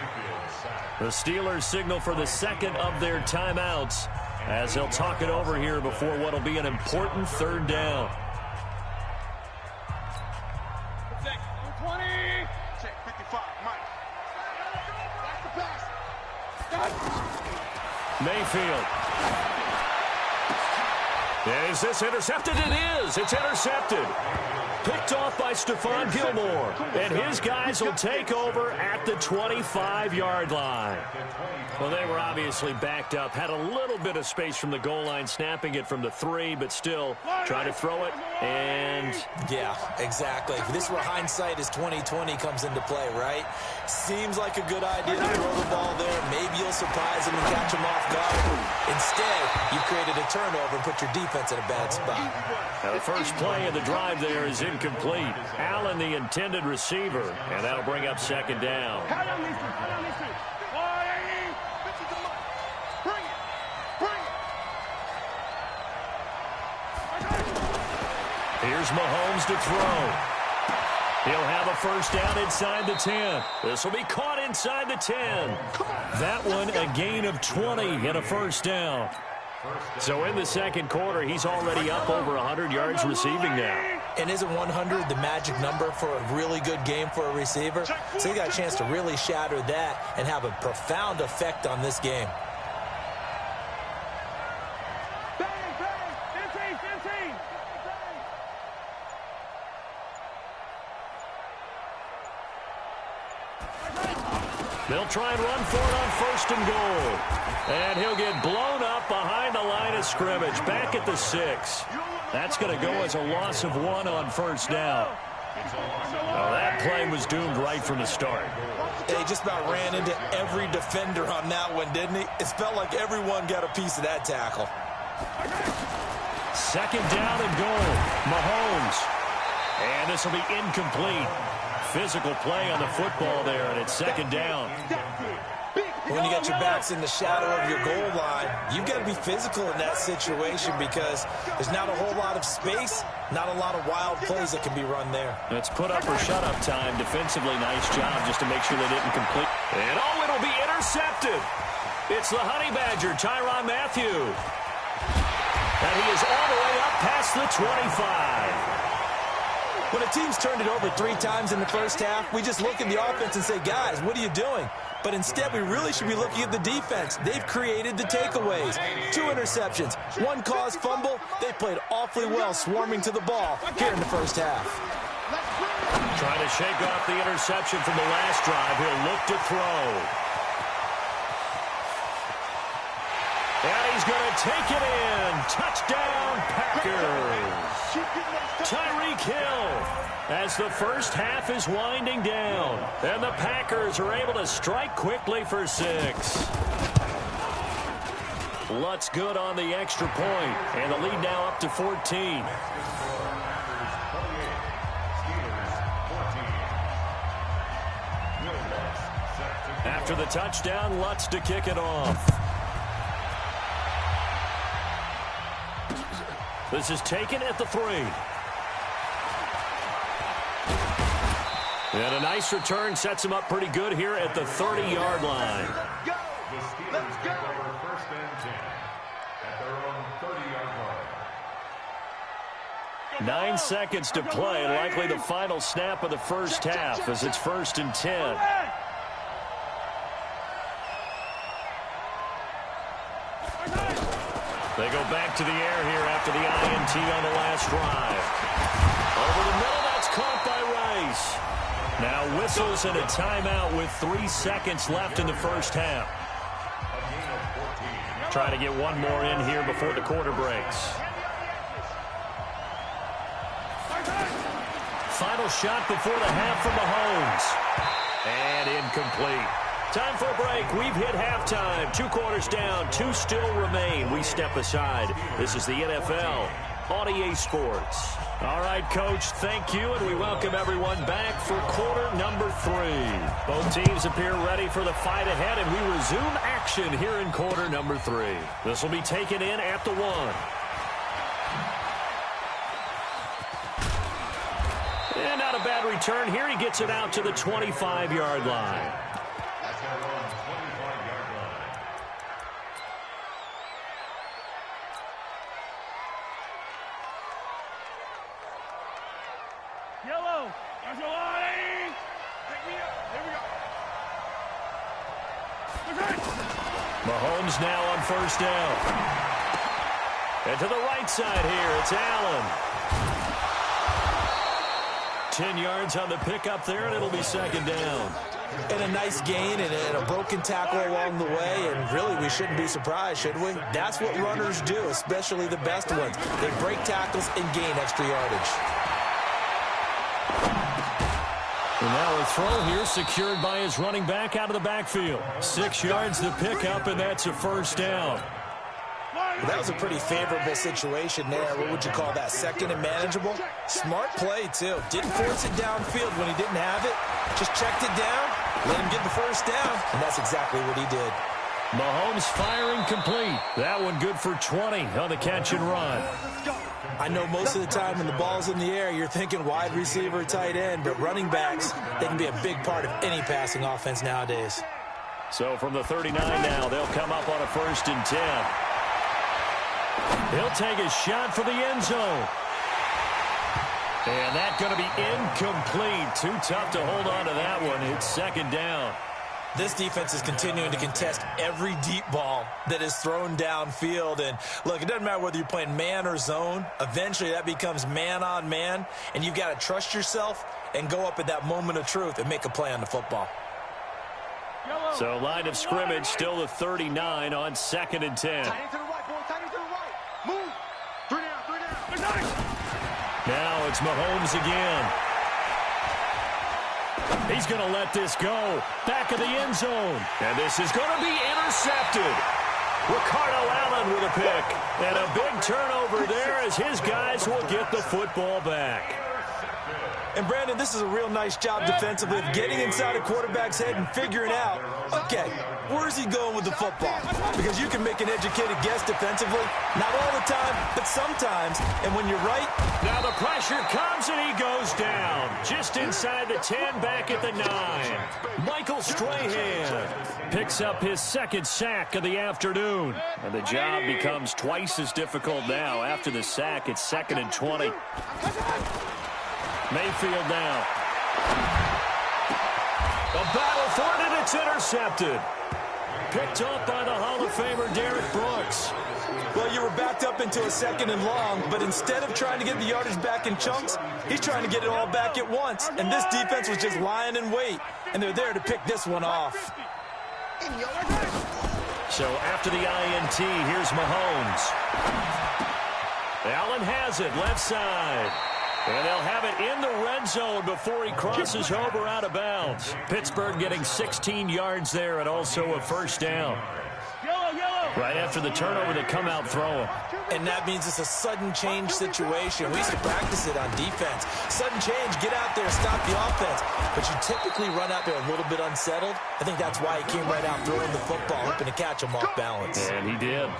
The Steelers signal for the 2nd of their timeouts as they'll talk it over here before what will be an important 3rd down. Mayfield. Is this intercepted? It is. It's intercepted. Picked off by Stephon Gilmore. And his guys will take over at the 25-yard line. Well, they were obviously backed up. Had a little bit of space from the goal line, snapping it from the 3, but still trying to throw it. And yeah, exactly. This is where hindsight is 20/20 comes into play, right? Seems like a good idea to throw the ball there. Maybe you'll surprise him and catch him off guard. Instead, you created a turnover and put your defense in a bad spot. Now the first play of the drive there is incomplete. Allen, the intended receiver, and that'll bring up 2nd down. Here's Mahomes to throw. He'll have a first down inside the 10. This will be caught inside the 10. That one a gain of 20 and a first down. So in the 2nd quarter, he's already up over 100 yards receiving now. And isn't 100 the magic number for a really good game for a receiver? So he got a chance to really shatter that and have a profound effect on this game. They'll try and run for it on 1st and goal. And he'll get blown up behind the line of scrimmage, back at the 6. That's going to go as a loss of 1 on 1st down. Well, that play was doomed right from the start. He just about ran into every defender on that one, didn't he? It felt like everyone got a piece of that tackle. Second down and goal. Mahomes. And this will be incomplete. Physical play on the football there, and it's second down. When you got your backs in the shadow of your goal line, you've got to be physical in that situation because there's not a whole lot of space, not a lot of wild plays that can be run there. It's put up or shut up time. Defensively, nice job just to make sure they didn't complete. And oh, it'll be intercepted. It's the Honey Badger, Tyrann Mathieu. And he is all the way up past the 25. When a team's turned it over 3 times in the first half, we just look at the offense and say, guys, what are you doing? But instead, we really should be looking at the defense. They've created the takeaways. 2 interceptions, 1 caused fumble. They played awfully well swarming to the ball here in the first half. Trying to shake off the interception from the last drive. He'll look to throw. And he's going to take it in. Touchdown, Packers. Tyreek Hill as the first half is winding down. And the Packers are able to strike quickly for 6. Lutz good on the extra point. And the lead now up to 14. After the touchdown, Lutz to kick it off. This is taken at the 3. And a nice return sets him up pretty good here at the 30-yard line. The Steelers take over first and 10 at their own 30-yard line. 9 seconds to play, likely the final snap of the first half as it's 1st and 10. They go back to the air here after the INT on the last drive. Over the middle, that's caught by Rice. Now whistles and a timeout with 3 seconds left in the first half. Try to get one more in here before the quarter breaks. Final shot before the half from Mahomes. And incomplete. Time for a break. We've hit halftime. 2 quarters down. 2 still remain. We step aside. This is the NFL on EA Sports. All right, Coach, thank you, and we welcome everyone back for quarter number 3. Both teams appear ready for the fight ahead, and we resume action here in quarter number 3. This will be taken in at the 1. And not a bad return here. He gets it out to the 25-yard line. That's their own 25-yard line. Yellow. That's a line. Pick me up. Here we go. Mahomes now on first down. And to the right side here, it's Allen. 10 yards on the pickup there, and it'll be second down. And a nice gain and a broken tackle along the way, and really we shouldn't be surprised, should we? That's what runners do, especially the best ones. They break tackles and gain extra yardage. And now a throw here secured by his running back out of the backfield. 6 yards to pick up, and that's a first down. Well, that was a pretty favorable situation there. What would you call that? Second and manageable? Smart play, too. Didn't force it downfield when he didn't have it. Just checked it down, let him get the first down, and that's exactly what he did. Mahomes firing complete. That one good for 20 on the catch and run. I know most of the time when the ball's in the air, you're thinking wide receiver, tight end, but running backs, they can be a big part of any passing offense nowadays. So from the 39 now, they'll come up on a 1st and 10. He'll take a shot for the end zone. And that's going to be incomplete. Too tough to hold on to that one. It's second down. This defense is continuing to contest every deep ball that is thrown downfield. And, look, it doesn't matter whether you're playing man or zone. Eventually, that becomes man on man. And you've got to trust yourself and go up at that moment of truth and make a play on the football. So, line of scrimmage, still the 39 on 2nd and 10. Tight end to the right, boy. Tight end to the right. Move. 3 down, 3 down. Now it's Mahomes again. He's going to let this go. Back of the end zone. And this is going to be intercepted. Ricardo Allen with a pick. And a big turnover there as his guys will get the football back. And, Brandon, this is a real nice job defensively of getting inside a quarterback's head and figuring out, okay, where's he going with the football? Because you can make an educated guess defensively. Not all the time, but sometimes. And when you're right. Now the pressure comes and he goes down. Just inside the 10, back at the 9. Michael Strahan picks up his second sack of the afternoon. And the job becomes twice as difficult now. After the sack, it's 2nd and 20. Mayfield now. A battle for it, and it's intercepted. Picked up by the Hall of Famer Derek Brooks. Well, you were backed up into a 2nd and long, but instead of trying to get the yardage back in chunks, he's trying to get it all back at once. And this defense was just lying in wait, and they're there to pick this one off. So after the INT, here's Mahomes. Allen has it, left side. And they'll have it in the red zone before he crosses over out of bounds. Pittsburgh getting 16 yards there and also a first down. Right after the turnover, they come out throwing. And that means it's a sudden change situation. We used to practice it on defense. Sudden change, get out there, stop the offense. But you typically run out there a little bit unsettled. I think that's why he came right out throwing the football, hoping to catch him off balance. And he did.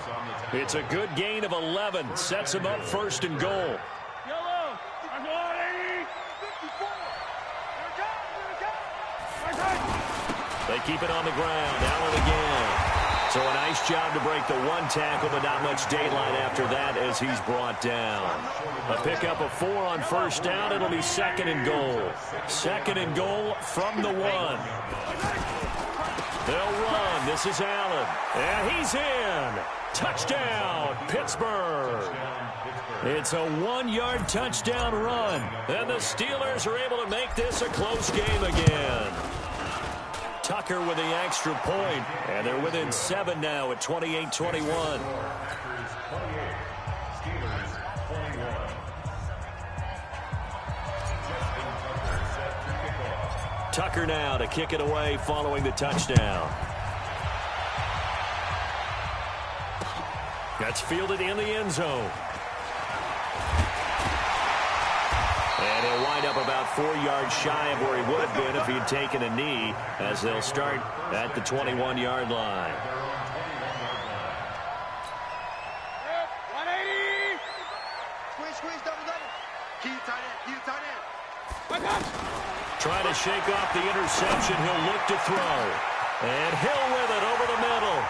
It's a good gain of 11. Sets him up 1st and goal. They keep it on the ground. Allen again. So a nice job to break the 1 tackle, but not much daylight after that as he's brought down. A pickup of 4 on 1st down. It'll be 2nd and goal. 2nd and goal from the 1. They'll run. This is Allen. And he's in. Touchdown, Pittsburgh. It's a 1-yard touchdown run. And the Steelers are able to make this a close game again. Tucker with the extra point, and they're within 7 now at 28-21. Tucker now to kick it away following the touchdown. That's fielded in the end zone. And he'll wind up about 4 yards shy of where he would have been if he had taken a knee, as they'll start at the 21-yard line. 180. Squeeze, double. Keep tight end. Trying to shake off the interception. He'll look to throw. And Hill with it over the middle.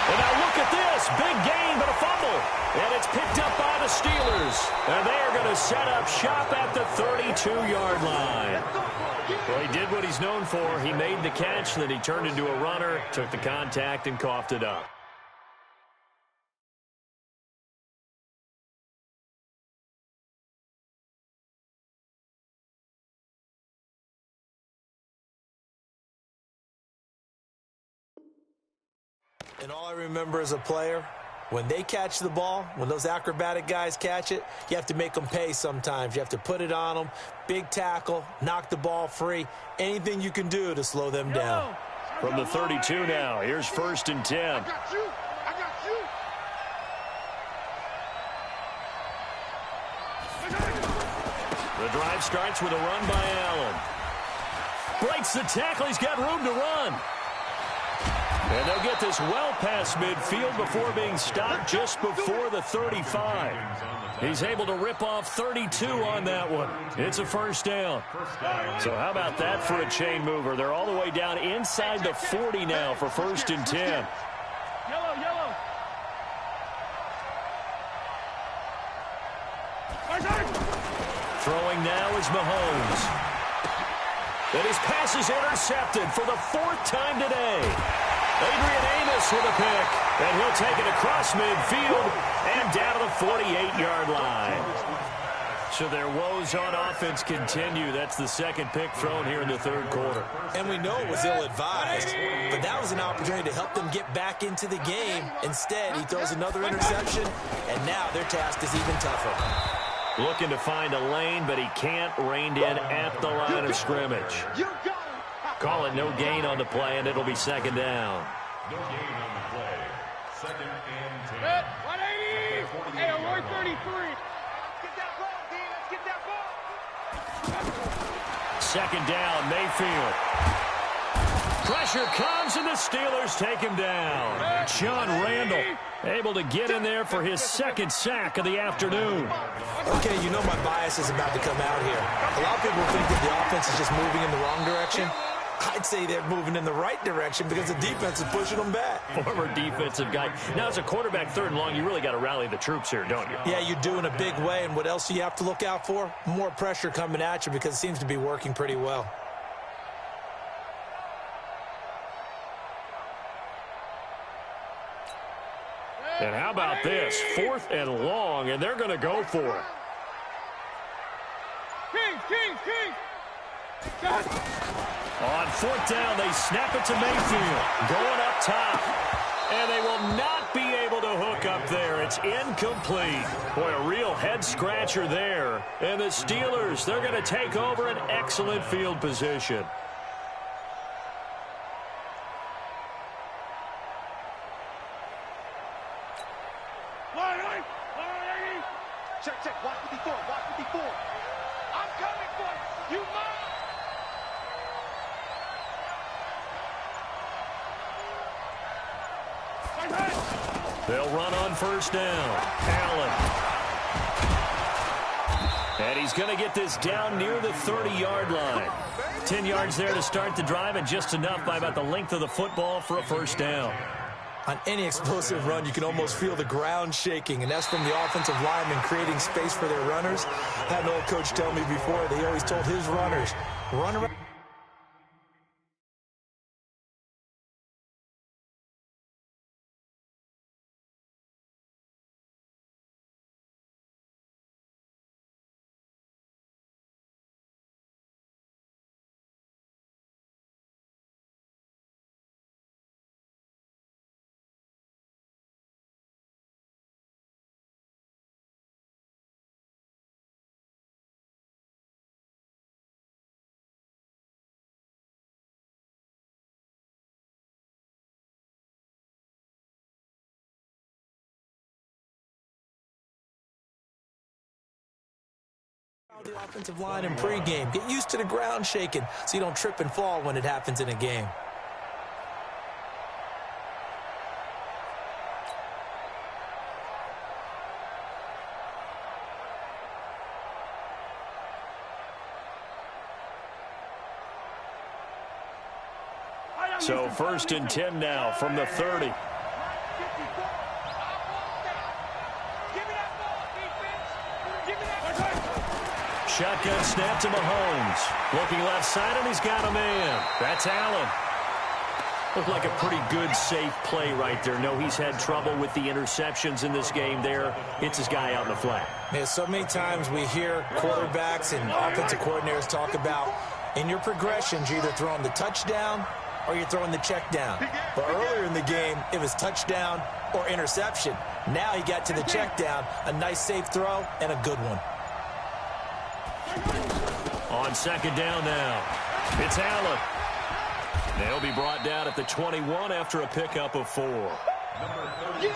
And now look at this. Big gain, but a fumble. And it's picked up by the Steelers. And they are going to set up shop at the 32-yard line. Well, he did what he's known for. He made the catch, then he turned into a runner, took the contact, and coughed it up. And all I remember as a player, when they catch the ball, when those acrobatic guys catch it, you have to make them pay sometimes. You have to put it on them, big tackle, knock the ball free, anything you can do to slow them down. From the 32 now, here's 1st and 10. I got you. The drive starts with a run by Allen. Breaks the tackle. He's got room to run. And they'll get this well past midfield before being stopped just before the 35. He's able to rip off 32 on that one. It's a first down. So how about that for a chain mover? They're all the way down inside the 40 now for 1st and 10. Yellow. Throwing now is Mahomes. And his pass is intercepted for the 4th time today. Adrian Amos with a pick, and he'll take it across midfield and down to the 48-yard line. So their woes on offense continue. That's the 2nd pick thrown here in the 3rd quarter. And we know it was ill-advised, but that was an opportunity to help them get back into the game. Instead, he throws another interception, and now their task is even tougher. Looking to find a lane, but he can't. Reined in at the line of scrimmage. Call it no gain on the play, and it'll be second down. No gain on the play. Second and 10. 180. Hey, Roy 33. Get that ball, D. Let's get that ball. Second down, Mayfield. Pressure comes, and the Steelers take him down. John Randall able to get in there for his second sack of the afternoon. Okay, you know my bias is about to come out here. A lot of people think that the offense is just moving in the wrong direction. I'd say they're moving in the right direction because the defense is pushing them back. Former defensive guy. Now, as a quarterback, third and long, you really got to rally the troops here, don't you? Yeah, you do in a big way. And what else do you have to look out for? More pressure coming at you because it seems to be working pretty well. And how about this? 4th and long, and they're going to go for it. King. On 4th down, they snap it to Mayfield. Going up top. And they will not be able to hook up there. It's incomplete. Boy, a real head-scratcher there. And the Steelers, they're going to take over an excellent field position. Check. Watch me before. I'm coming for you. You must. They'll run on first down. Allen. And he's going to get this down near the 30-yard line. 10 yards there to start the drive, and just enough by about the length of the football for a first down. On any explosive run, you can almost feel the ground shaking, and that's from the offensive linemen creating space for their runners. I had an old coach tell me before, they always told his runners, run around. The offensive line in pregame. Get used to the ground shaking so you don't trip and fall when it happens in a game. So 1st and 10 now from the 30. Shotgun snap to Mahomes. Looking left side, and he's got a man. That's Allen. Looked like a pretty good, safe play right there. No, he's had trouble with the interceptions in this game there. Hits his guy out in the flat. Yeah, so many times we hear quarterbacks and offensive coordinators talk about in your progressions, you're either throwing the touchdown or you're throwing the check down. But earlier in the game, it was touchdown or interception. Now he got to the check down, a nice safe throw, and a good one. On second down now, it's Allen. They'll be brought down at the 21 after a pickup of 4.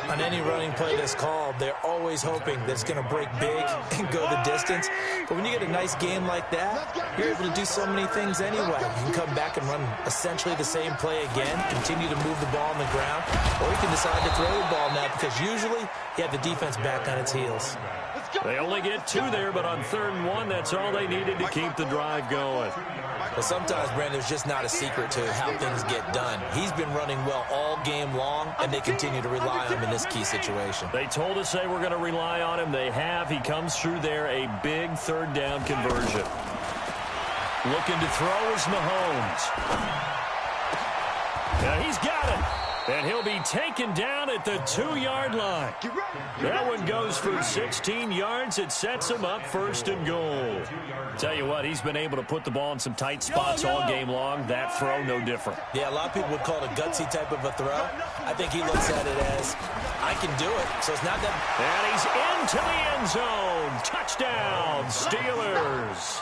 On any running play that's called, they're always hoping that it's going to break big and go the distance. But when you get a nice game like that, you're able to do so many things anyway. You can come back and run essentially the same play again, continue to move the ball on the ground, or you can decide to throw the ball now because usually you have the defense back on its heels. They only get 2 there, but on 3rd and 1, that's all they needed to keep the drive going. But sometimes, Brandon, there's just not a secret to how things get done. He's been running well all game long, and they continue to rely on him in this key situation. They told us they were going to rely on him. They have. He comes through there, a big 3rd down conversion. Looking to throw is Mahomes. Now he's got it. And he'll be taken down at the 2-yard line. That one goes for 16 yards. It sets him up 1st and goal. Tell you what, he's been able to put the ball in some tight spots all game long. That throw, no different. Yeah, a lot of people would call it a gutsy type of a throw. I think he looks at it as, I can do it. So it's not that. And he's into the end zone. Touchdown, Steelers.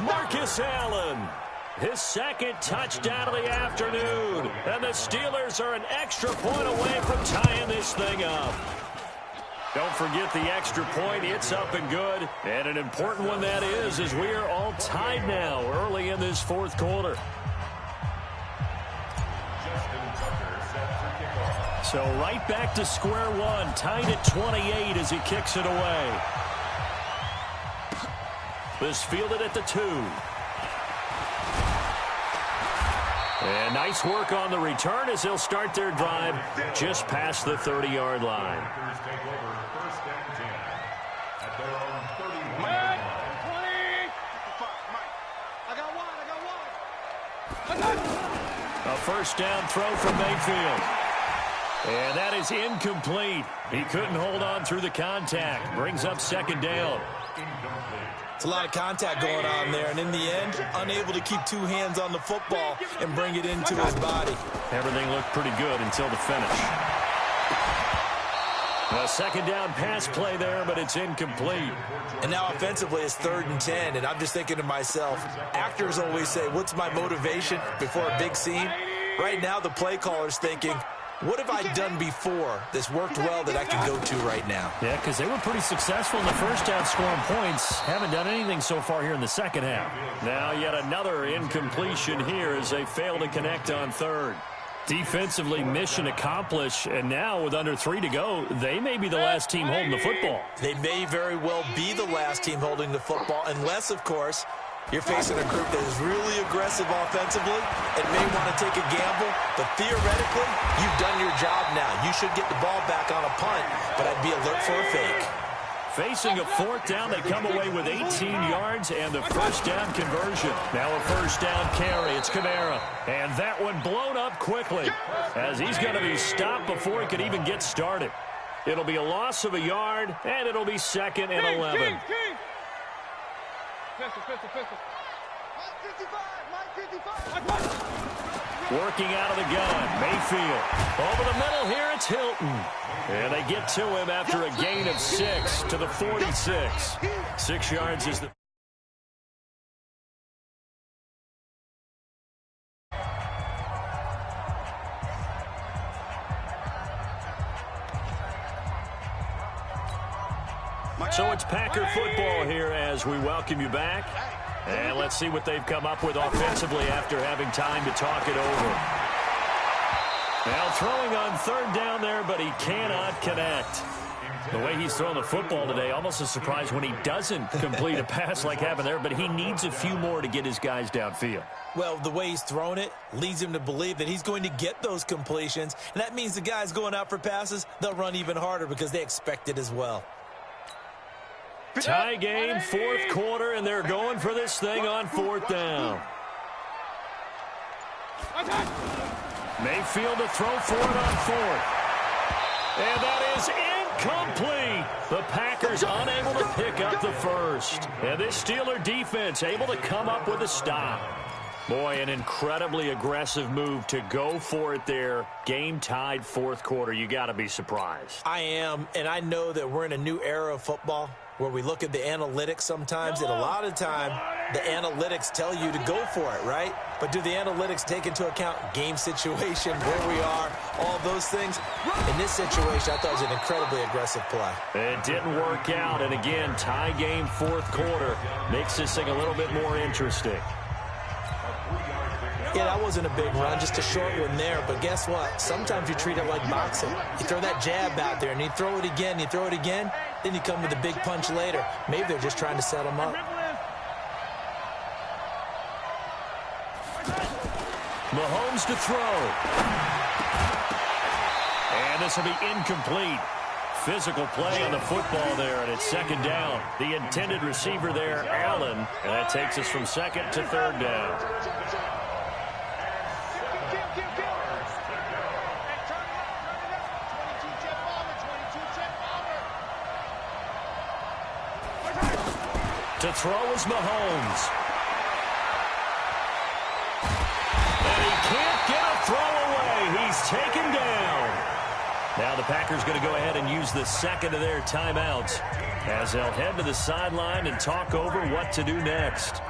Marcus Allen. His 2nd touchdown of the afternoon. And the Steelers are an extra point away from tying this thing up. Don't forget the extra point. It's up and good. And an important one that is, as we are all tied now early in this 4th quarter. So right back to square one. Tied at 28 as he kicks it away. This fielded at the 2. And nice work on the return as they'll start their drive just past the 30-yard line. A 1st down throw from Mayfield. And that is incomplete. He couldn't hold on through the contact. Brings up 2nd down. It's a lot of contact going on there, and in the end, unable to keep 2 hands on the football and bring it into his body. Everything looked pretty good until the finish. A 2nd down pass play there, but it's incomplete. And now offensively, it's 3rd and 10, and I'm just thinking to myself, actors always say, what's my motivation before a big scene? Right now, the play caller's thinking, what have I done before that's worked well that I can go to right now? Yeah, because they were pretty successful in the 1st half scoring points. Haven't done anything so far here in the 2nd half. Now yet another incompletion here as they fail to connect on 3rd. Defensively, mission accomplished, and now with under 3 to go, they may be the last team holding the football. They may very well be the last team holding the football, unless, of course, you're facing a group that is really aggressive offensively and may want to take a gamble, but theoretically, you've done your job now. You should get the ball back on a punt, but I'd be alert for a fake. Facing a 4th down, they come away with 18 yards and the 1st down conversion. Now a 1st down carry. It's Kamara. And that one blown up quickly as he's going to be stopped before he could even get started. It'll be a loss of a yard, and it'll be 2nd and 11. Working out of the gun, Mayfield. Over the middle here, it's Hilton. And they get to him after a gain of 6 to the 46. 6 yards is the... So it's Packer football here as we welcome you back. And let's see what they've come up with offensively after having time to talk it over. Now throwing on 3rd down there, but he cannot connect. The way he's throwing the football today, almost a surprise when he doesn't complete a pass like happened there, but he needs a few more to get his guys downfield. Well, the way he's thrown it leads him to believe that he's going to get those completions, and that means the guys going out for passes, they'll run even harder because they expect it as well. Tie game, 4th quarter, and they're going for this thing on 4th down. Mayfield to throw for it on 4th. And that is incomplete. The Packers unable to pick up the 1st. And this Steeler defense able to come up with a stop. Boy, an incredibly aggressive move to go for it there. Game tied 4th quarter. You got to be surprised. I am, and I know that we're in a new era of football where we look at the analytics sometimes, and a lot of time the analytics tell you to go for it, right? But do the analytics take into account game situation, where we are, all those things? In this situation, I thought it was an incredibly aggressive play. It didn't work out, and again, tie game 4th quarter makes this thing a little bit more interesting. Yeah, that wasn't a big run, just a short one there. But guess what? Sometimes you treat it like boxing. You throw that jab out there, and you throw it again, then you come with a big punch later. Maybe they're just trying to set him up. Mahomes to throw. And this will be incomplete. Physical play on the football there, and it's 2nd down. The intended receiver there, Allen, and that takes us from 2nd to 3rd down. To throw is Mahomes. And he can't get a throw away. He's taken down. Now the Packers going to go ahead and use the second of their timeouts as they'll head to the sideline and talk over what to do next.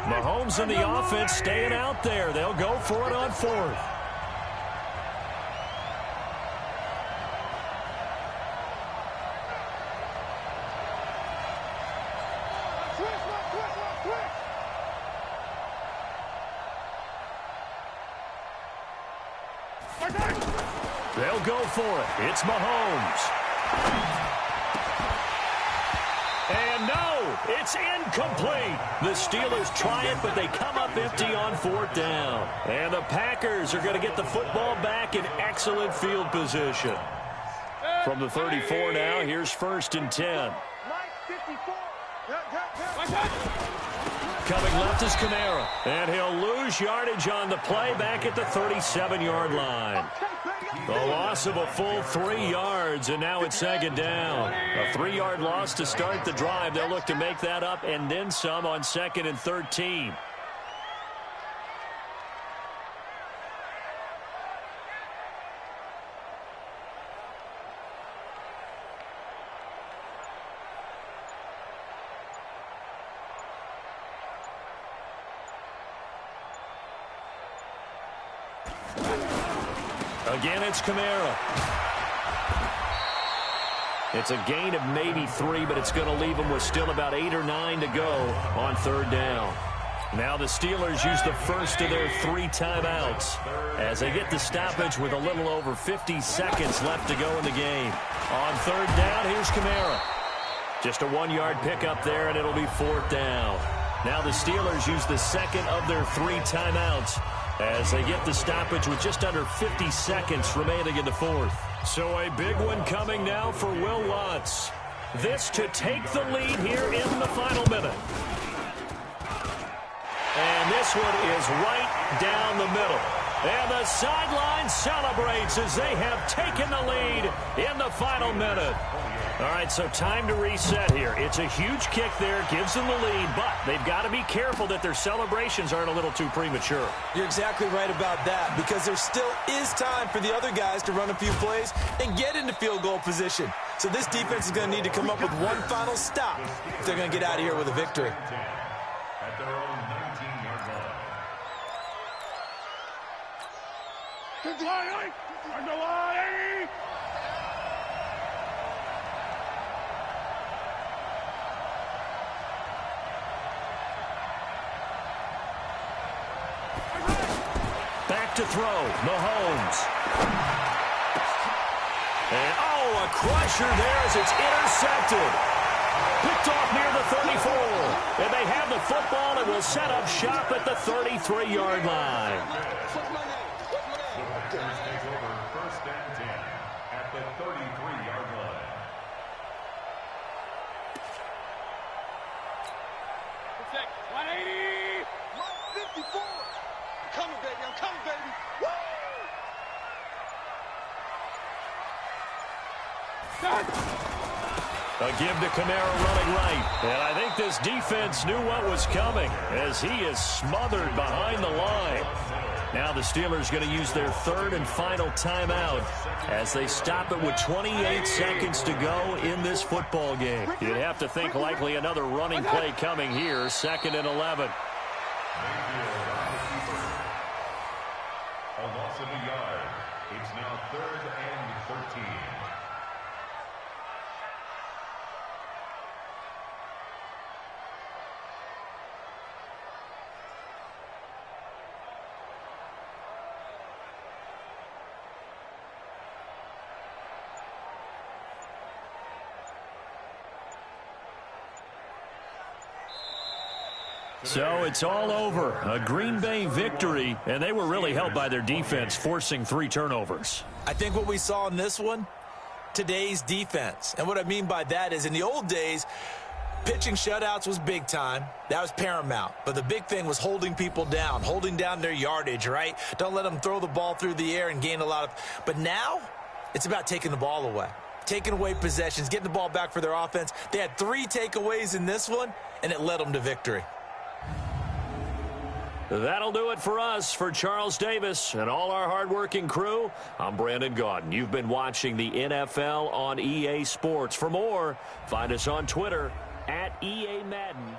Mahomes and the offense staying out there. They'll go for it on fourth. They'll go for it. It's Mahomes. And no, it's incomplete. The Steelers try it, but they come up empty on fourth down. And the Packers are going to get the football back in excellent field position. From the 34 now, here's 1st and 10. Coming left is Kamara, and he'll lose yardage on the play back at the 37-yard line. The loss of a full 3 yards, and now it's 2nd down. A 3-yard loss to start the drive. They'll look to make that up and then some on 2nd and 13. Again, it's Kamara. It's a gain of maybe 3, but it's going to leave them with still about 8 or 9 to go on 3rd down. Now the Steelers use the first of their 3 timeouts as they get the stoppage with a little over 50 seconds left to go in the game. On 3rd down, here's Kamara. Just a 1-yard pickup there, and it'll be 4th down. Now the Steelers use the second of their 3 timeouts as they get the stoppage with just under 50 seconds remaining in the 4th. So a big one coming now for Will Lutz. This to take the lead here in the final minute. And this one is right down the middle. And the sideline celebrates as they have taken the lead in the final minute. All right, so time to reset here. It's a huge kick there, gives them the lead, but they've got to be careful that their celebrations aren't a little too premature. You're exactly right about that, because there still is time for the other guys to run a few plays and get into field goal position. So this defense is going to need to come up with one final stop if they're going to get out of here with a victory. At their own 19-yard line. Back to throw, Mahomes. And, a crusher there as it's intercepted. Picked off near the 34. And they have the football and will set up shop at the 33-yard line. The Packers take over 1st and 10 at the 33-yard line. Protect. 180. 54. I'm coming, baby. I'm coming, baby. Woo! A give to Kamara running right. And I think this defense knew what was coming as he is smothered behind the line. Now the Steelers going to use their 3rd and final timeout as they stop it with 28 seconds to go in this football game. You'd have to think likely another running play coming here, 2nd and 11. A loss of a yard. It's now 3rd and 13. So it's all over. A Green Bay victory, and they were really helped by their defense, forcing 3 turnovers. I think what we saw in this one, today's defense. And what I mean by that is in the old days, Pitching shutouts was big time. That was paramount. But the big thing was holding people down, holding down their yardage, right? Don't let them throw the ball through the air and gain a lot of... But now, it's about taking the ball away. Taking away possessions, getting the ball back for their offense. They had 3 takeaways in this one, and it led them to victory. That'll do it for us. For Charles Davis and all our hardworking crew, I'm Brandon Gaudin. You've been watching the NFL on EA Sports. For more, find us on Twitter @EA Madden.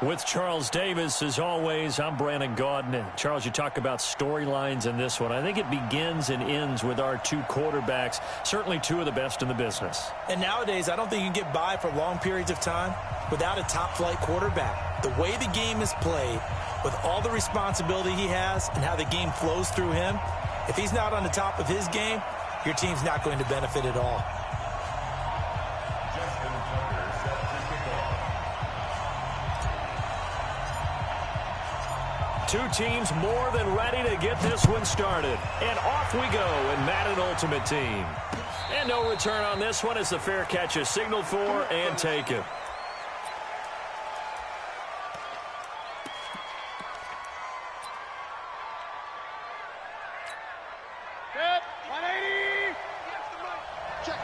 With Charles Davis, as always, I'm Brandon Gaudin. And Charles, you talk about storylines in this one. I think it begins and ends with our two quarterbacks, certainly two of the best in the business. And nowadays, I don't think you can get by for long periods of time without a top-flight quarterback. The way the game is played, with all the responsibility he has and how the game flows through him, if he's not on the top of his game, your team's not going to benefit at all. Two teams more than ready to get this one started. And off we go in Madden Ultimate Team. And no return on this one as the fair catch is signaled for and taken. Set, 180. Check.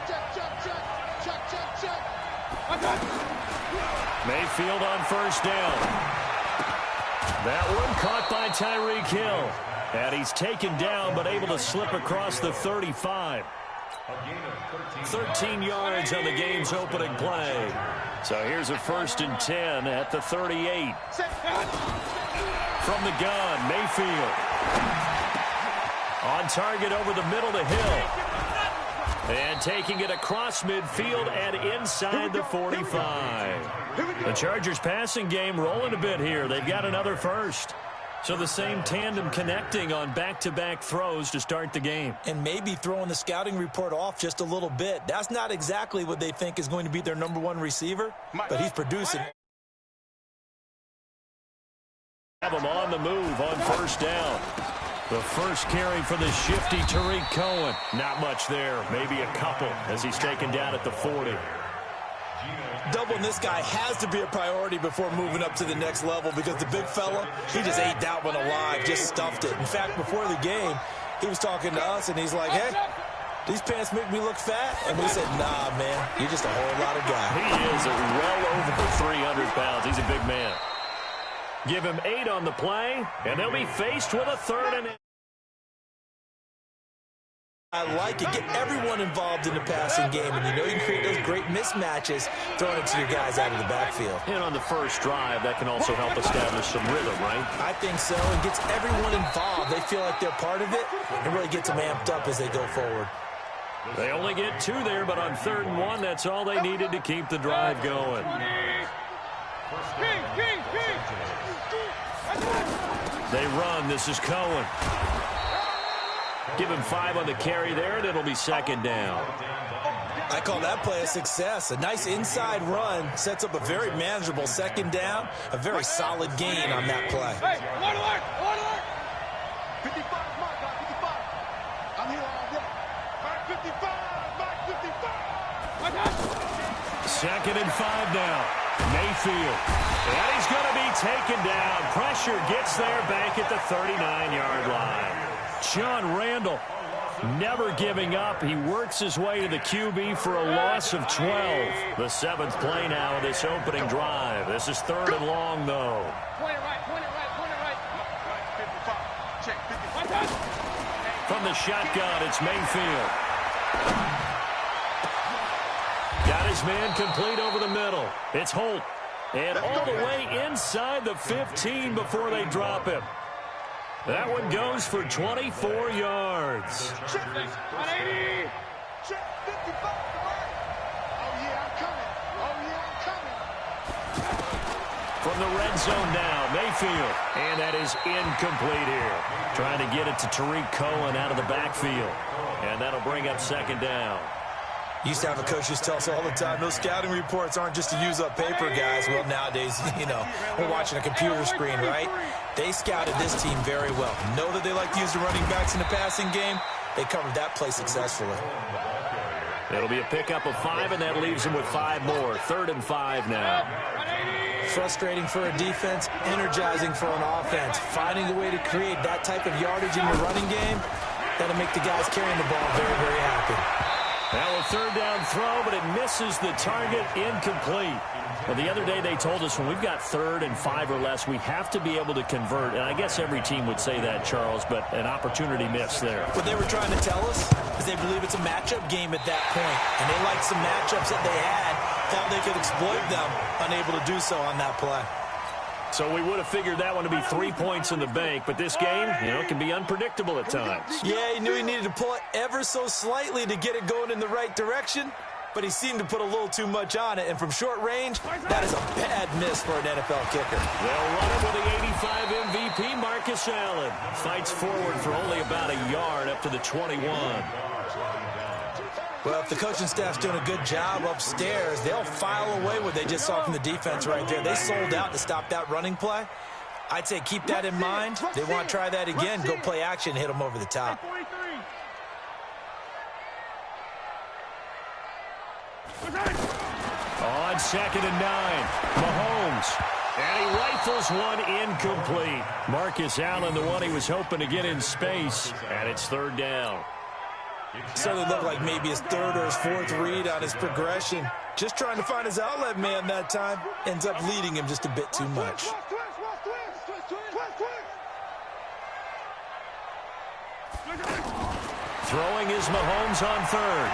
Mayfield on first down. That one caught by Tyreek Hill. And he's taken down but able to slip across the 35. 13 yards on the game's opening play. So here's a 1st and 10 at the 38. From the gun, Mayfield. On target over the middle to Hill. And taking it across midfield and inside the 45. The Chargers passing game rolling a bit here. They've got another first. So the same tandem connecting on back-to-back throws to start the game. And maybe throwing the scouting report off just a little bit. That's not exactly what they think is going to be their number one receiver, but he's producing. Have him on the move on first down. The first carry for the shifty Tariq Cohen. Not much there, maybe a couple as he's taken down at the 40. Doubling this guy has to be a priority before moving up to the next level because the big fella, he just ate that one alive, just stuffed it. In fact, before the game, he was talking to us, and he's like, hey, these pants make me look fat? And we said, nah, man, you're just a whole lot of guy. He is well over 300 pounds. He's a big man. Give him 8 on the play, and they'll be faced with a 3rd and... I like it. Get everyone involved in the passing game, and you know you can create those great mismatches throwing it to your guys out of the backfield. And on the first drive, that can also help establish some rhythm, right? I think so. It gets everyone involved. They feel like they're part of it and really gets them amped up as they go forward. They only get 2 there, but on 3rd and 1, that's all they needed to keep the drive going. They run. This is Cohen. Give him 5 on the carry there, and it'll be 2nd down. I call that play a success. A nice inside run sets up a very manageable 2nd down, a very solid gain on that play. Hey, one alert! 55, Mark, 55. I'm here all day. Mark 55, Mark 55. 2nd and 5 now. Mayfield. And he's going to be taken down. Pressure gets there back at the 39-yard line. John Randall never giving up. He works his way to the QB for a loss of 12. The 7th play now of this opening drive. This is 3rd and long, though. Point it right. 55, check, 55. From the shotgun, it's Mayfield. Got his man complete over the middle. It's Holt. And all the way inside the 15 before they drop him. That one goes for 24 yards. 180. Check, 55, right. Oh, yeah, I'm coming. From the red zone now, Mayfield. And that is incomplete here. Trying to get it to Tariq Cohen out of the backfield. And that'll bring up 2nd down. Used to have a coach just tell us all the time, those scouting reports aren't just to use up paper, guys. Well, nowadays, we're watching a computer screen, right? They scouted this team very well. Know that they like to use the running backs in the passing game. They covered that play successfully. It'll be a pickup of 5, and that leaves them with 5 more. 3rd and 5 now. Frustrating for a defense, energizing for an offense. Finding a way to create that type of yardage in your running game, that'll make the guys carrying the ball very, very happy. Now a 3rd down throw, but it misses the target, incomplete. Well, the other day they told us when we've got 3rd and 5 or less, we have to be able to convert. And I guess every team would say that, Charles, but an opportunity missed there. What they were trying to tell us is they believe it's a matchup game at that point. And they liked some matchups that they had, thought they could exploit them, unable to do so on that play. So we would have figured that one to be 3 points in the bank, but this game, can be unpredictable at times. Yeah, he knew he needed to pull it ever so slightly to get it going in the right direction, but he seemed to put a little too much on it, and from short range, that is a bad miss for an NFL kicker. They'll run it with the 85 MVP, Marcus Allen. Fights forward for only about a yard up to the 21. Well, if the coaching staff's doing a good job upstairs, they'll file away what they just saw from the defense right there. They sold out to stop that running play. I'd say keep that in mind. They want to try that again, go play action, hit them over the top. On 2nd and 9, Mahomes. And he rifles one incomplete. Marcus Allen, the one he was hoping to get in space, and it's 3rd down. Certainly looked like maybe his 3rd or his 4th read on his progression. Just trying to find his outlet man that time. Ends up leading him just a bit too much. Throwing is Mahomes on 3rd.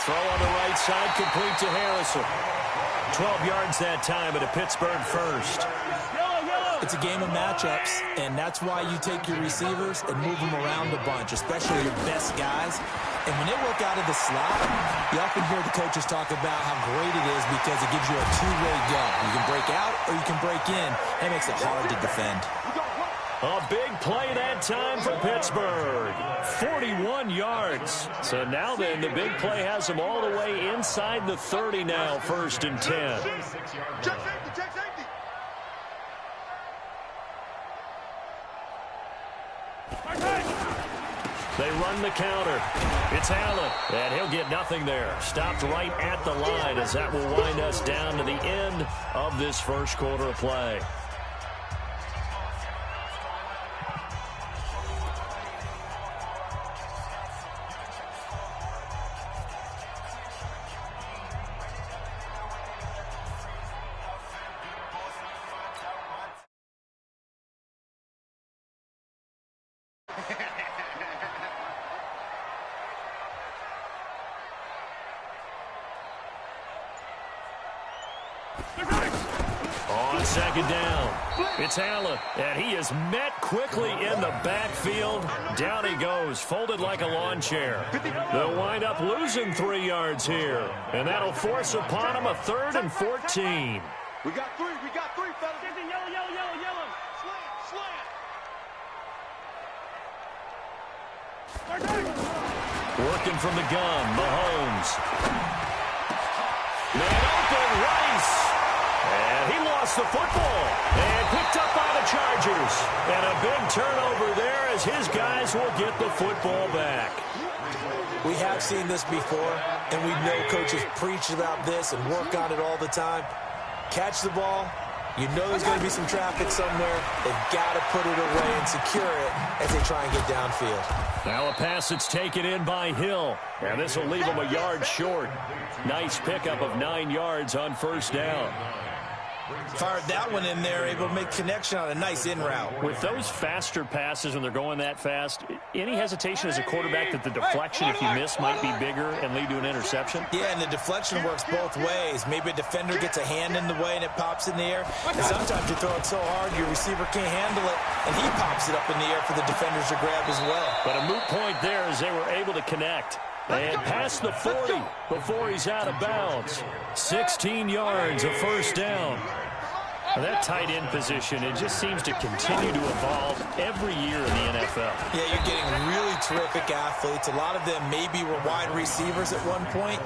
Throw on the right side, complete to Harrison. 12 yards that time at a Pittsburgh first. It's a game of matchups, and that's why you take your receivers and move them around a bunch, especially your best guys. And when they work out of the slot, you often hear the coaches talk about how great it is because it gives you a two-way go. You can break out or you can break in. That makes it hard to defend. A big play that time for Pittsburgh. 41 yards. So now then, the big play has them all the way inside the 30 now, 1st and 10. They run the counter. It's Allen, and he'll get nothing there. Stopped right at the line as that will wind us down to the end of this first quarter of play. On 2nd down, it's Allen, and he is met quickly in the backfield. Down he goes, folded like a lawn chair. They'll wind up losing 3 yards here, and that'll force upon him a 3rd and 14. We got three, fellas. Yellow. Slant. Working from the gun, Mahomes. Man open, Rice. And he lost the football and picked up by the Chargers. And a big turnover there as his guys will get the football back. We have seen this before, and we know coaches preach about this and work on it all the time. Catch the ball. You know there's going to be some traffic somewhere. They've got to put it away and secure it as they try and get downfield. Now a pass that's taken in by Hill. And this will leave him a yard short. Nice pickup of 9 yards on 1st down. Fired that one in there, able to make connection on a nice in route. With those faster passes when they're going that fast, any hesitation as a quarterback that the deflection, if you miss, might be bigger and lead to an interception? Yeah, and the deflection works both ways. Maybe a defender gets a hand in the way and it pops in the air. And sometimes you throw it so hard your receiver can't handle it, and he pops it up in the air for the defenders to grab as well. But a moot point there as they were able to connect. And past the 40 before he's out of bounds. 16 yards, a 1st down. Now that tight end position, it just seems to continue to evolve every year in the NFL. Yeah, you're getting really terrific athletes. A lot of them maybe were wide receivers at one point.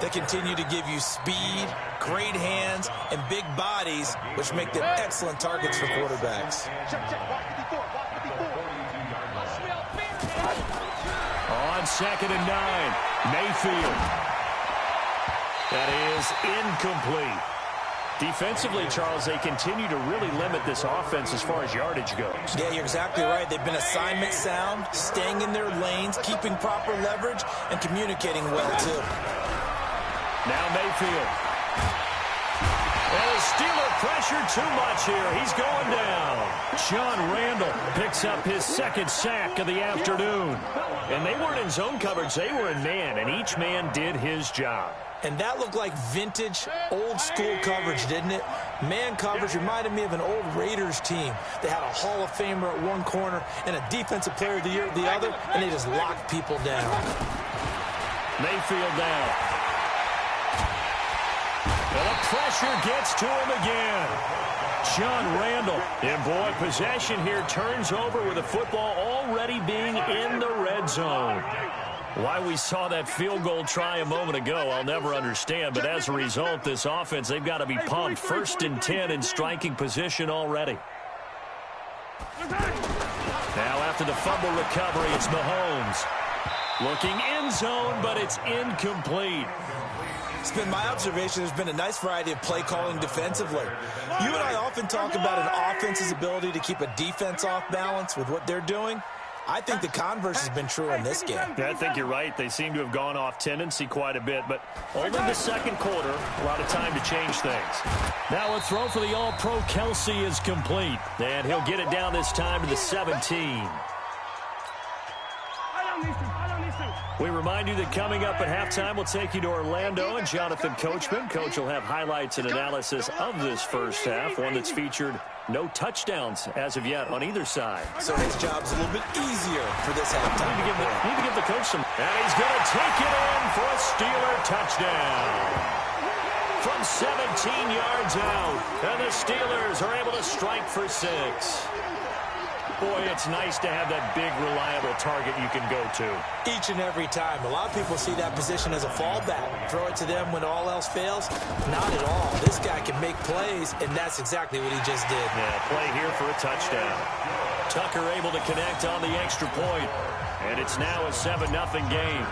They continue to give you speed, great hands, and big bodies, which make them excellent targets for quarterbacks. On 2nd and 9, Mayfield. That is incomplete. Defensively, Charles, they continue to really limit this offense as far as yardage goes. Yeah, you're exactly right. They've been assignment sound, staying in their lanes, keeping proper leverage, and communicating well, too. Now Mayfield. And the Steeler pressure too much here. He's going down. John Randall picks up his 2nd sack of the afternoon. And they weren't in zone coverage. They were in man, and each man did his job. And that looked like vintage, old-school coverage, didn't it? Man coverage reminded me of an old Raiders team. They had a Hall of Famer at one corner and a Defensive Player of the Year at the other, and they just locked people down. Mayfield down. And the pressure gets to him again. John Randall. And boy, possession here turns over with the football already being in the red zone. Why we saw that field goal try a moment ago, I'll never understand. But as a result, this offense, they've got to be pumped. 1st and 10 in striking position already. Now after the fumble recovery, it's Mahomes. Looking end zone, but it's incomplete. It's been my observation there's been a nice variety of play calling defensively. You and I often talk about an offense's ability to keep a defense off balance with what they're doing. I think the converse has been true in this game. Yeah, I think you're right. They seem to have gone off tendency quite a bit, but only the second quarter, a lot of time to change things. Now a throw for the All-Pro Kelsey is complete, and he'll get it down this time to the 17. We remind you that coming up at halftime, we'll take you to Orlando and Jonathan Coachman. Coach will have highlights and analysis of this first half, one that's featured no touchdowns as of yet on either side. So his job's a little bit easier for this halftime. Need to give the coach some. And he's going to take it in for a Steeler touchdown. From 17 yards out, and the Steelers are able to strike for 6. Boy, it's nice to have that big, reliable target you can go to. Each and every time. A lot of people see that position as a fallback. Throw it to them when all else fails. Not at all. This guy can make plays, and that's exactly what he just did. Yeah, play here for a touchdown. Tucker able to connect on the extra point, and it's now a 7-0 game.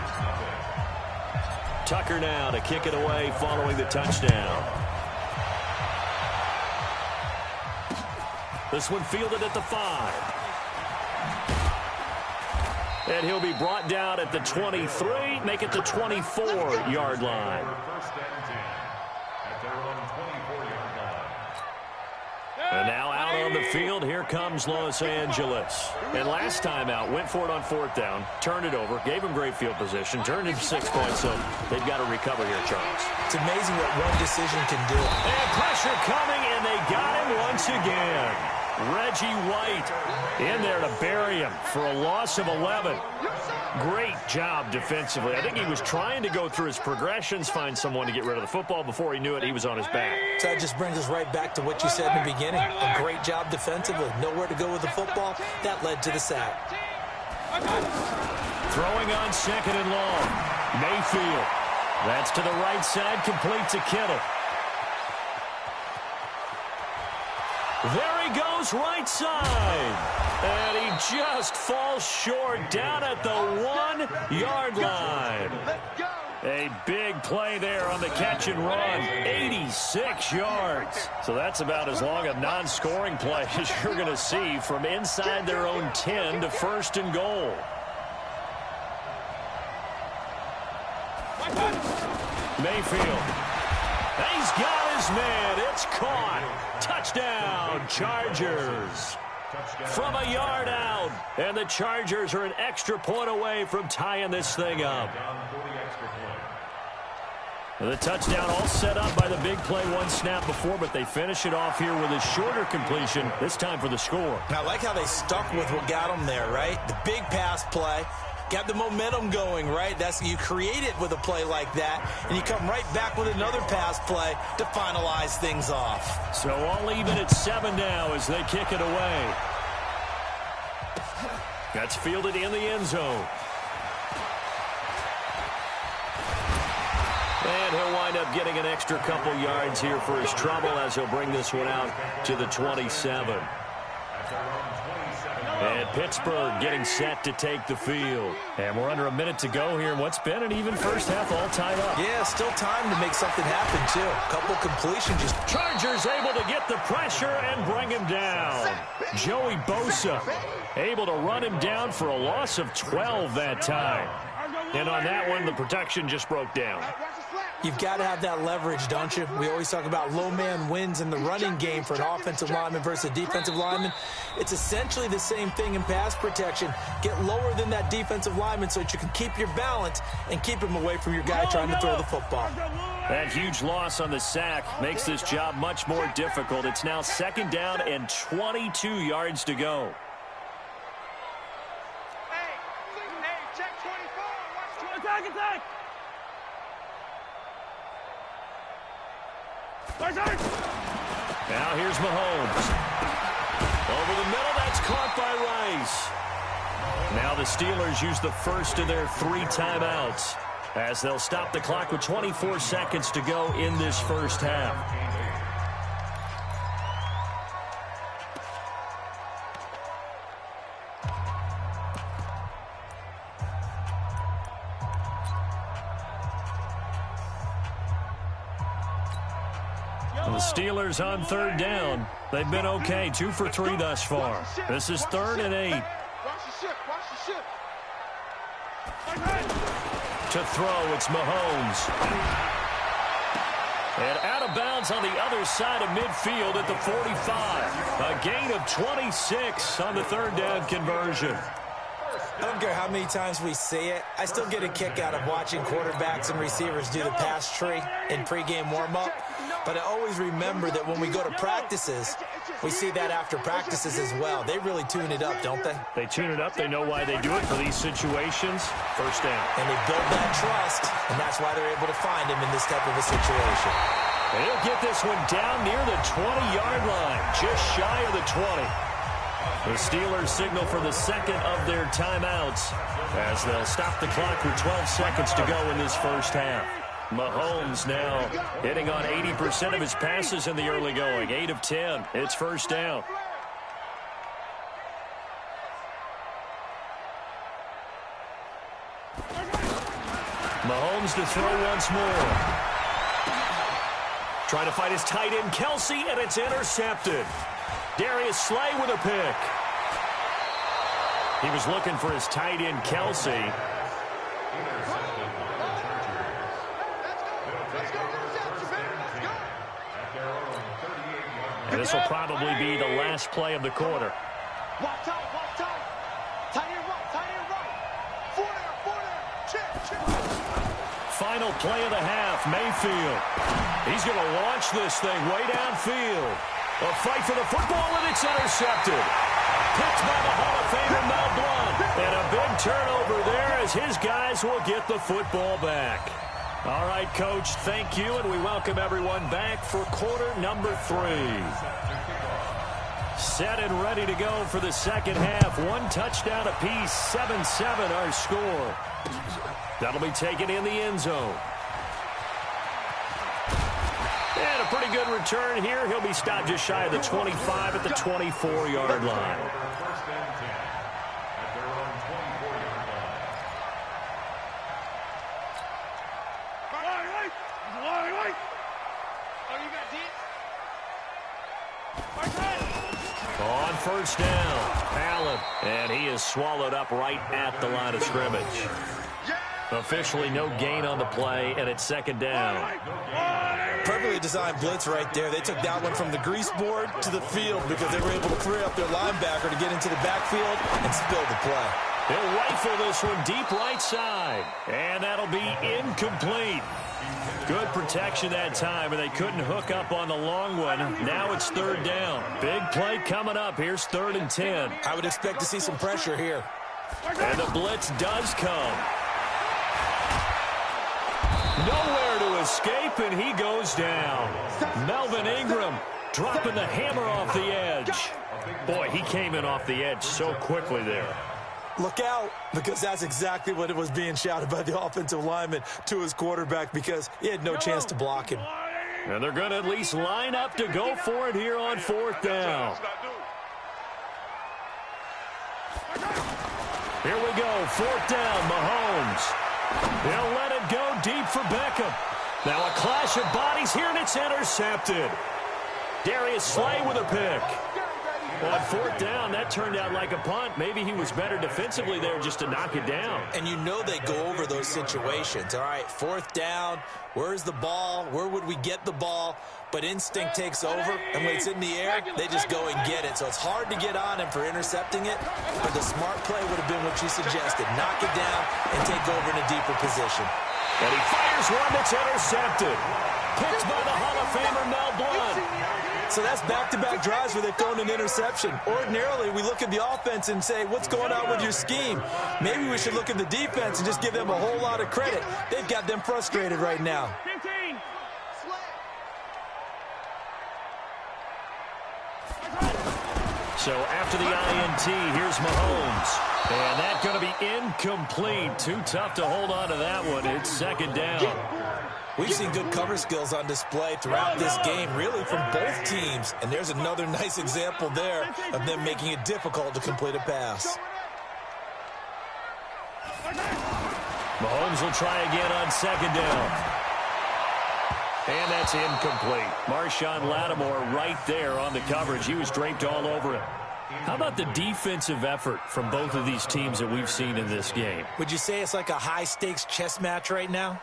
Tucker now to kick it away following the touchdown. This one fielded at the 5. And he'll be brought down at the 23, make it the 24-yard line. And now out on the field, here comes Los Angeles. And last time out, went for it on 4th down, turned it over, gave him great field position, turned into 6 points, so they've got to recover here, Charles. It's amazing what one decision can do. And pressure coming, and they got him once again. Reggie White in there to bury him for a loss of 11. Great job defensively. I think he was trying to go through his progressions, find someone to get rid of the football. Before he knew it, he was on his back. So that just brings us right back to what you said in the beginning. A great job defensively. Nowhere to go with the football. That led to the sack. Throwing on 2nd and long. Mayfield. That's to the right side, complete to Kittle. There he goes, right side. And he just falls short down at the 1-yard line. A big play there on the catch and run. 86 yards. So that's about as long a non-scoring play as you're going to see from inside their own 10 to 1st and goal. Mayfield. He's got his man. It's caught. Touchdown, Chargers. From a yard out. And the Chargers are an extra point away from tying this thing up. The touchdown all set up by the big play one snap before, but they finish it off here with a shorter completion, this time for the score. I like how they stuck with what got them there, right? The big pass play. Got the momentum going, right? You create it with a play like that, and you come right back with another pass play to finalize things off. So all even at 7 now as they kick it away. That's fielded in the end zone. And he'll wind up getting an extra couple yards here for his trouble as he'll bring this one out to the 27. And Pittsburgh getting set to take the field. And we're under a minute to go here in what's been an even first half, all tied up. Yeah, still time to make something happen, too. A couple completions. Chargers able to get the pressure and bring him down. Joey Bosa able to run him down for a loss of 12 that time. And on that one, the protection just broke down. You've got to have that leverage, don't you? We always talk about low man wins in the running game for an offensive lineman versus a defensive lineman. It's essentially the same thing in pass protection. Get lower than that defensive lineman so that you can keep your balance and keep him away from your guy trying to throw the football. That huge loss on the sack makes this job much more difficult. It's now 2nd down and 22 yards to go. Hey, check 24. Attack. Now here's Mahomes. Over the middle, that's caught by Rice. Now the Steelers use the first of their 3 timeouts as they'll stop the clock with 24 seconds to go in this first half. The Steelers on 3rd down. They've been okay, 2 for 3 thus far. This is 3rd and 8. Watch the ship. To throw, it's Mahomes. And out of bounds on the other side of midfield at the 45. A gain of 26 on the 3rd down conversion. I don't care how many times we see it. I still get a kick out of watching quarterbacks and receivers do the pass tree in pregame warm-up. But I always remember that when we go to practices, we see that after practices as well. They really tune it up, don't they? They tune it up. They know why they do it for these situations. First down. And they build that trust, and that's why they're able to find him in this type of a situation. And he'll get this one down near the 20-yard line, just shy of the 20. The Steelers signal for the 2nd of their timeouts as they'll stop the clock with 12 seconds to go in this first half. Mahomes now hitting on 80% of his passes in the early going. 8 of 10. It's first down. Mahomes to throw once more. Trying to fight his tight end, Kelsey, and it's intercepted. Darius Slay with a pick. He was looking for his tight end, Kelsey. And this will probably be the last play of the quarter. Watch out. Tight end right. 4 there. Final play of the half, Mayfield. He's going to launch this thing way downfield. A fight for the football, and it's intercepted. Picked by the Hall of Famer, Mel Blount. And a big turnover there as his guys will get the football back. All right, Coach, thank you, and we welcome everyone back for quarter number 3. Set and ready to go for the second half. 1 touchdown apiece, 7-7 our score. That'll be taken in the end zone. And a pretty good return here. He'll be stopped just shy of the 25 at the 24-yard line. On first down, Allen, and he is swallowed up right at the line of scrimmage. Officially no gain on the play, and it's 2nd down. Perfectly designed blitz right there. They took that one from the grease board to the field because they were able to free up their linebacker to get into the backfield and spill the play. He'll rifle this one deep right side, and that'll be incomplete. Good protection that time, and they couldn't hook up on the long one. Now it's 3rd down. Big play coming up. Here's 3rd and 10. I would expect to see some pressure here. And the blitz does come. Nowhere to escape, and he goes down. Melvin Ingram dropping the hammer off the edge. Boy, he came in off the edge so quickly there. Look out, because that's exactly what it was being shouted by the offensive lineman to his quarterback because he had no chance to block him. And they're going to at least line up to go for it here on 4th down. Here we go, 4th down, Mahomes. They'll let it go deep for Beckham. Now a clash of bodies here, and it's intercepted. Darius Slay with a pick. Well, on fourth down, that turned out like a punt. Maybe he was better defensively there just to knock it down. And you know they go over those situations. All right, fourth down, where's the ball? Where would we get the ball? But instinct takes over, and when it's in the air, they just go and get it. So it's hard to get on him for intercepting it, but the smart play would have been what you suggested. Knock it down and take over in a deeper position. And he fires one that's intercepted. Picked by the Hall of Famer Mel Blount. So that's back-to-back drives where they've thrown an interception. Ordinarily, we look at the offense and say, what's going on with your scheme? Maybe we should look at the defense and just give them a whole lot of credit. They've got them frustrated right now. So after the INT, here's Mahomes. And that's going to be incomplete. Too tough to hold on to that one. It's second down. We've seen good cover skills on display throughout this game, really from both teams. And there's another nice example there of them making it difficult to complete a pass. Mahomes will try again on second down. And that's incomplete. Marshawn Lattimore right there on the coverage. He was draped all over it. How about the defensive effort from both of these teams that we've seen in this game? Would you say it's like a high-stakes chess match right now?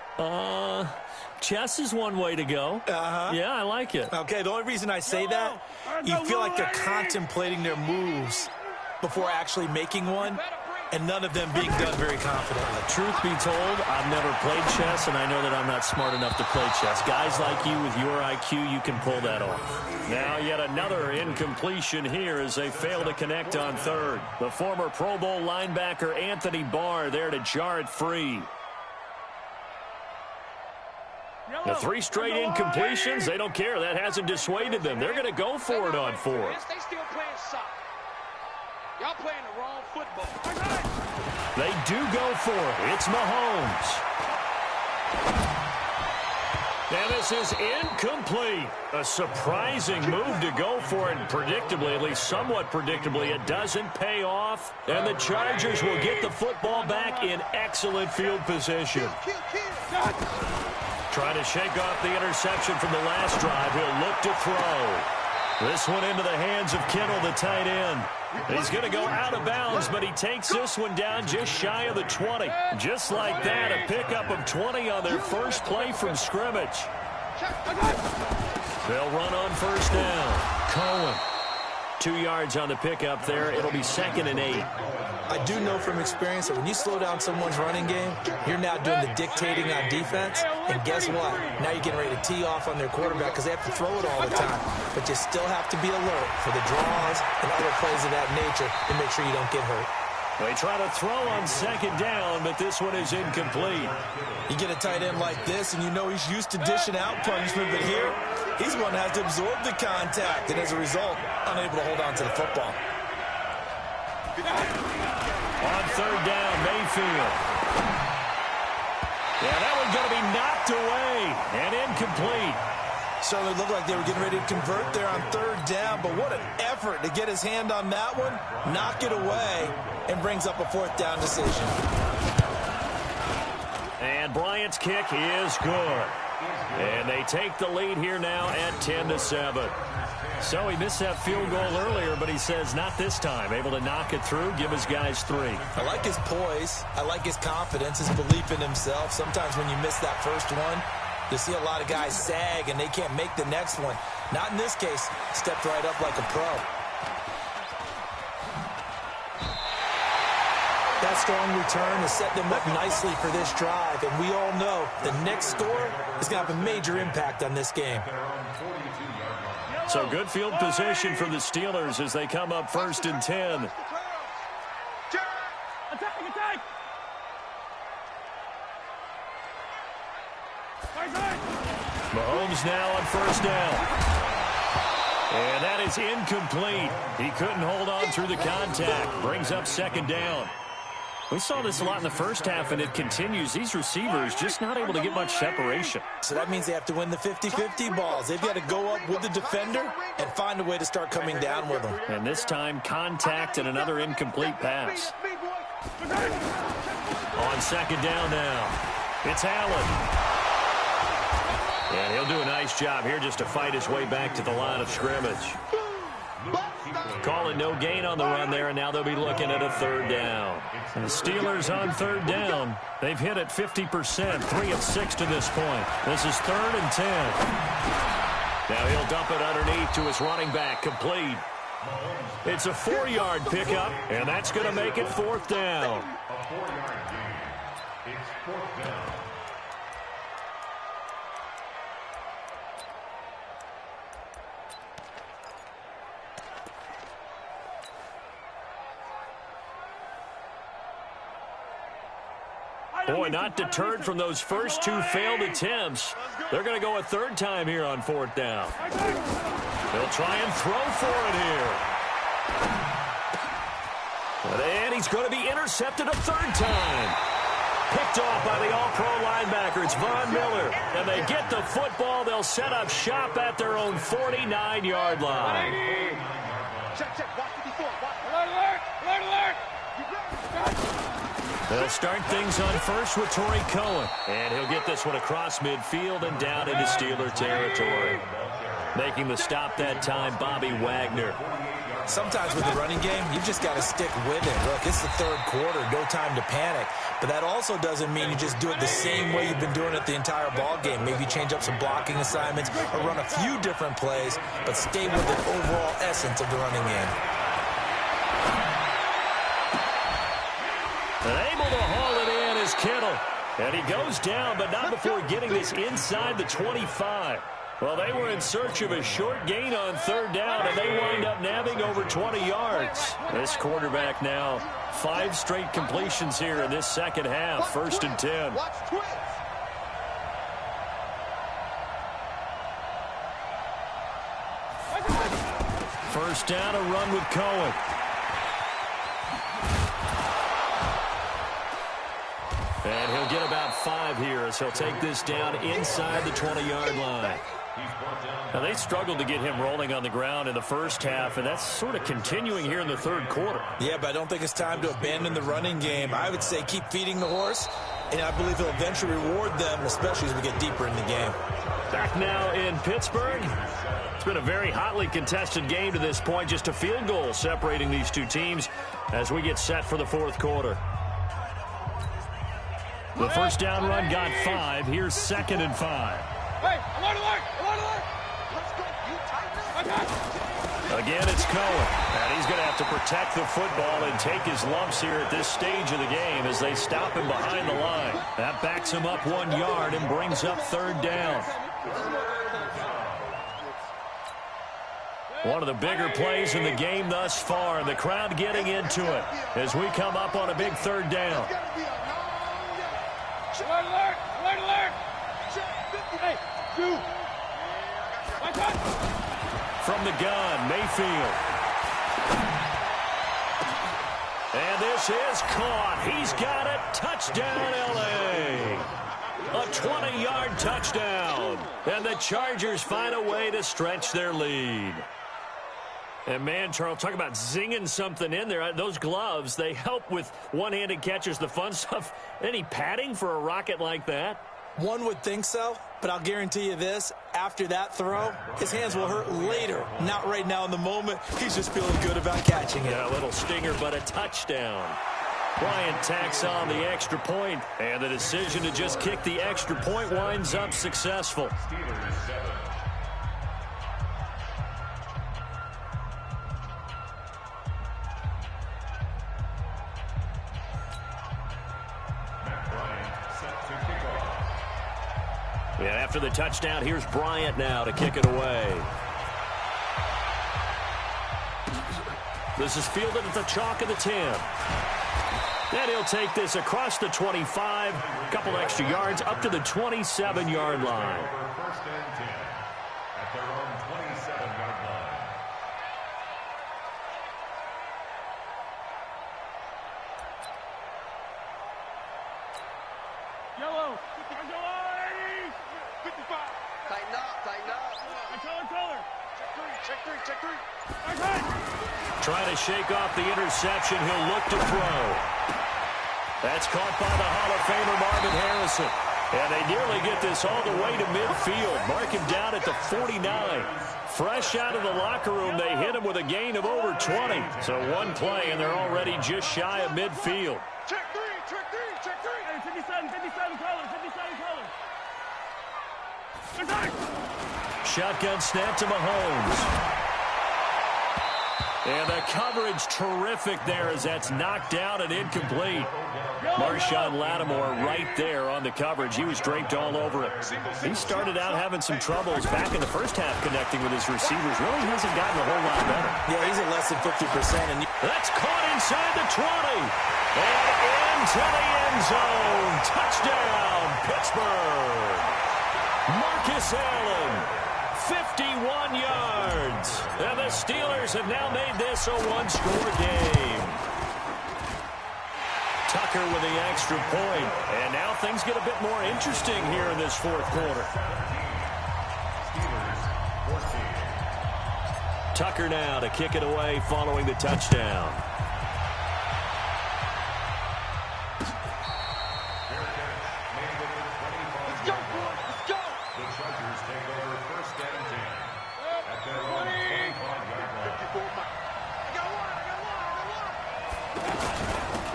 Chess is one way to go. Yeah, I like it. Okay, the only reason I say that, you feel like they're contemplating their moves before actually making one, and none of them being done very confidently. Truth be told, I've never played chess, and I know that I'm not smart enough to play chess. Guys like you with your IQ, you can pull that off. Now yet another incompletion here as they fail to connect on third. The former Pro Bowl linebacker Anthony Barr there to jar it free. The three straight incompletions, they don't care. That hasn't dissuaded them. They're going to go for it on fourth. They still playing soccer. Y'all playing the wrong football. They do go for it. It's Mahomes. And this is incomplete. A surprising move to go for it. Predictably, at least somewhat predictably, it doesn't pay off. And the Chargers will get the football back in excellent field position. Trying to shake off the interception from the last drive. He'll look to throw. This one into the hands of Kittle, the tight end. He's going to go out of bounds, but he takes this one down just shy of the 20. Just like that, a pickup of 20 on their first play from scrimmage. They'll run on first down. Cohen. 2 yards on the pickup there. It'll be 2nd and 8. I do know from experience that when you slow down someone's running game, you're now doing the dictating on defense. And guess what? Now you're getting ready to tee off on their quarterback because they have to throw it all the time. But you still have to be alert for the draws and other plays of that nature to make sure you don't get hurt. They try to throw on second down, but this one is incomplete. You get a tight end like this, and you know he's used to dishing out punishment, but here, he's one that has to absorb the contact, and as a result, unable to hold on to the football. On third down, Mayfield. Yeah, that one's going to be knocked away and incomplete. Certainly looked like they were getting ready to convert there on third down, but what an effort to get his hand on that one, knock it away, and brings up a fourth down decision. And Bryant's kick is good. And they take the lead here now at 10-7. So he missed that field goal earlier, but he says not this time. Able to knock it through, give his guys 3. I like his poise. I like his confidence, his belief in himself. Sometimes when you miss that first one, you see a lot of guys sag and they can't make the next one. Not in this case. Stepped right up like a pro. That strong return has set them up nicely for this drive, and we all know the next score is going to have a major impact on this game. So good field position for the Steelers as they come up 1st and 10. Mahomes now on first down. And that is incomplete. He couldn't hold on through the contact. Brings up 2nd down. We saw this a lot in the first half, and it continues. These receivers just not able to get much separation. So that means they have to win the 50-50 balls. They've got to go up with the defender and find a way to start coming down with them. And this time, contact and another incomplete pass. On 2nd down now, it's Allen. And he'll do a nice job here just to fight his way back to the line of scrimmage. Call it no gain on the run there, and now they'll be looking at a third down. And the Steelers on third down. They've hit it 50%, 3 of 6 to this point. This is 3rd and 10. Now he'll dump it underneath to his running back, complete. It's a 4-yard pickup, and that's going to make it 4th down. A 4-yard gain. It's 4th down. Boy, not deterred from those first 2 failed attempts. They're going to go a 3rd time here on 4th down. They'll try and throw for it here. And he's going to be intercepted a 3rd time. Picked off by the all-pro linebacker. It's Von Miller. And they get the football. They'll set up shop at their own 49-yard line. Check. Watch 54. Alert! Alert! Alert! They'll start things on first with Torrey Cohen. And he'll get this one across midfield and down into Steeler territory. Making the stop that time, Bobby Wagner. Sometimes with the running game, you've just got to stick with it. Look, it's the 3rd quarter, no time to panic. But that also doesn't mean you just do it the same way you've been doing it the entire ball game. Maybe change up some blocking assignments or run a few different plays, but stay with the overall essence of the running game. And able to haul it in is Kittle. And he goes down, but not before getting this inside the 25. Well, they were in search of a short gain on 3rd down, and they wind up nabbing over 20 yards. This quarterback now, 5 straight completions here in this second half, 1st and 10. Watch twist. First down, a run with Cohen. And he'll get about 5 here as he'll take this down inside the 20-yard line. Now, they struggled to get him rolling on the ground in the first half, and that's sort of continuing here in the 3rd quarter. Yeah, but I don't think it's time to abandon the running game. I would say keep feeding the horse, and I believe he'll eventually reward them, especially as we get deeper in the game. Back now in Pittsburgh. It's been a very hotly contested game to this point, just a field goal separating these 2 teams as we get set for the 4th quarter. The first down run got 5. Here's 2nd and 5. Hey, alert! Alert! Alert! Alert! Let's go. You tighten. Again, it's Cohen. And he's going to have to protect the football and take his lumps here at this stage of the game as they stop him behind the line. That backs him up 1 yard and brings up 3rd down. One of the bigger plays in the game thus far, and the crowd getting into it as we come up on a big 3rd down. Alert! Alert! Alert! Alert! Hey, you! From the gun, Mayfield. And this is caught. He's got it. Touchdown, L.A. A 20-yard touchdown. And the Chargers find a way to stretch their lead. And, man, Charles, talk about zinging something in there. Those gloves, they help with one-handed catches, the fun stuff. Any padding for a rocket like that? One would think so, but I'll guarantee you this. After that throw, his hands will hurt later. Not right now in the moment. He's just feeling good about catching it. Yeah, a little stinger, but a touchdown. Bryant tacks on the extra point, and the decision to just kick the extra point winds up successful. Yeah, after the touchdown, here's Bryant now to kick it away. This is fielded at the chalk of the 10. And he'll take this across the 25, a couple extra yards, up to the 27-yard line. First and 10 at their own 27-yard line. Yellow! 55! Tighten up. Color! Check three. Trying to shake off the interception. He'll look to throw. That's caught by the Hall of Famer Marvin Harrison. And they nearly get this all the way to midfield. Mark him down at the 49. Fresh out of the locker room, they hit him with a gain of over 20. So one play, and they're already just shy of midfield. Check three, check three, check three. Hey, 57 colors, 57 colors. Shotgun snap to Mahomes. And the coverage terrific there as that's knocked down and incomplete. Marshawn Lattimore right there on the coverage. He was draped all over it. He started out having some troubles back in the first half connecting with his receivers. Really hasn't gotten a whole lot better. Yeah, he's at less than 50%. And that's caught inside the 20. And into the end zone. Touchdown, Pittsburgh. Marcus Allen. 51 yards. And the Steelers have now made this a one-score game. Tucker with the extra point. And now things get a bit more interesting here in this fourth quarter. Tucker now to kick it away following the touchdown.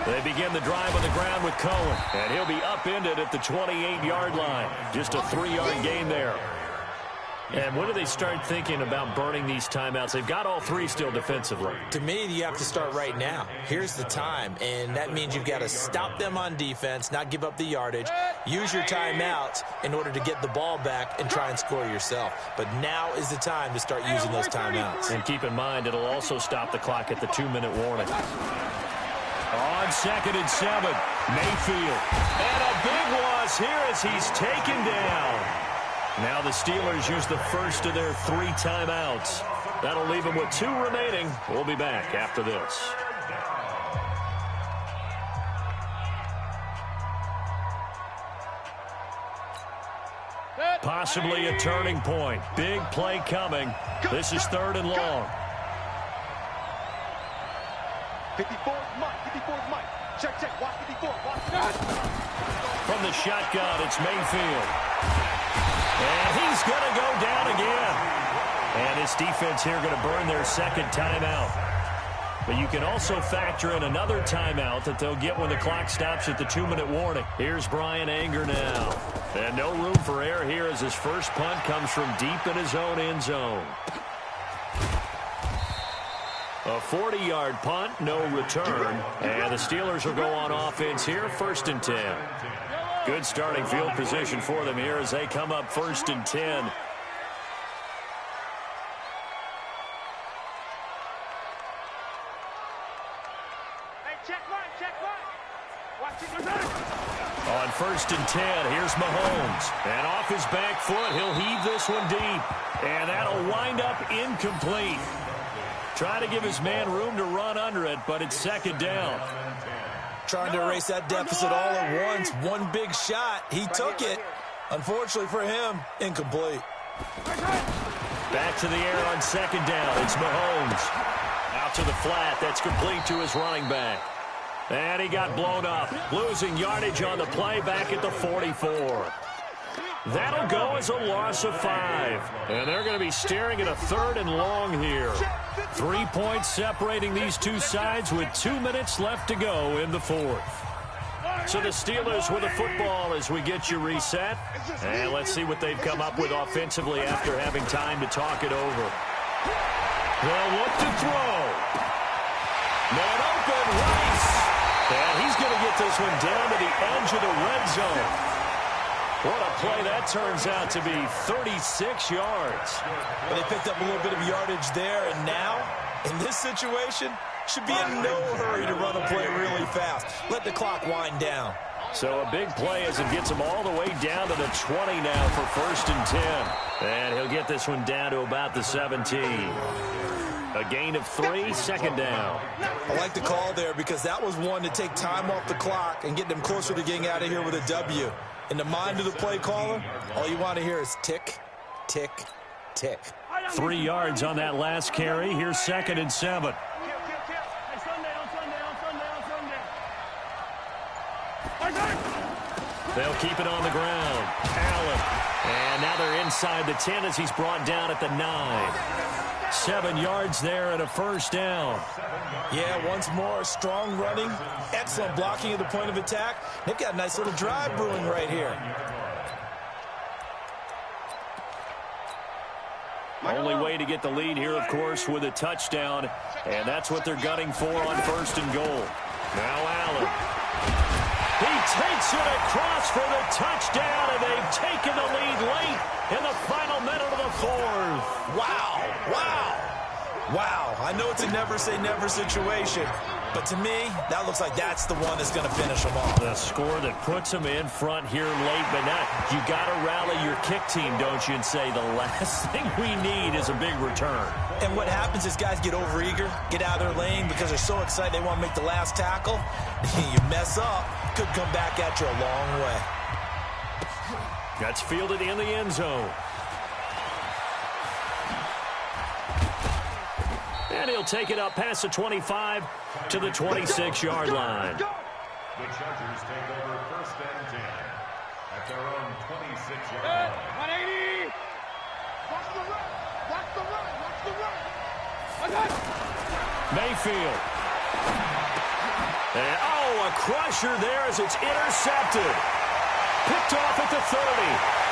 They begin the drive on the ground with Cohen, and he'll be upended at the 28-yard line. Just a 3-yard gain there. And when do they start thinking about burning these timeouts? They've got all three still defensively. To me, you have to start right now. Here's the time, and that means you've got to stop them on defense, not give up the yardage, use your timeouts in order to get the ball back and try and score yourself. But now is the time to start using those timeouts. And keep in mind, it'll also stop the clock at the 2-minute warning. On 2nd and 7, Mayfield. And a big loss here as he's taken down. Now the Steelers use the first of their 3 timeouts. That'll leave them with 2 remaining. We'll be back after this. Possibly a turning point. Big play coming. This is 3rd and long. 54 is Mike. 54 is Mike. Check, check. Watch 54. Watch. From the shotgun, it's Mayfield. And he's going to go down again. And this defense here going to burn their 2nd timeout. But you can also factor in another timeout that they'll get when the clock stops at the 2-minute warning. Here's Brian Anger now. And no room for error here as his first punt comes from deep in his own end zone. A 40-yard punt, no return. And the Steelers will go on offense here, 1st and 10. Good starting field position for them here as they come up 1st and 10. Hey, check right. Watch it. On 1st and 10, here's Mahomes. And off his back foot, he'll heave this one deep. And that'll wind up incomplete. Try to give his man room to run under it, but it's 2nd down. Trying to erase that deficit all at once. One big shot. He took it. Unfortunately for him, incomplete. Back to the air on 2nd down. It's Mahomes. Out to the flat. That's complete to his running back. And he got blown up. Losing yardage on the play back at the 44. That'll go as a loss of 5. And they're going to be staring at a 3rd and long here. 3 points separating these two sides with 2 minutes left to go in the 4th. So the Steelers with the football as we get you reset. And let's see what they've come up with offensively after having time to talk it over. They'll look to throw. Man open, Rice. And he's going to get this one down to the edge of the red zone. What a play that turns out to be, 36 yards. Well, they picked up a little bit of yardage there, and now, in this situation, should be in no hurry to run a play really fast. Let the clock wind down. So a big play as it gets him all the way down to the 20 now for 1st and 10. And he'll get this one down to about the 17. A gain of 3, 2nd down. I like the call there because that was one to take time off the clock and get them closer to getting out of here with a W. In the mind of the play caller, all you want to hear is tick, tick, tick. 3 yards on that last carry. Here's 2nd and 7. They'll keep it on the ground. Allen. And now they're inside the 10 as he's brought down at the 9. 7 yards there and a first down. Yeah, once more, strong running, excellent blocking at the point of attack. They've got a nice little drive brewing right here. Only way to get the lead here, of course, with a touchdown. And that's what they're gunning for on 1st and goal. Now Allen. He takes it across for the touchdown, and they've taken the lead late in the final minute of the 4th. Wow, wow, wow. I know it's a never-say-never situation, but to me, that looks like that's the one that's going to finish them off. The score that puts them in front here late, but not. You got to rally your kick team, don't you, and say the last thing we need is a big return. And what happens is guys get overeager, get out of their lane because they're so excited they want to make the last tackle. You mess up, could come back at you a long way. That's fielded in the end zone. And he'll take it up past the 25 to the 26-yard line. The Chargers take over 1st and 10 at their own 26-yard line. 180. Watch the run. Watch the run. Watch the run. Mayfield. And, a crusher there as it's intercepted. Picked off at the 30.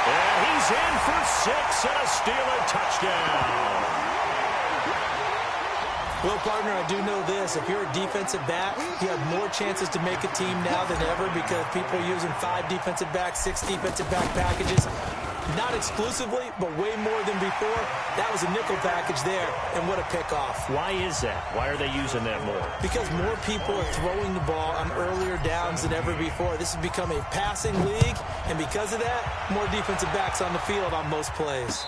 And he's in for 6 and a Steeler touchdown. Well, partner, I do know this. If you're a defensive back, you have more chances to make a team now than ever because people are using 5 defensive backs, 6 defensive back packages. Not exclusively, but way more than before. That was a nickel package there, and what a pickoff. Why is that? Why are they using that more? Because more people are throwing the ball on earlier downs than ever before. This has become a passing league, and because of that, more defensive backs on the field on most plays.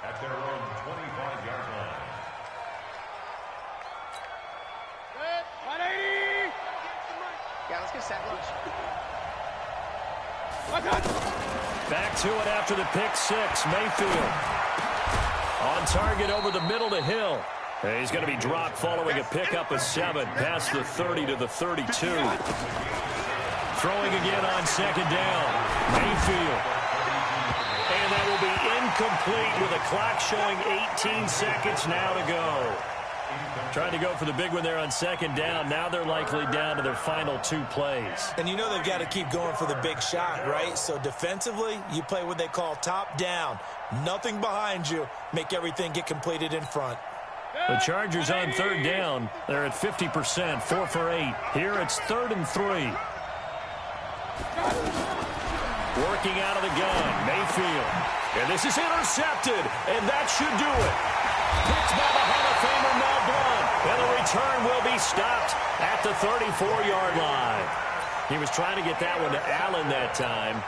At their own 25-yard line. 180. Yeah, let's get set. Back to it after the pick 6. Mayfield on target over the middle to Hill. And he's going to be dropped following a pickup of 7 past the 30 to the 32. Throwing again on 2nd down. Mayfield. And that will be incomplete with a clock showing 18 seconds now to go. Trying to go for the big one there on 2nd down. Now they're likely down to their final 2 plays. And you know they've got to keep going for the big shot, right? So defensively, you play what they call top down. Nothing behind you. Make everything get completed in front. The Chargers on 3rd down. They're at 50%, 4 for 8. Here it's 3rd and 3. Working out of the gun, Mayfield. And this is intercepted, and that should do it. Picked by the Hall of Famer Mel Blount, and the return will be stopped at the 34-yard line. He was trying to get that one to Allen that time.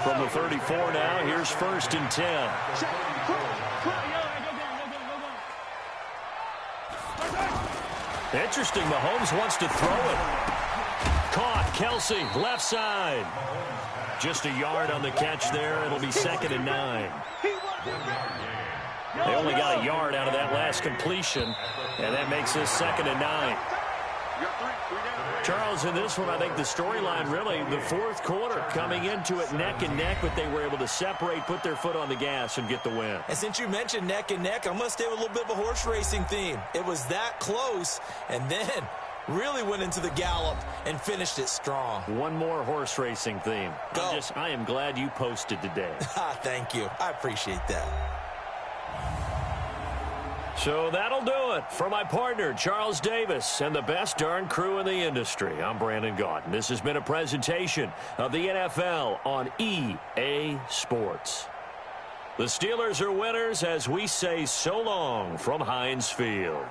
From the 34 now, here's 1st and 10. Interesting, Mahomes wants to throw it. Caught, Kelsey, left side. Just a yard on the catch there. It'll be 2nd and 9. They only got a yard out of that last completion, and that makes this 2nd and 9. Charles, in this one, I think the storyline really, the 4th quarter, coming into it neck and neck, but they were able to separate, put their foot on the gas, and get the win. And since you mentioned neck and neck, I'm going to stay with a little bit of a horse racing theme. It was that close, and then really went into the gallop and finished it strong. One more horse racing theme. Go. I am glad you posted today. Thank you. I appreciate that. So that'll do it for my partner, Charles Davis, and the best darn crew in the industry. I'm Brandon Gaudin. This has been a presentation of the NFL on EA Sports. The Steelers are winners as we say so long from Heinz Field.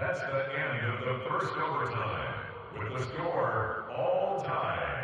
That's the end of the first overtime, with the score all tied.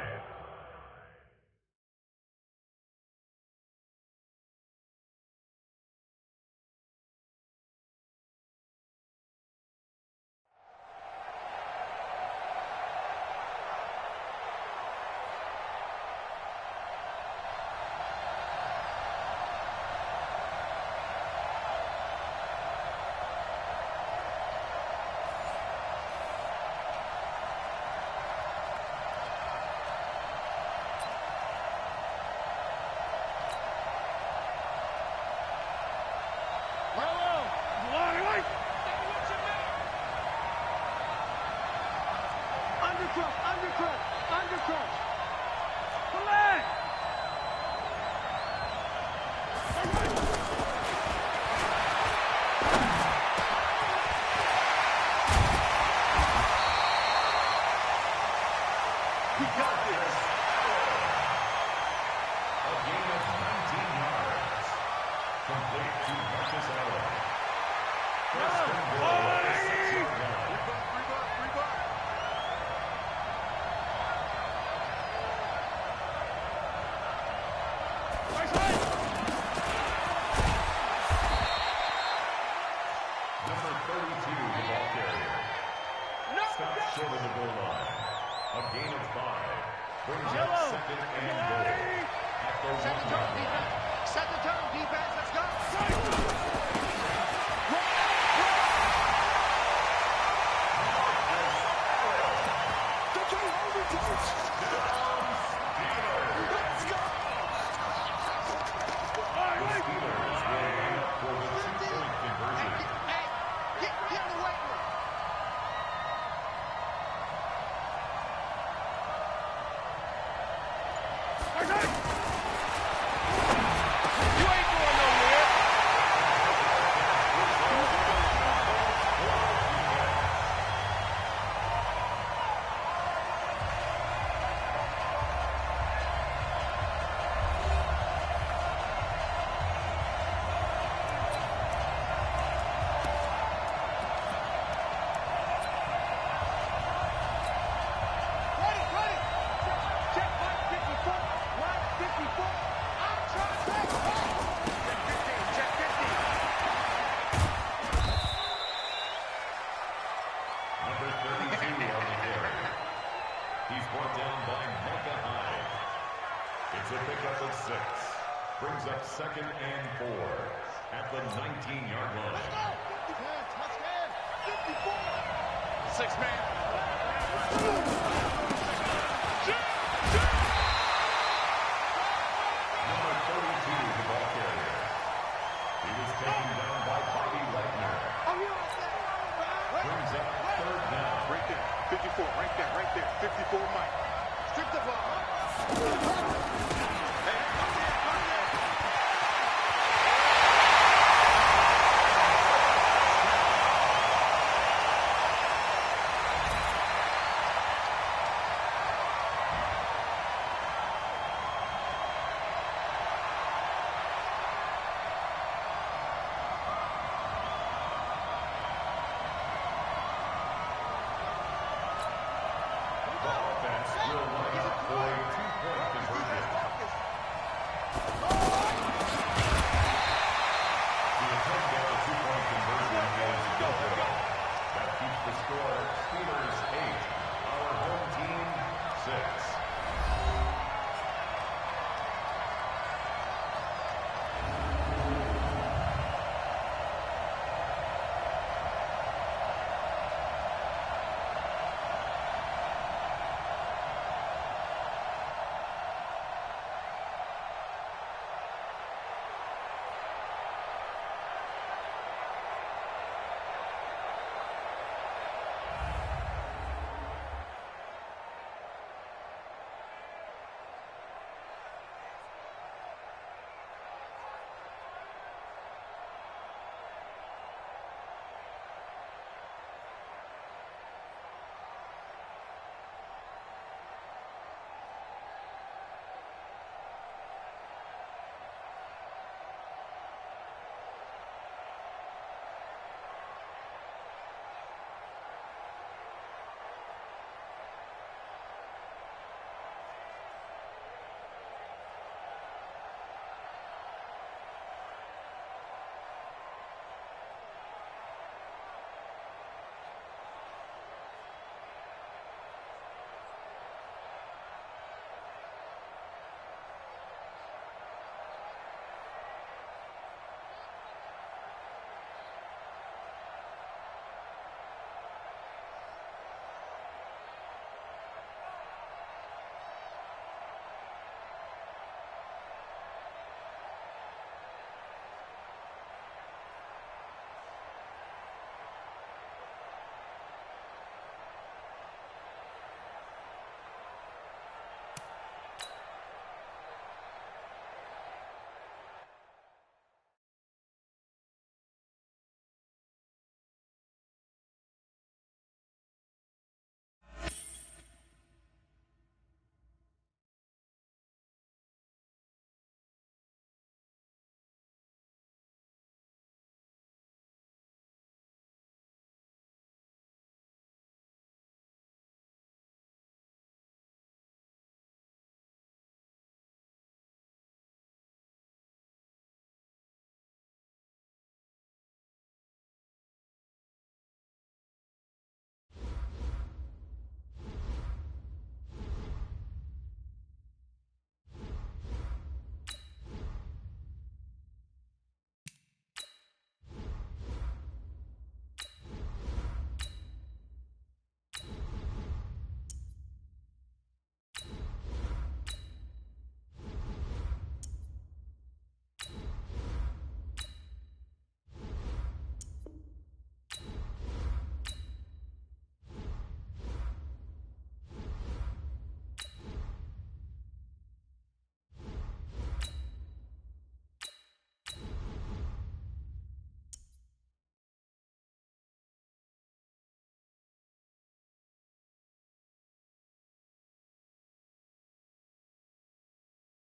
Brings up 2nd and 4 at the 19-yard line. Touchdown, 54. 6-man. Number 32, the ball carrier. He was taken down by Bobby Wagner. Brings up 3rd down. Right there, 54, right there, 54, Mike. Strip the ball. The offense will line up for a 2-point conversion.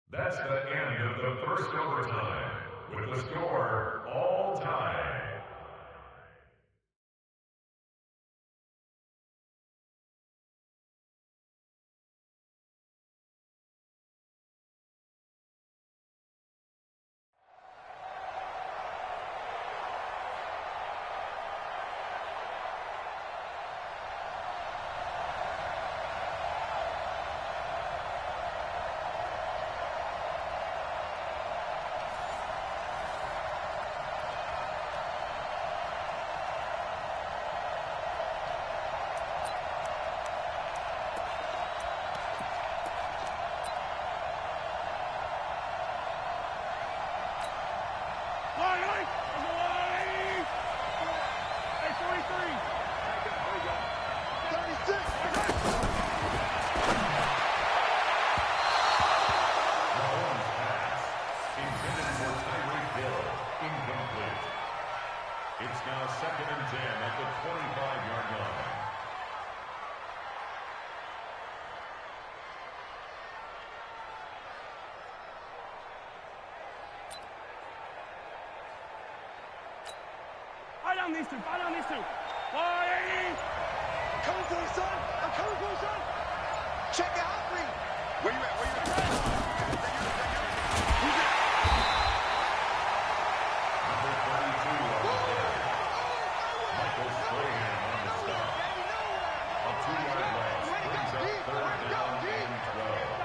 That's the end of the first overtime, with the score all time. It's now 2nd and 10 at the 25-yard line. Fight on these two. Fight on these two. 180. I'm coming for you, son. I'm coming for you, son. Check it out, Reed. Where you at? Where you at? Who's that? Number 32 on the play. Michael Strahan on the stop. A 2-yard loss brings up 3rd down and 12.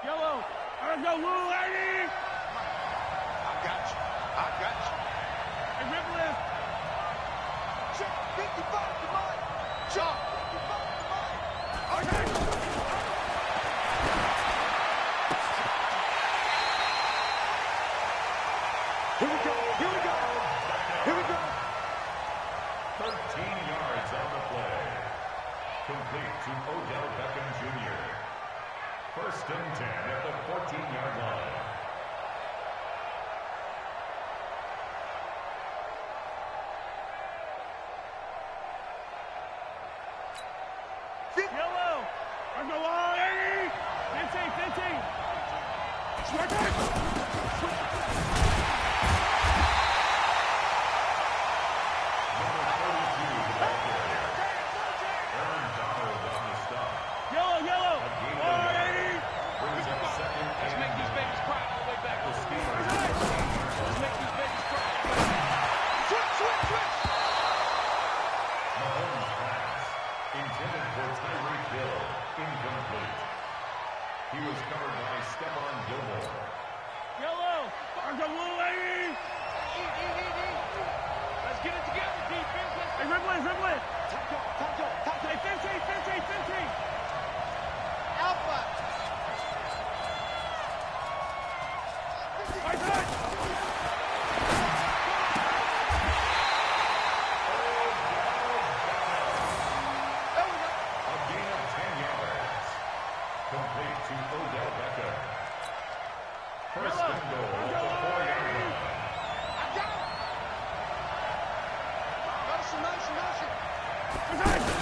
Yellow. Let's go, Lou, lady. I got you. I got you. Hey, rip left. Check 55 to mine. Chop 55 to mine. Okay. Here we go. Here we go. Here we go. 13 yards on the play. Complete to Odell Beckham Jr. 1st and 10 at the 14-yard line. Yellow. I'm going 180. 15. Switch it. Number 32 to the back area. Aaron Donald on the stop. Yellow. A gain of 180. brings up 2nd Let's and make these 9. babies cry all the way back. The Steelers have 13 yards Let's on make the these clock. babies cry. Switch. Mahomes pass. Intended for Tyreek Hill. Incomplete. He was covered by Stephon Gilmore. Yellow. I'm going 180. Let's get it together, defense. Hey, dribble it. Top. Hey, 15. Alpha. Right side. A gain of 10 yards. Complete to Odell Beckham. 1st and goal at the 4-yard line. I got it. Motion.